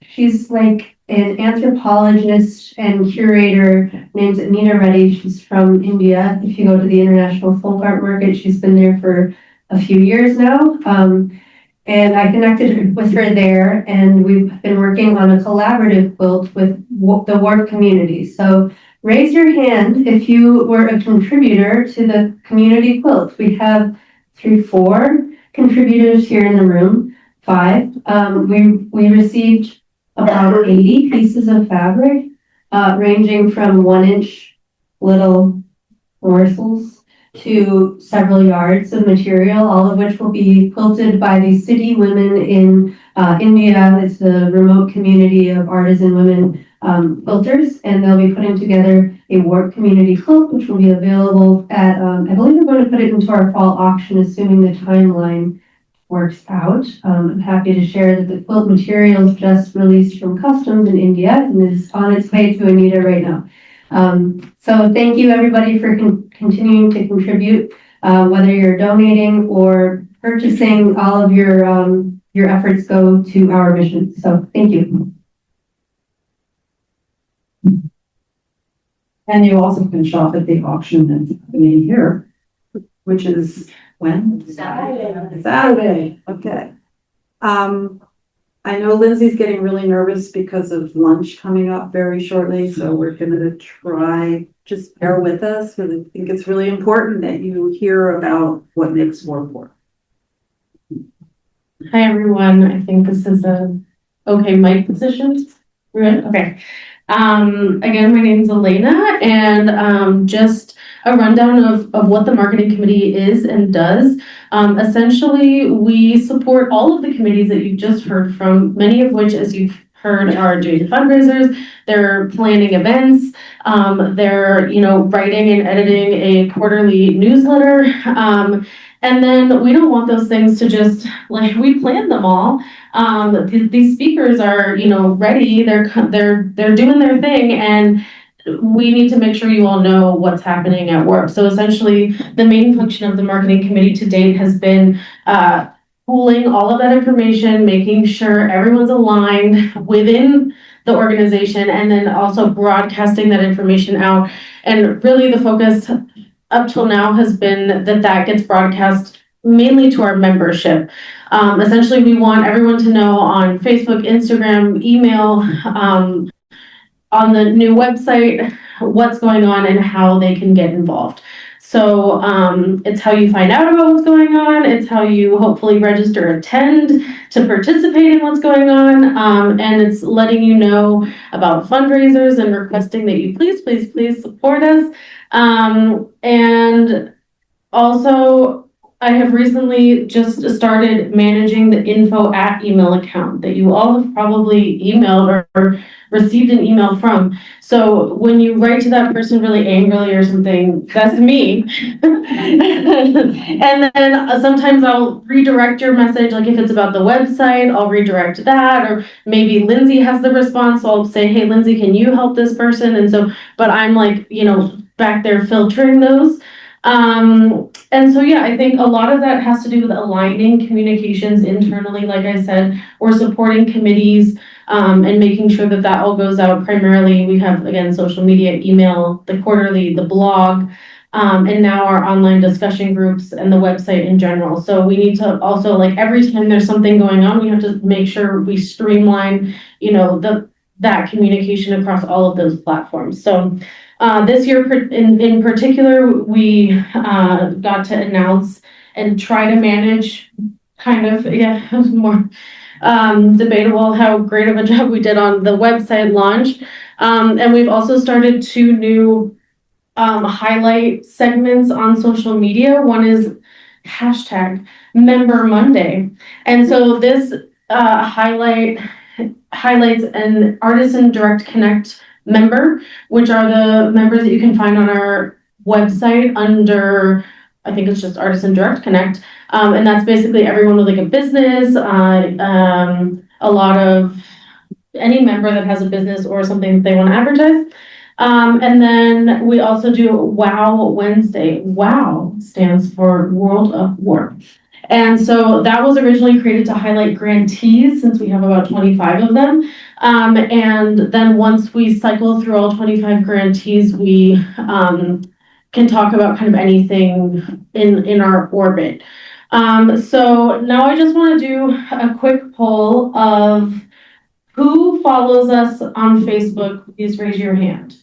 Speaker 11: she's like an anthropologist and curator named Anita Reddy. She's from India. If you go to the International Folk Art Market, she's been there for a few years now. And I connected with her there, and we've been working on a collaborative quilt with the Warp community. So raise your hand if you were a contributor to the community quilt. We have 4 contributors here in the room, 5. We received about 80 pieces of fabric, ranging from 1-inch little morsels to several yards of material, all of which will be quilted by the City Women in India. It's a remote community of artisan women quilters, and they'll be putting together a Warp community quilt, which will be available at, I believe we're going to put it into our fall auction, assuming the timeline works out. I'm happy to share that the quilt materials just released from customs in India and is on its way to Anita right now. So thank you everybody for continuing to contribute, whether you're donating or purchasing. All of your efforts go to our mission. So thank you.
Speaker 9: And you also can shop at the auction that's happening here, which is when?
Speaker 13: Saturday, okay. I know Lindsay's getting really nervous because of lunch coming up very shortly, so we're gonna try, just bear with us, because I think it's really important that you hear about what makes Warp work.
Speaker 14: Hi, everyone. I think this is a okay mic position. Good. Okay. Again, my name is Elena, and just a rundown of what the marketing committee is and does. Essentially, we support all of the committees that you've just heard from, many of which, as you've heard, are doing fundraisers, they're planning events, they're, writing and editing a quarterly newsletter. And then we don't want those things to just, we plan them all. These speakers are, ready, they're doing their thing, and we need to make sure you all know what's happening at Warp. So essentially, the main function of the marketing committee to date has been pooling all of that information, making sure everyone's aligned within the organization, and then also broadcasting that information out. And really the focus up till now has been that gets broadcast mainly to our membership. Essentially, we want everyone to know on Facebook, Instagram, email, on the new website, what's going on and how they can get involved. So it's how you find out about what's going on. It's how you hopefully register, attend to participate in what's going on. And it's letting you know about fundraisers and requesting that you please support us. And also, I have recently just started managing the info@email account that you all have probably emailed or received an email from. So when you write to that person really angrily or something, that's me. And then sometimes I'll redirect your message, like if it's about the website, I'll redirect that, or maybe Lindsay has the response, so I'll say, hey, Lindsay, can you help this person? And so, but I'm like, back there filtering those. And so, yeah, I think a lot of that has to do with aligning communications internally. Like I said, we're supporting committees, and making sure that all goes out. Primarily, we have, again, social media, email, the quarterly, the blog, and now our online discussion groups and the website in general. So we need to also, every time there's something going on, we have to make sure we streamline, that communication across all of those platforms. So This year in particular, we got to announce and try to manage it was more debatable how great of a job we did on the website launch. And we've also started 2 new highlight segments on social media. One is hashtag Member Monday. And so this highlights an Artisan Direct Connect member, which are the members that you can find on our website under, I think it's just Artisan Direct Connect. And that's basically everyone with like a business, a lot of any member that has a business or something that they want to advertise. And then we also do WOW Wednesday. WOW stands for World of Warp. And so that was originally created to highlight grantees, since we have about 25 of them. And then once we cycle through all 25 grantees, we can talk about kind of anything in our orbit. So now I just want to do a quick poll of who follows us on Facebook. Please raise your hand.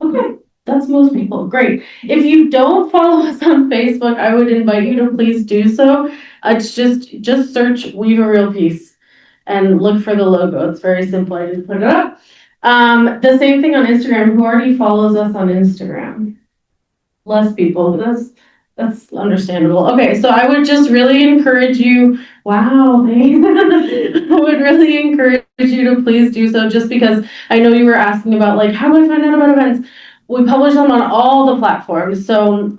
Speaker 14: Okay, that's most people. Great. If you don't follow us on Facebook, I would invite you to please do so. It's just search Weave a Real Peace and look for the logo. It's very simple. I just put it up. The same thing on Instagram. Who already follows us on Instagram? Less people, but that's understandable. Okay, so I would just really encourage you. Wow, thanks. I would really encourage you to please do so, just because I know you were asking about like, how do I find out about events? We publish them on all the platforms. So,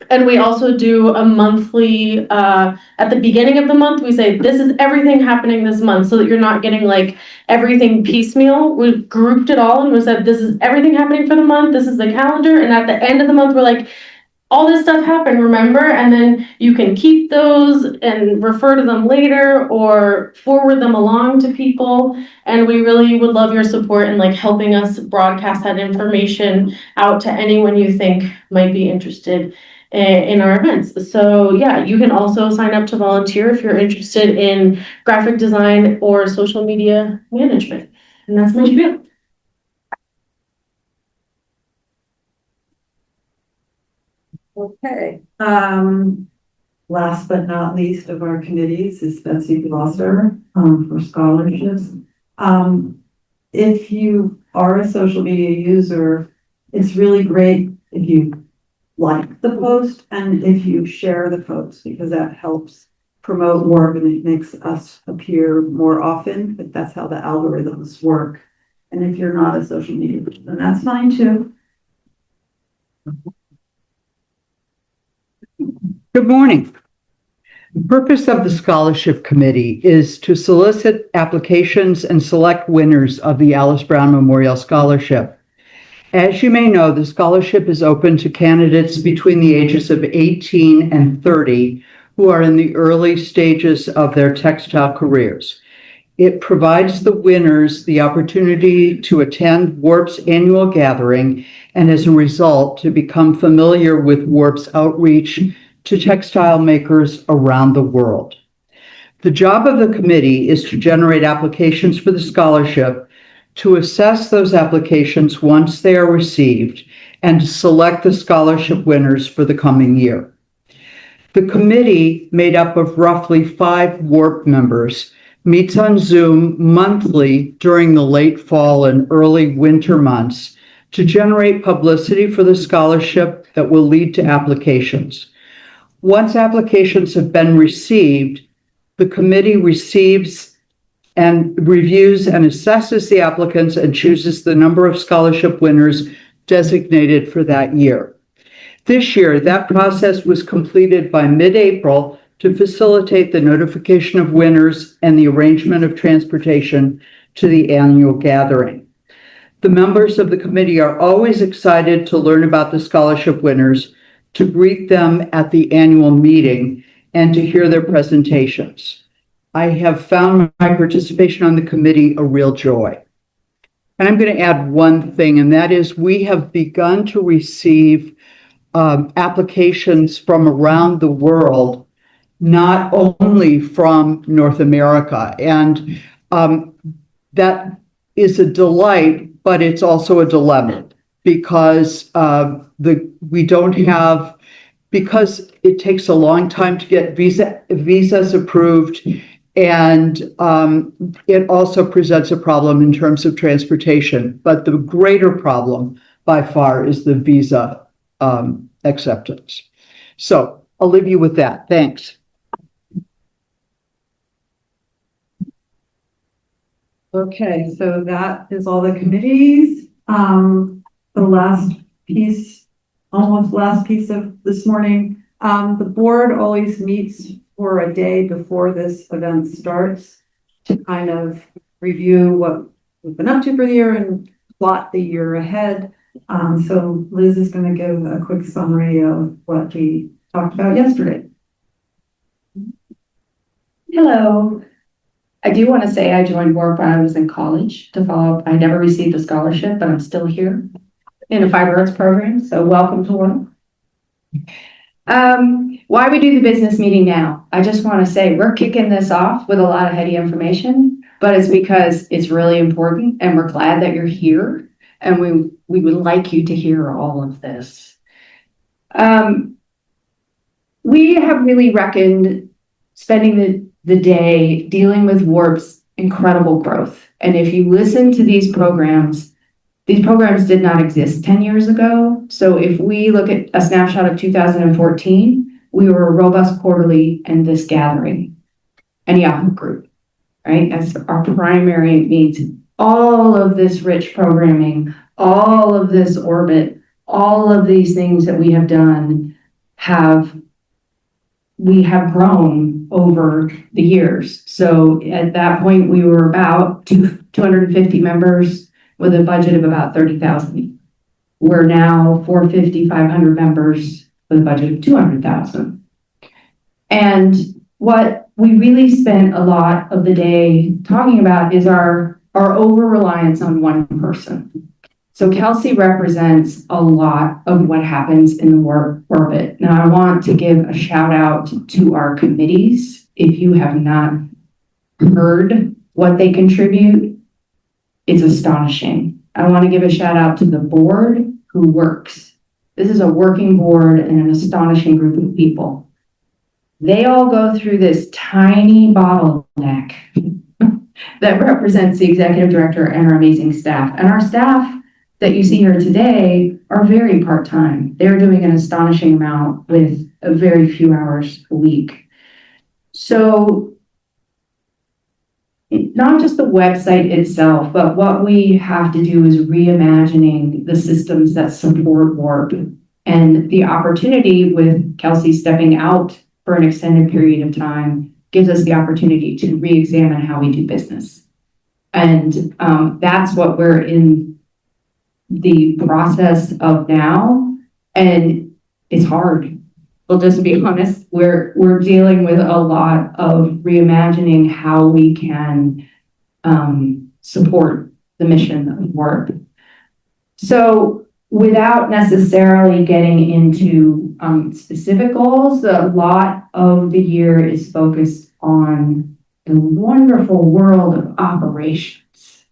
Speaker 14: and we also do a monthly, at the beginning of the month, we say, this is everything happening this month, so that you're not getting like everything piecemeal. We've grouped it all and we said, this is everything happening for the month. This is the calendar. And at the end of the month, we're like, all this stuff happened, remember? And then you can keep those and refer to them later or forward them along to people. And we really would love your support in like helping us broadcast that information out to anyone you think might be interested in our events. So yeah, you can also sign up to volunteer if you're interested in graphic design or social media management. And that's my spiel.
Speaker 13: Okay, last but not least of our committees is Betsy Gloucester, for scholarships. If you are a social media user, it's really great if you like the post and if you share the post, because that helps promote work and it makes us appear more often, but that's how the algorithms work. And if you're not a social media person, then that's fine too.
Speaker 17: Good morning. The purpose of the Scholarship Committee is to solicit applications and select winners of the Alice Brown Memorial Scholarship. As you may know, the scholarship is open to candidates between the ages of 18 and 30 who are in the early stages of their textile careers. It provides the winners the opportunity to attend WARP's annual gathering and as a result to become familiar with WARP's outreach to textile makers around the world. The job of the committee is to generate applications for the scholarship, to assess those applications once they are received, and to select the scholarship winners for the coming year. The committee, made up of roughly 5 WARP members, meets on Zoom monthly during the late fall and early winter months to generate publicity for the scholarship that will lead to applications. Once applications have been received, the committee receives and reviews and assesses the applicants and chooses the number of scholarship winners designated for that year. This year, that process was completed by mid-April to facilitate the notification of winners and the arrangement of transportation to the annual gathering. The members of the committee are always excited to learn about the scholarship winners, to greet them at the annual meeting, and to hear their presentations. I have found my participation on the committee a real joy. And I'm going to add one thing, and that is we have begun to receive applications from around the world, not only from North America. And that is a delight but it's also a dilemma because we don't have, because it takes a long time to get visas approved. And it also presents a problem in terms of transportation. But the greater problem by far is the visa acceptance. So I'll leave you with that. Thanks.
Speaker 9: Okay, so that is all the committees. The last piece, almost last piece of this morning, the board always meets for a day before this event starts to kind of review what we've been up to for the year and plot the year ahead. So Liz is going to give a quick summary of what we talked about yesterday.
Speaker 12: Hello. I do want to say I joined WARP when I was in college to follow up. I never received a scholarship, but I'm still here in a fiber arts program. So welcome to WARP. Why we do the business meeting now? I just want to say we're kicking this off with a lot of heady information, but it's because it's really important and we're glad that you're here and we would like you to hear all of this. We have really reckoned spending the day dealing with WARP's incredible growth. And if you listen to these programs did not exist 10 years ago. So if we look at a snapshot of 2014, we were a robust quarterly and this gathering and Yahoo group, right? That's our primary needs. All of this rich programming, all of this orbit, all of these things that we have done we have grown over the years. So at that point, we were about 250 members with a budget of about 30,000. We're now 450, 500 members with a budget of 200,000. And what we really spent a lot of the day talking about is our over-reliance on one person. So Kelsey represents a lot of what happens in the WARP orbit. Now I want to give a shout out to our committees. If you have not heard what they contribute, it's astonishing. I want to give a shout out to the board who works. This is a working board and an astonishing group of people. They all go through this tiny bottleneck that represents the executive director and our amazing staff. And our staff that you see here today are very part-time. They're doing an astonishing amount with a very few hours a week. So not just the website itself, but what we have to do is reimagining the systems that support WARP. And the opportunity with Kelsey stepping out for an extended period of time gives us the opportunity to re-examine how we do business. And that's what we're in the process of now. And it's hard. We'll just be honest, we're dealing with a lot of reimagining how we can support the mission of WARP. So without necessarily getting into specific goals, a lot of the year is focused on the wonderful world of operations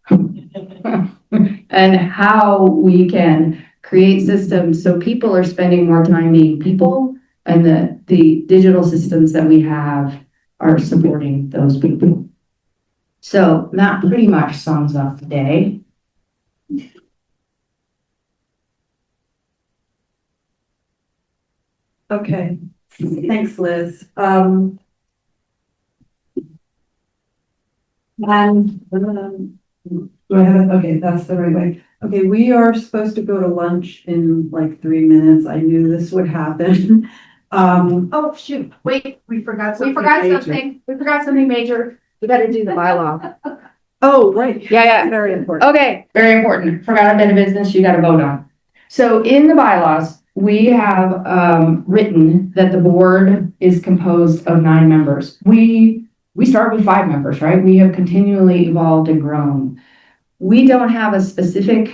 Speaker 12: and how we can create systems so people are spending more time being people and the digital systems that we have are supporting those people. So that pretty much sums up the day.
Speaker 9: Okay, thanks, Liz. Do I have it? Okay, that's the right way. Okay, we are supposed to go to lunch in like 3 minutes. I knew this would happen.
Speaker 12: Oh, shoot. Wait, we forgot something. We forgot something major. We got to do the bylaw.
Speaker 9: Oh, right.
Speaker 12: Yeah.
Speaker 9: Very important.
Speaker 12: Okay, very important. Forgot a bit of business you got to vote on. So in the bylaws, we have written that the board is composed of 9 members. We start with 5 members, right? We have continually evolved and grown. We don't have a specific,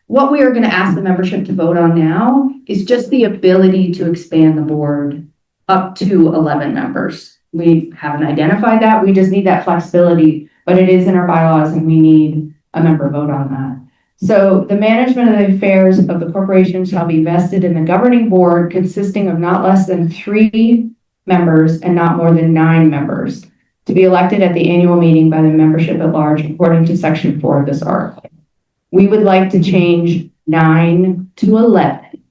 Speaker 12: what we are going to ask the membership to vote on now is just the ability to expand the board up to 11 members. We haven't identified that. We just need that flexibility, but it is in our bylaws and we need a member vote on that. So the management of the affairs of the corporation shall be vested in the governing board consisting of not less than 3 members and not more than 9 members to be elected at the annual meeting by the membership at large according to section 4 of this article. We would like to change 9 to 11.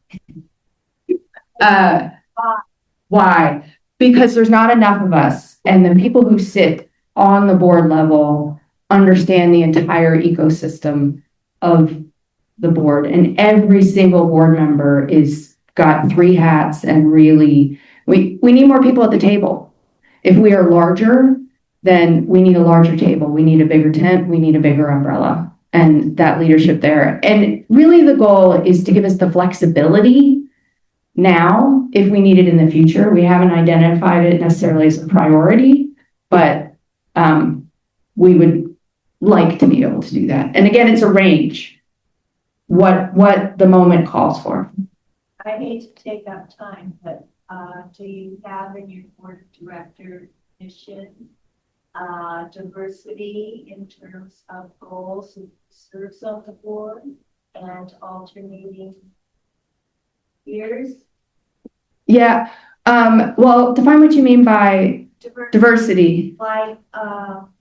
Speaker 12: Why? Because there's not enough of us, and the people who sit on the board level understand the entire ecosystem of the board, and every single board member is got 3 hats, and really, we need more people at the table. If we are larger, then we need a larger table. We need a bigger tent. We need a bigger umbrella and that leadership there. And really the goal is to give us the flexibility now, if we need it in the future. We haven't identified it necessarily as a priority, but we would like to be able to do that. And again, it's a range, what the moment calls for.
Speaker 5: I hate to take up time, but do you have in your board of director mission diversity in terms of goals and serves on the board and alternating years?
Speaker 12: Yeah. Well, define what you mean by diversity.
Speaker 5: Like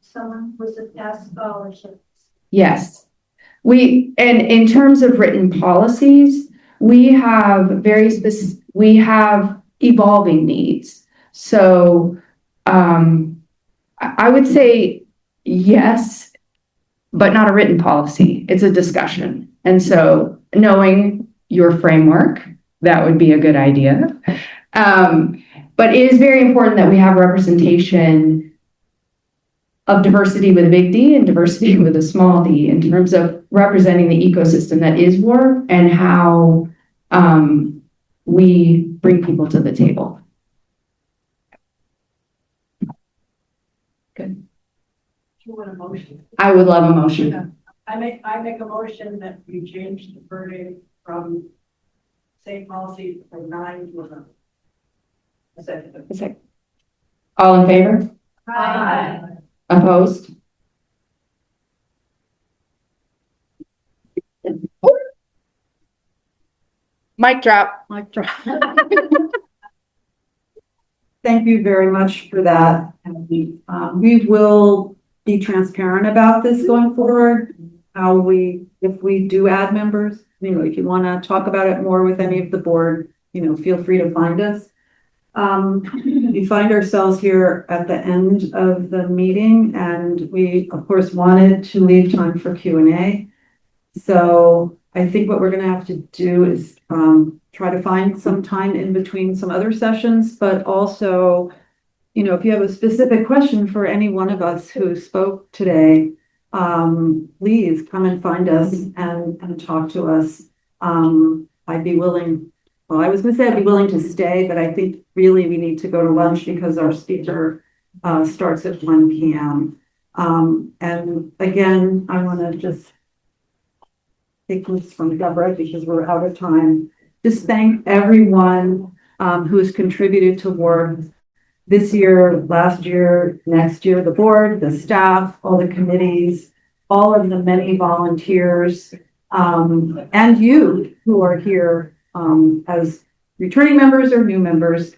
Speaker 5: someone who's a past scholarship.
Speaker 12: Yes. And in terms of written policies, we have we have evolving needs. So I would say yes, but not a written policy. It's a discussion. And so knowing your framework, that would be a good idea. But it is very important that we have representation of diversity with a big D and diversity with a small d in terms of representing the ecosystem that is WARP and how we bring people to the table. Good.
Speaker 5: Do you want a motion?
Speaker 12: I would love a motion.
Speaker 5: I make a motion that we change the wording from same policy from 9 to 11.
Speaker 12: A second. All in favor?
Speaker 5: Aye.
Speaker 12: Opposed? Mic drop.
Speaker 13: Mic drop. Thank you very much for that. And we will be transparent about this going forward. If we do add members, if you want to talk about it more with any of the board, feel free to find us. We find ourselves here at the end of the meeting, and we of course wanted to leave time for Q&A. So I think what we're going to have to do is try to find some time in between some other sessions, but also, if you have a specific question for any one of us who spoke today, please come and find us and talk to us. I'd be willing, I was going to say I'd be willing to stay, but I think really we need to go to lunch because our speaker starts at 1 p.m. And again, I want to just take this from Deborah because we're out of time. Just thank everyone who has contributed to WARP this year, last year, next year, the board, the staff, all the committees, all of the many volunteers, and you who are here as returning members or new members.